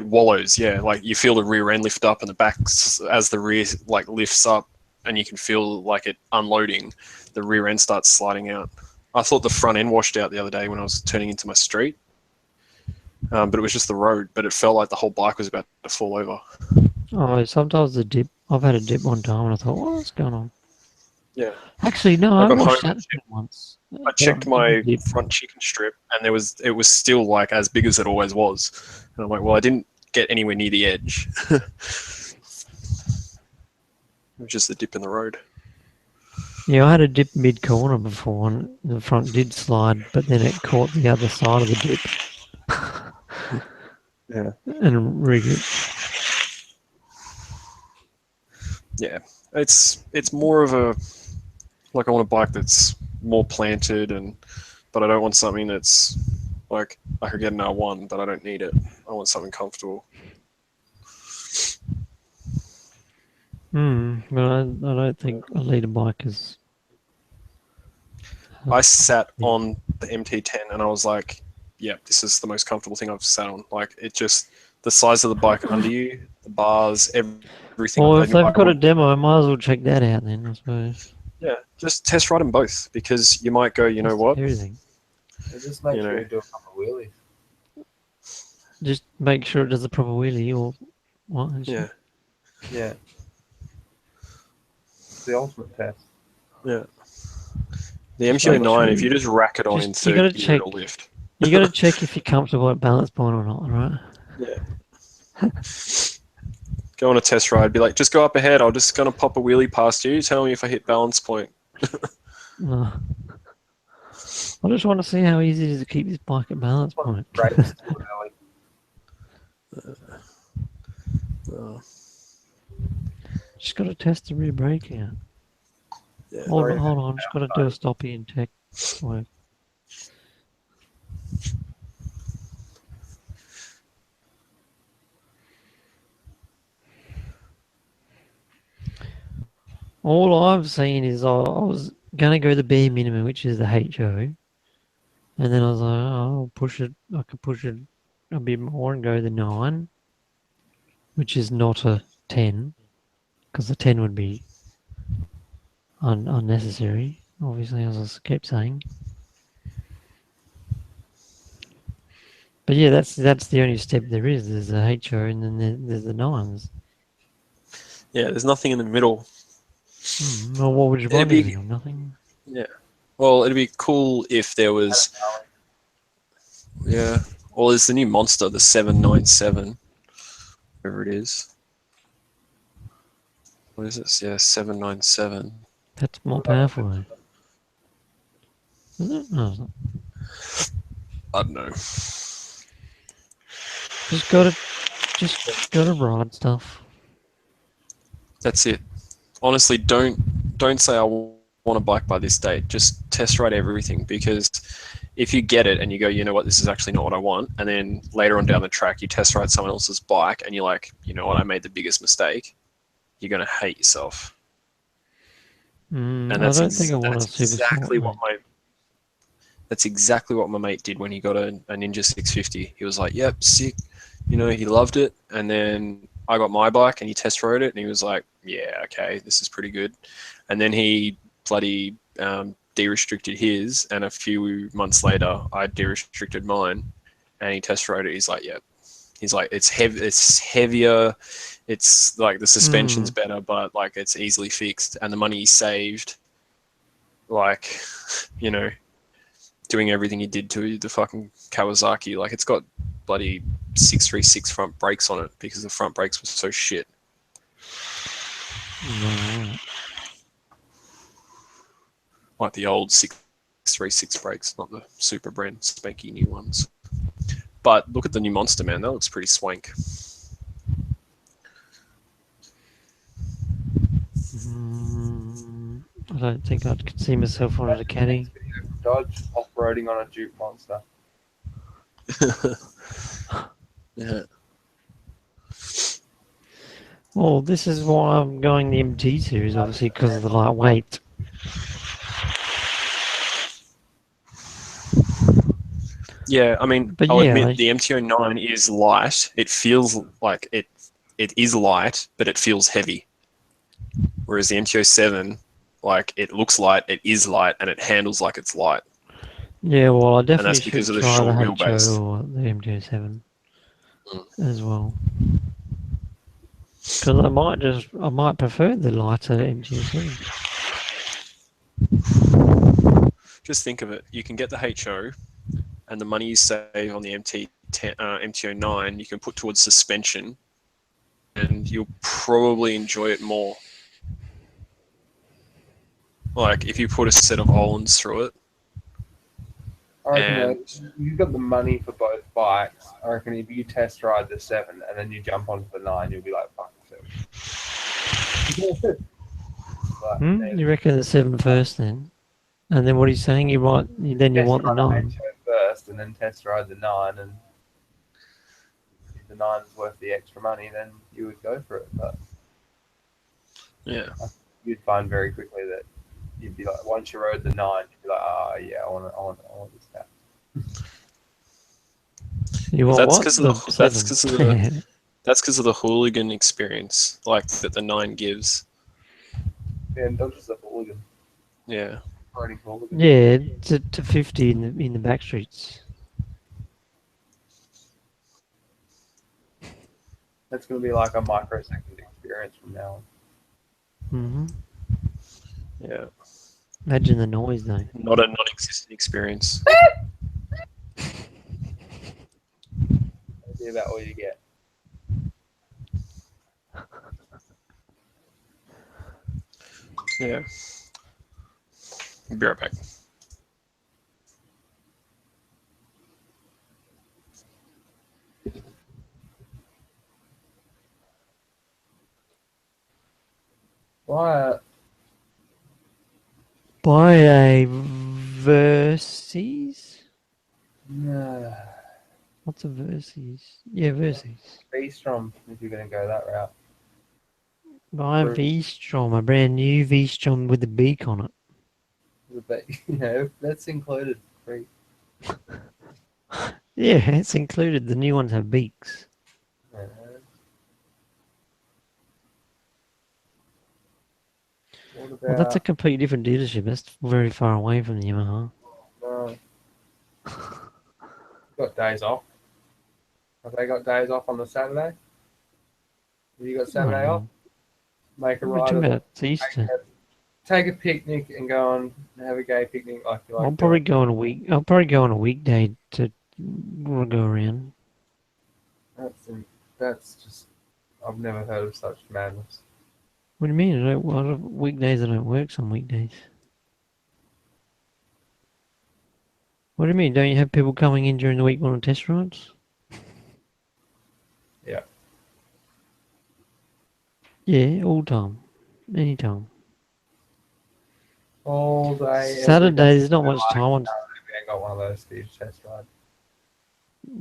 wallows. Yeah, like you feel the rear end lift up and the back as the rear like lifts up, and you can feel like it unloading. The rear end starts sliding out. I thought the front end washed out the other day when I was turning into my street, but it was just the road. But it felt like the whole bike was about to fall over. oh, sometimes the dip. I've had a dip one time and I thought, what's going on? Yeah. Actually, no, I I got watched home that thing once. I checked my Dip. front chicken strip, and it was still like as big as it always was. And I'm like, well, I didn't get anywhere near the edge. It was just a dip in the road. Yeah, I had a dip mid corner before, and the front did slide, but then it caught the other side of the dip. Yeah. And rigged it. Yeah, it's more of a like I want a bike that's more planted, but I don't want something that's like I could get an R1, but I don't need it. I want something comfortable. But I don't think a leader bike is. I sat on the MT10 and I was like, yeah, this is the most comfortable thing I've sat on. Like it just the size of the bike under you, the bars, everything. Well, on if the new they've bike got a demo, I might as well check that out then, I suppose. Yeah, just test ride them both because you might go, you know Just what? Everything. Just make You sure know. you do a couple of wheelies. Just make sure it does the proper wheelie or what. Yeah, Yeah. It's the ultimate test. yeah. The Just make MT09, sure if you just rack it on just- in you gotta third gear, check- it'll lift. You got to check if you're comfortable at balance point or not, right? Yeah. Go on a test ride. Be like, just go up ahead. I'm just gonna pop a wheelie past you. Tell me if I hit balance point. No. I just want to see how easy it is to keep this bike at balance point. Great. Oh, Just got to test the rear brake out. yeah. Hold on. Just got to do a stoppie and tech work. All I've seen is I was going to go the bare minimum, which is the HO. And then I was like, oh, I'll push it. I could push it a bit more and go the 9, which is not a 10, because the 10 would be unnecessary, obviously, as I kept saying. But yeah, that's the only step there is. There's the HO and then there's the 9s. Yeah, there's nothing in the middle. Well, what would you buy? It'd be- Anything? Nothing? Yeah. Well, it'd be cool if there was. Yeah. Well, there's the new monster, the 797. Whatever it is. What is this? Yeah, 797. That's more powerful, though. Is it? No, it's not. I don't know. Just gotta ride stuff. That's it. Honestly, don't say I want a bike by this date. Just test ride everything, because if you get it and you go, you know what, this is actually not what I want, and then later on down the track you test ride someone else's bike and you're like, you know what, I made the biggest mistake, you're gonna hate yourself. And I that's don't think I want a super exactly sport, what that's exactly what my mate did when he got a Ninja 650. He was like, yep, sick. You know, he loved it. And then I got my bike and he test rode it and he was like, yeah, okay, this is pretty good. And then he bloody de-restricted his, and a few months later I de-restricted mine and he test rode it. He's like, yeah. He's like, it's heavier. It's like the suspension's better, but like it's easily fixed. And the money he saved, like, you know, doing everything he did to the fucking Kawasaki, like it's got bloody 636 front brakes on it because the front brakes were so shit. Right. Like the old 636 brakes, not the super brand spanky new ones. But look at the new Monster, man. That looks pretty swank. I don't think I could see myself on a caddy. Dodge off-roading on a Duke Monster. Yeah. Well, this is why I'm going the MT series, obviously, because of the lightweight. Yeah, I mean, But I'll yeah, admit the MTO9 is light. It feels like it is light, but it feels heavy. Whereas the MTO7, like it looks light, it is light, and it handles like it's light. yeah. Well, I And definitely that's because should of the try the short HO wheelbase. or the MTO7 Mm. as well. Because I might prefer the lighter MTO7. Just think of it. You can get the HO, and the money you save on the MTO9, you can put towards suspension, and you'll probably enjoy it more. Like if you put a set of Ohlins through it, I reckon and that you've got the money for both bikes. I reckon if you test ride the 7 and then you jump onto the 9, you'll be like, fuck the 7. But then You reckon the 7 first then? And then what he's saying, you test want the ride the 9. HO first and then test ride the 9. And if the 9 is worth the extra money, then you would go for it. But yeah, you'd find very quickly that you'd be like, once you rode the 9, you'd be like, oh, yeah, I want this cat. You but want that's what? because of The the 7. that's because of the hooligan experience, like that the 9 gives. Yeah, and Dodger's a hooligan. Yeah, Riding hooligan. Yeah, to 50 in the back streets. That's going to be like a microsecond experience from now on. yeah, Imagine the noise though. not a non-existent experience. That's about all you get. Yeah, be right back. Why? Buy a Versys? No. What's a Versys? Yeah, Versys. V-Strom, if you're going to go that route. Buy a True. V-Strom, a brand new V-Strom with the beak on it. But, you know, that's included. Free. Yeah, it's included. The new ones have beaks. What about, Well, that's a completely different dealership. That's very far away from the Yamaha. got days off? Have they got days off on the Saturday? Have you got Saturday off? Make a What are you ride. talking Of about? It's Easter. Take a picnic and go and have a gay picnic like you like. I'll probably go on a week. I'll probably go on a weekday to go around. That's just. I've never heard of such madness. What do you mean? Weekdays I don't work some weekdays. What do you mean? Don't you have people coming in during the week on test rides? Yeah. Yeah, all time, anytime. All day. Saturday, there's not much time on. We ain't got one of those for you to test ride.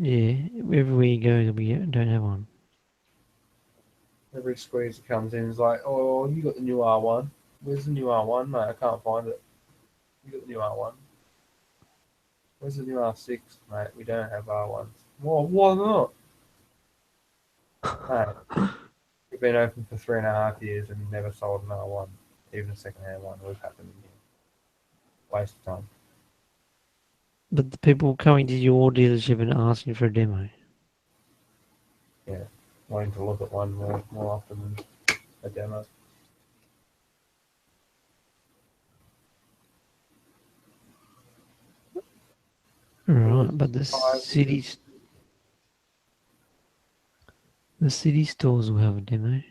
Yeah, everywhere you go, we don't have one. Every squeeze that comes in is like, oh, you got the new R1. Where's the new R1, mate? I can't find it. You got the new R1. Where's the new R6, mate? We don't have R1s. Well, why not? Mate, we've been open for 3.5 years and never sold an R1, even a second-hand one. We've happened in here. Waste of time. But the people coming to your dealership and asking for a demo. Yeah, wanting to look at one more often than a demo. Right, but the city stores will have a demo.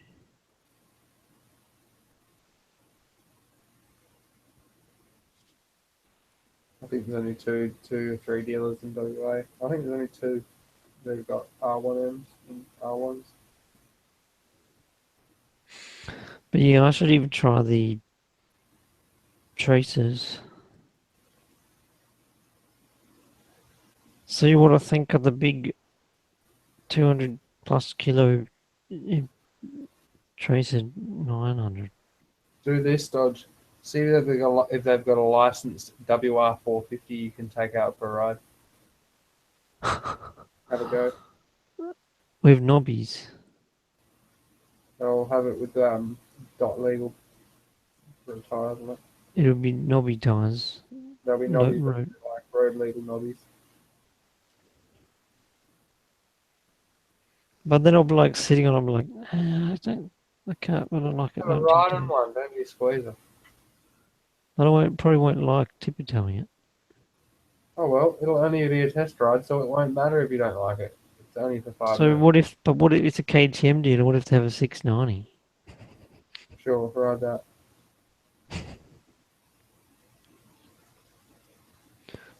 I think there's only two or three dealers in WA. I think there's only two that have got R1Ms and R1s. But yeah, I should even try the Tracers. See what I think of the big 200 plus kilo Tracer 900. Do this, Dodge. See if they've got a licensed WR450 you can take out for a ride. Have a go. With knobbies. I'll have it with dot legal for a tire, isn't it? It'll be knobby tires. There'll be No, knobbies right. like road legal knobbies. But then I'll be like sitting on. I'll be like, I can't. I don't like it. Have a That ride tippy-toe. on one, don't be a squeezer. But I probably won't like tippy-toeing it. Oh well, it'll only be a test ride, so it won't matter if you don't like it. It's only for 5 So minutes. what if it's a KTM deal? What if they have a 690? Sure, ride that.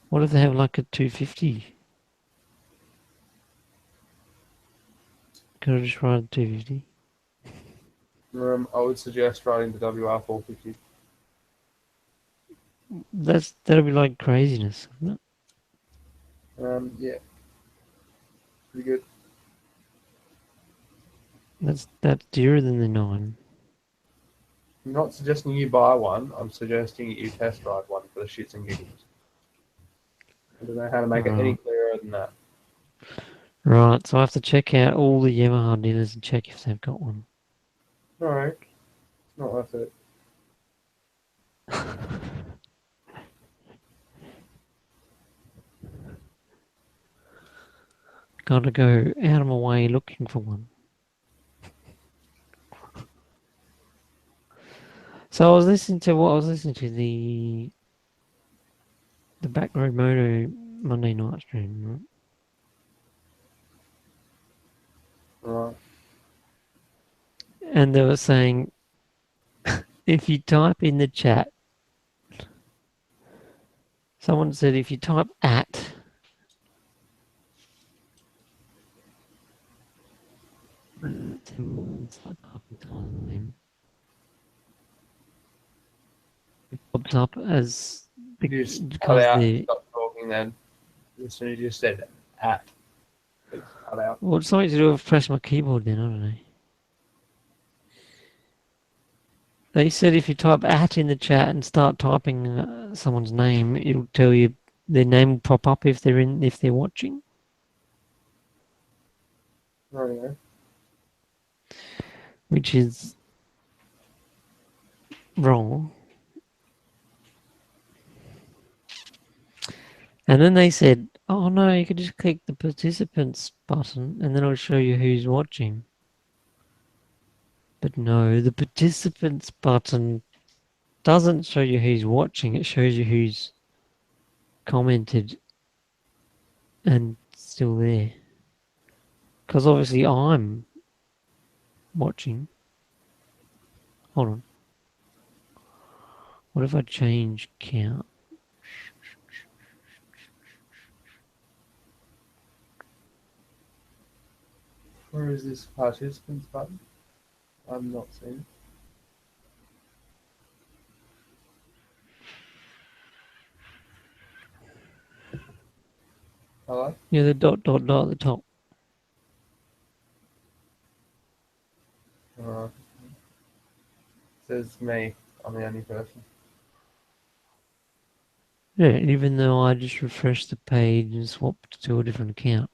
What if they have like a 250? Could I just ride a 250? I would suggest riding the WR450. That'll be like craziness, wouldn't it? Yeah. Pretty good. That's dearer than the 9. I'm not suggesting you buy one, I'm suggesting you test ride one for the shits and giggles. I don't know how to make it any clearer than that. Right, so I have to check out all the Yamaha dealers and check if they've got one. Alright. It's not worth it. Gotta go out of my way looking for one. So I was listening to the Back Road Moto Monday night stream, right? Alright. And they were saying if you type in the chat, someone said if you type at it pops up as You just cut because out, the stop talking then. As soon as you said at. It's cut out. well, it's something to do with press my keyboard then, I don't know. They said if you type at in the chat and start typing someone's name, it'll tell you their name will pop up if they're watching. Rightio. Which is wrong. And then they said, oh no, you can just click the participants button and then it'll show you who's watching. But no, the participants button doesn't show you who's watching, it shows you who's commented and still there. Because obviously I'm watching. Hold on. What if I change count? Where is this participants button? I'm not seeing it. Hello? Yeah, the dot at the top. Says me. I'm the only person. Yeah, even though I just refreshed the page and swapped to a different account.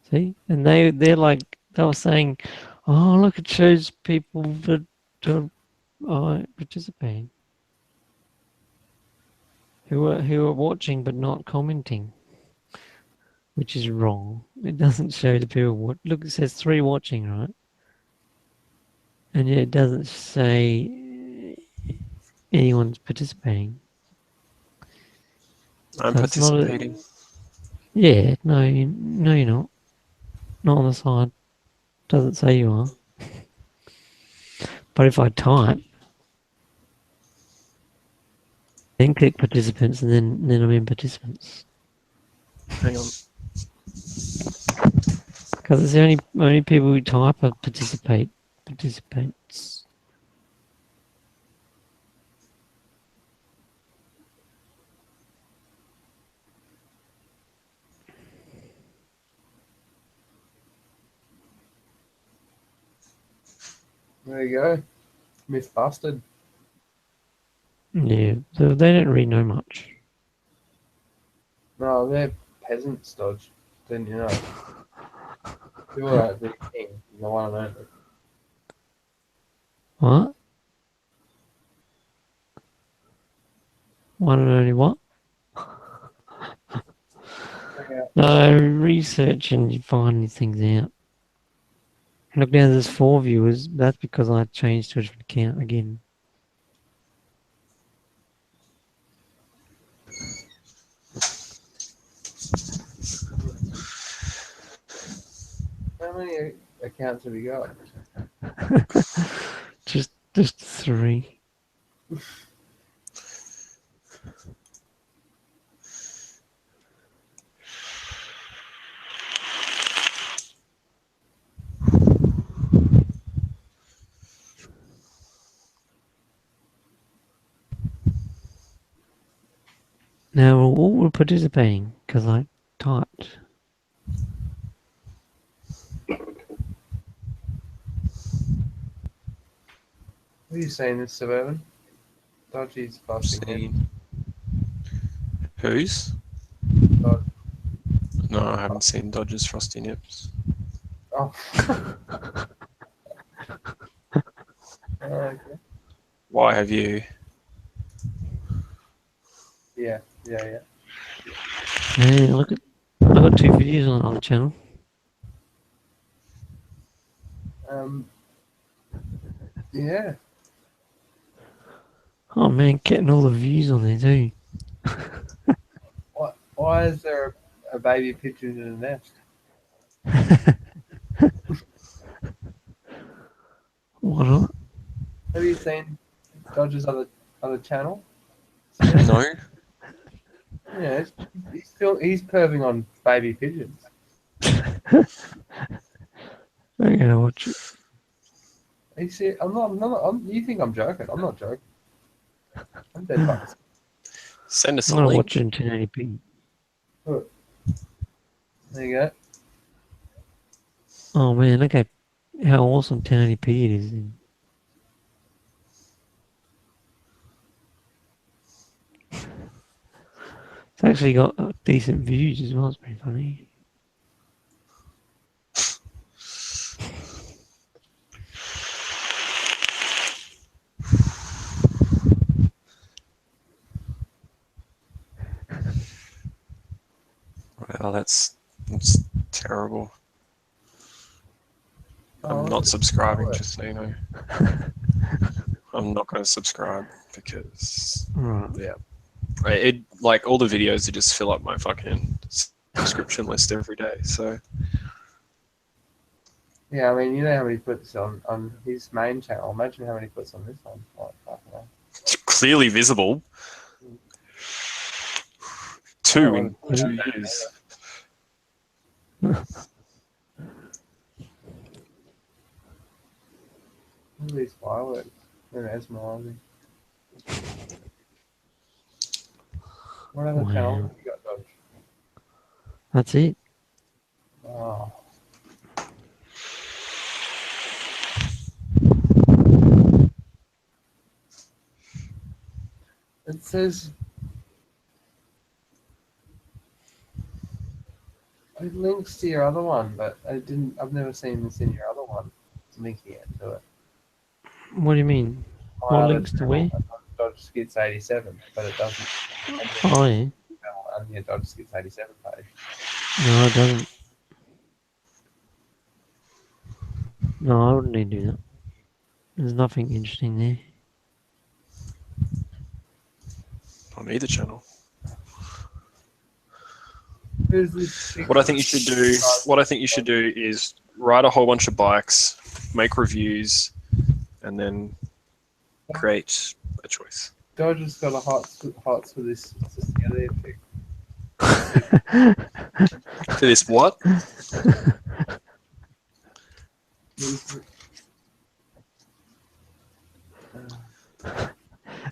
See? And they're like, they were saying, oh, look, it shows people that are participating. Who are watching but not commenting. Which is wrong. It doesn't show the people what. Look, it says 3 watching, right? And yet it doesn't say anyone's participating. I'm So it's not participating. Yeah, no, you're not. Not on the side. Doesn't say you are. But if I type, then click participants, and then I'm in participants. Hang on. Because it's the only people who type are participants. There you go. Myth busted. Yeah, they don't really know much. No, they're peasants, Dodge. Didn't you know? You are the king, the one and only. What? One and only what? Okay. No, research and you find these things out. Look now, there's 4 viewers. That's because I changed to a different account again. How many accounts have you got? just 3. Now we're all participating because I typed. Have you seen this, Suburban? Dodgy's busting in. Seen. Whose? Dodge. No, I haven't seen Dodger's Frosty Nips. Oh. Okay. Why have you? Yeah. Hey, look at, I got 2 videos on the channel. Yeah. Oh man, getting all the views on there too. Why is there a baby pigeon in a nest? What not? Have you seen Dodge's other channel? No. Yeah, he's perving on baby pigeons. I'm gonna watch it. You see, you think I'm joking? I'm not joking. I'm dead fucking. Send us I'm a gonna link. watch it in 1080p. There you go. Oh man, look at how awesome 1080p it is. It's actually got decent views as well. It's pretty funny. Well, that's terrible. I'm Oh, not subscribing, just so you know. I'm not going to subscribe because Right. it like all the videos that just fill up my fucking subscription list every day. So yeah, I mean, you know how many he puts on his main channel. Imagine how many he puts on this one. Like, fucking hell. it's clearly visible. 2 in Oh, 2 years. Look at these fireworks. They're mesmerizing. What other Wow. channel have you got, Dodge? That's it. Oh. It says it links to your other one, but I've never seen this in your other one. It's linking it to it. What do you mean? My What other links to channel, where? Dodge Skits 87, but it doesn't. Oh yeah. On your Dodge Skits 87 page. No, it doesn't. No, I wouldn't need to do that. There's nothing interesting there. On either channel. Who's this chick? What I think you should do is ride a whole bunch of bikes, make reviews, and then create a choice. Dodge has got a hot for this Cecilia chick. For this what?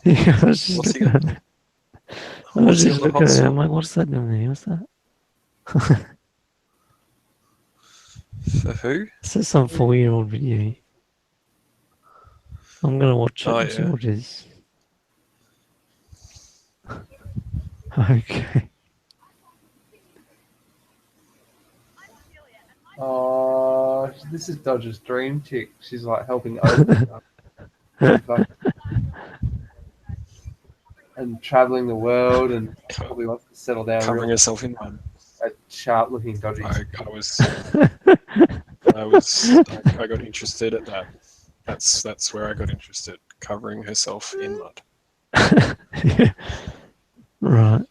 Yeah, I was just What's he looking at it. I was What's he just on the looking hot at it. seat? I'm like, what's that down there? What's that? For who? This is some 4-year-old video. I'm gonna watch it Oh, and see yeah. what it is. Okay. Oh, this is Dodger's dream chick. She's like helping open and traveling the world, and probably wants to settle down Covering real herself in mud. a sharp looking Dodgy. I got interested at that. That's where I got interested. Covering herself in mud. Yeah. Right.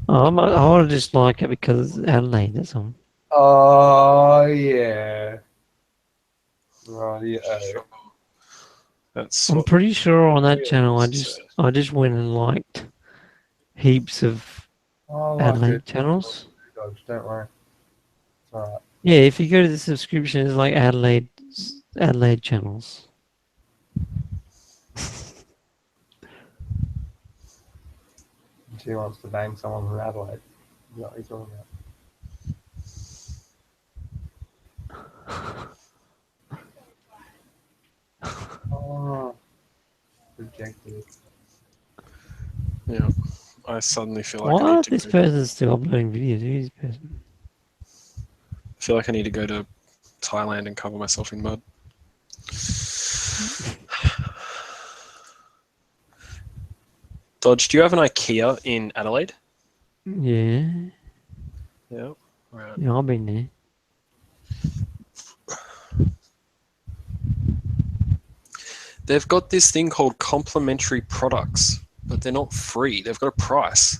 I want to just like it because it's Adelaide, that's all. Oh yeah. Right, yeah. That's I'm what pretty sure on that channel I said. just went and liked heaps of Oh, I like Adelaide it. channels. Dodge, don't worry. It's alright. Yeah, if you go to the subscription, it's like Adelaide channels. She wants to bang someone from Adelaide. Is that what you're talking about? Oh, rejected. Yeah. I suddenly feel like I Why need is to this go. person still uploading videos? Who's this person? I feel like I need to go to Thailand and cover myself in mud. Dodge, do you have an IKEA in Adelaide? Yeah, Yeah. Right. yeah, I've been there. They've got this thing called complimentary products, but they're not free. They've got a price.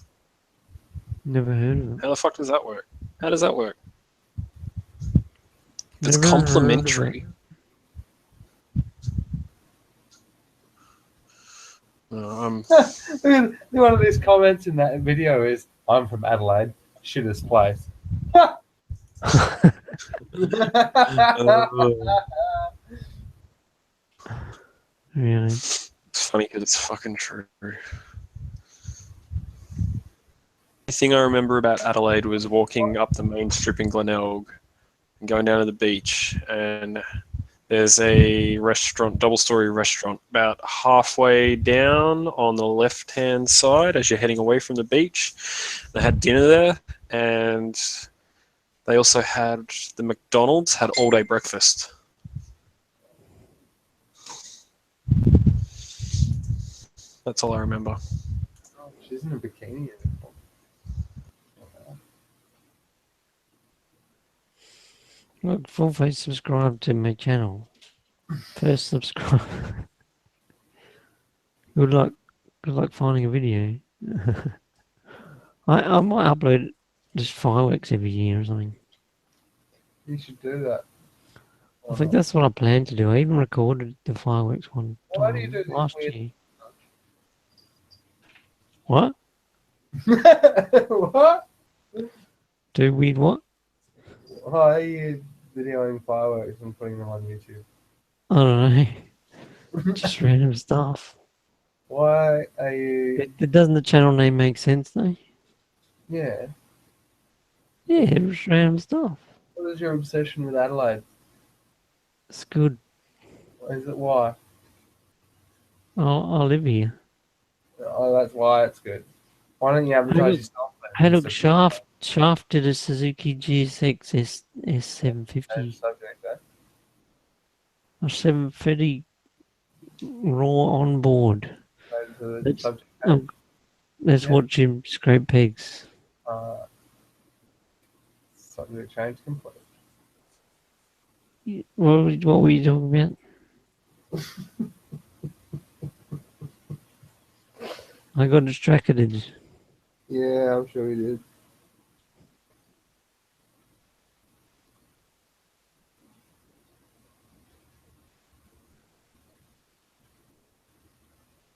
Never heard of it. How the fuck does that work? How does that work? If it's Never heard of complimentary. One of these comments in that video is, "I'm from Adelaide, shittest place." Really? It's funny because it's fucking true. The thing I remember about Adelaide was walking up the main strip in Glenelg and going down to the beach, and there's a restaurant, double-story restaurant, about halfway down on the left-hand side as you're heading away from the beach. They had dinner there, and they also had the McDonald's had all-day breakfast. That's all I remember. Oh, she's in a bikini. Look, full face subscribe to my channel. First subscribe. Good luck finding a video. I might upload just fireworks every year or something. You should do that. I think that's what I plan to do. I even recorded the fireworks one Why do you time do this last weird- year. What? What? Do weird what? Why are you videoing fireworks and putting them on YouTube? I don't know. Just random stuff. Why are you? Doesn't the channel name make sense though? Yeah. Yeah, it's random stuff. What is your obsession with Adelaide? It's good. Is it why? I live here. Oh, that's why it's good. Why don't you advertise yourself? then? Hey, look, Shaft did a Suzuki GSX S750. Change subject, eh? A 750 raw on board. Change the Let's- subject. Let's Yeah. watch him scrape pegs. Subject change complete. What were you talking about? I got distracted. Yeah, I'm sure you did.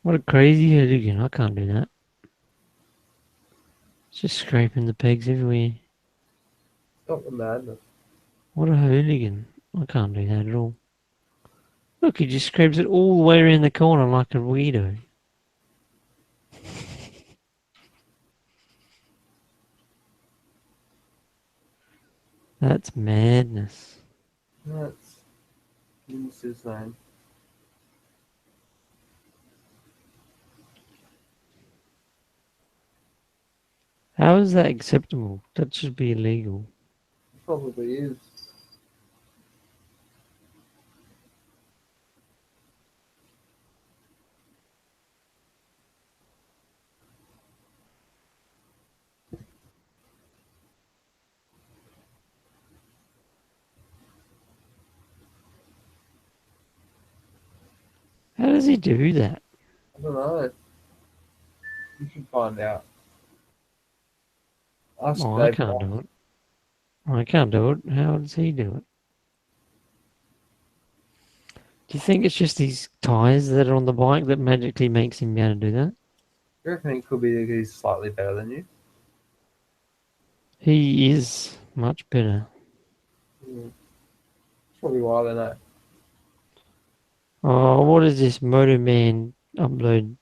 What a crazy hooligan. I can't do that. Just scraping the pegs everywhere. Stop the madness. What a hooligan. I can't do that at all. Look, he just scrapes it all the way around the corner like a weirdo. That's madness. That's insane. How is that acceptable? That should be illegal. Probably is. How does he do that? I don't know. You can find out. Ask Oh, I Dave can't White. do it. I can't do it. How does he do it? Do you think it's just these tires that are on the bike that magically makes him be able to do that? You reckon it could be that he's slightly better than you? He is much better. Mm. Probably why they know. Oh, what is this Motor Man upload?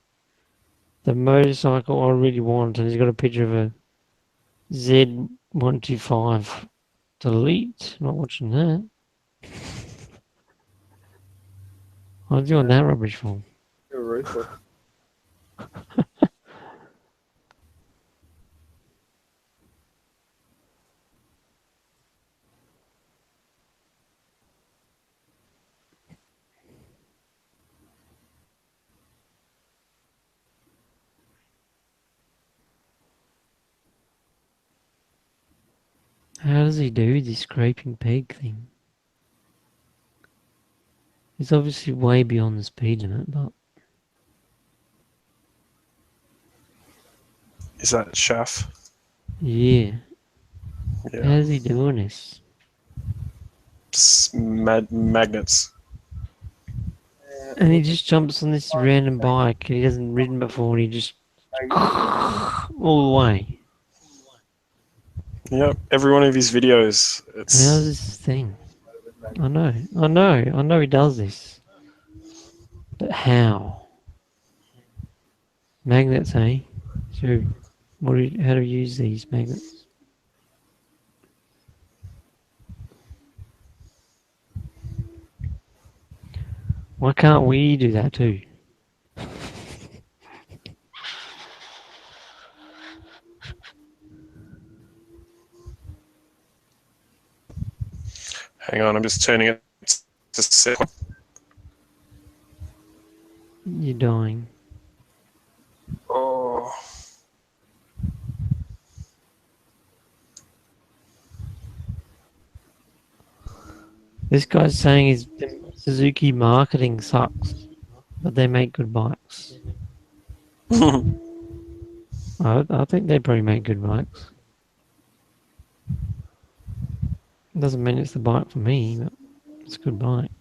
The motorcycle I really want, and he's got a picture of a Z125. Delete. Not watching that. What's you want that rubbish for? You're ruthless. How does he do this scraping peg thing? It's obviously way beyond the speed limit, but Is that Shaft? yeah. Yeah. How's he doing this? Magnets. And he just jumps on this random bike he hasn't ridden before and he just all the way. Yep. Every one of his videos. It's How's this thing? I know he does this. But how? Magnets, eh? So how do you use these magnets? Why can't we do that too? hang on, I'm just turning it to set. You're dying. Oh. This guy's saying his Suzuki marketing sucks, but they make good bikes. I think they probably make good bikes. Doesn't mean it's the bike for me, but it's a good bike.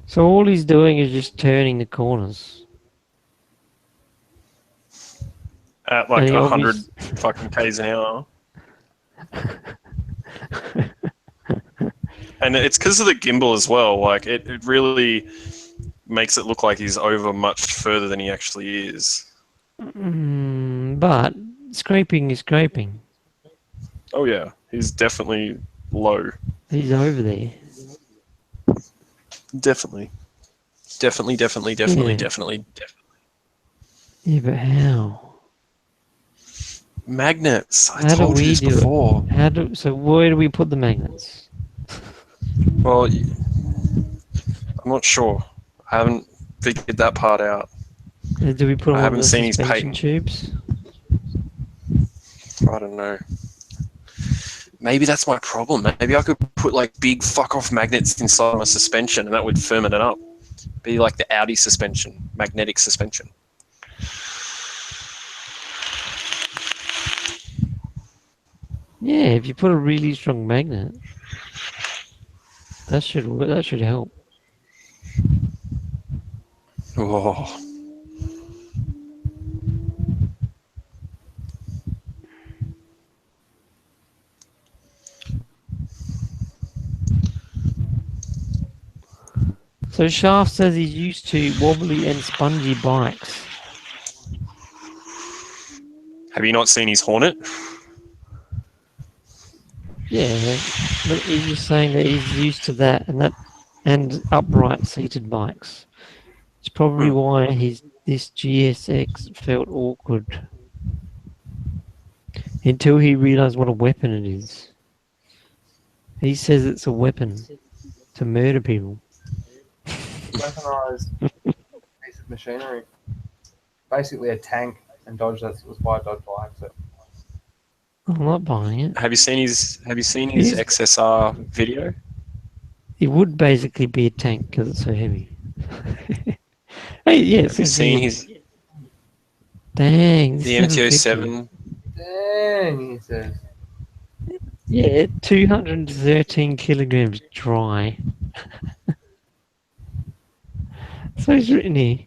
So all he's doing is just turning the corners. At like And he 100 fucking Ks an hour. And it's because of the gimbal as well. Like, it really makes it look like he's over much further than he actually is. But scraping is scraping. Oh, yeah. He's definitely low. He's over there. Definitely. Definitely. Yeah, but how? Magnets. I How do told you we this do it? before. So where do we put the magnets? Well, I'm not sure. I haven't figured that part out. Do we put them I on haven't the seen his suspension patent. tubes? I don't know. Maybe that's my problem. Maybe I could put like big fuck off magnets inside my suspension and that would firm it up. Be like the Audi suspension, magnetic suspension. Yeah, if you put a really strong magnet, that should help. Oh. So Shaft says he's used to wobbly and spongy bikes. Have you not seen his Hornet? Yeah, but he's just saying that he's used to that and upright seated bikes. It's probably why this GSX felt awkward until he realised what a weapon it is. He says it's a weapon to murder people. Weaponized piece of machinery. Basically a tank, and Dodge, that was why Dodge likes it. I'm not buying it. Have you seen his He's- XSR video? It would basically be a tank because it's so heavy. Hey, yeah, Have you seen his Dang, this the 750. MT-07? Dang, he says. Yeah, 213 kilograms dry. So it's written here.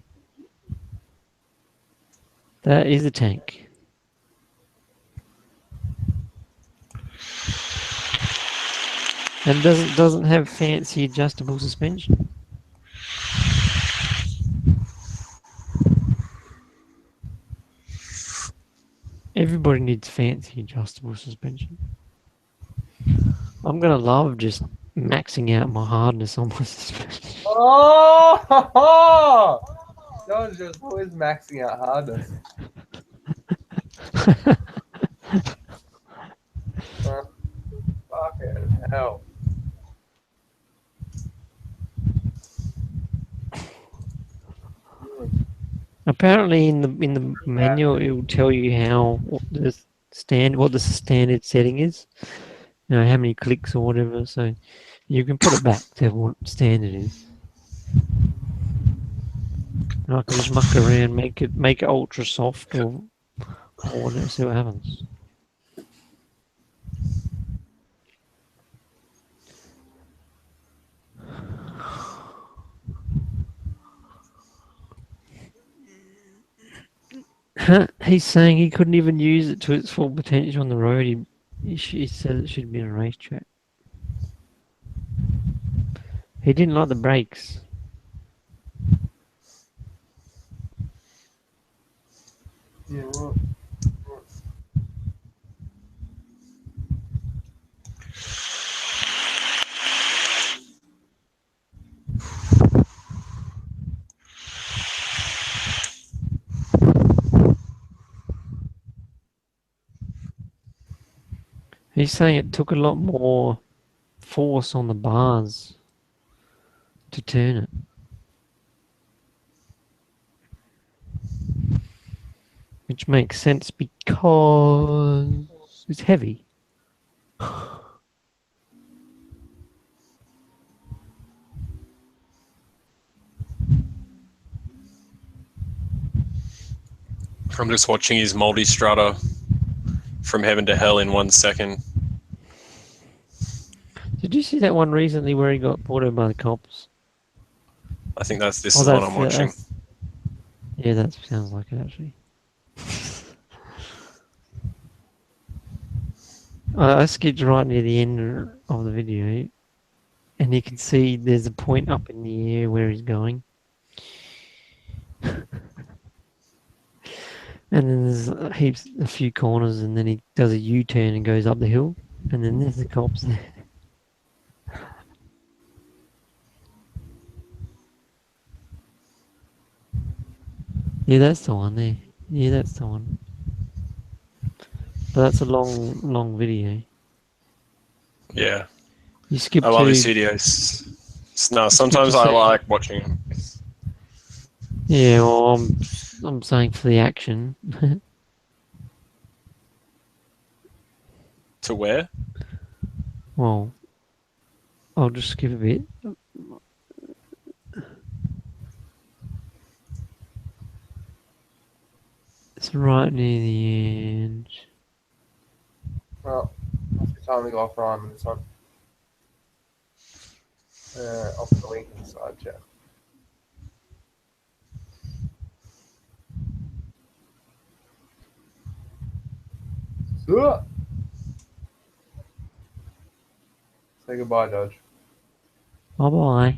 That is a tank. And doesn't have fancy adjustable suspension. Everybody needs fancy adjustable suspension. I'm gonna love just maxing out my hardness on my suspension. Oh! Dodge just always maxing out hardness. Fucking hell. Apparently, in the manual, it will tell you what the standard setting is. You know how many clicks or whatever. So you can put it back to what standard is. And I can just muck around, make it ultra soft or whatever. See what happens. He's saying he couldn't even use it to its full potential on the road. He said it should be on a racetrack. He didn't like the brakes. Yeah, right. He's saying it took a lot more force on the bars to turn it. Which makes sense because it's heavy. I'm just watching his multi-strutter from heaven to hell in 1 second. Did you see that one recently where he got pulled over by the cops? I think this is Oh, the one I'm watching. Yeah, that sounds like it actually. I skipped right near the end of the video, and you can see there's a point up in the air where he's going. And then there's a few corners, and then he does a U-turn and goes up the hill, and then there's the cops there. Yeah, that's the one there. Yeah, that's the one. But that's a long video. Yeah, You skip I love to his videos. No, sometimes I like watching him. yeah. Well, I'm saying for the action. To where? Well, I'll just skip a bit. It's right near the end. Well, must be time to go off Ryan with this one. I'll put the link in the side chat. Say goodbye, Dodge. Bye bye.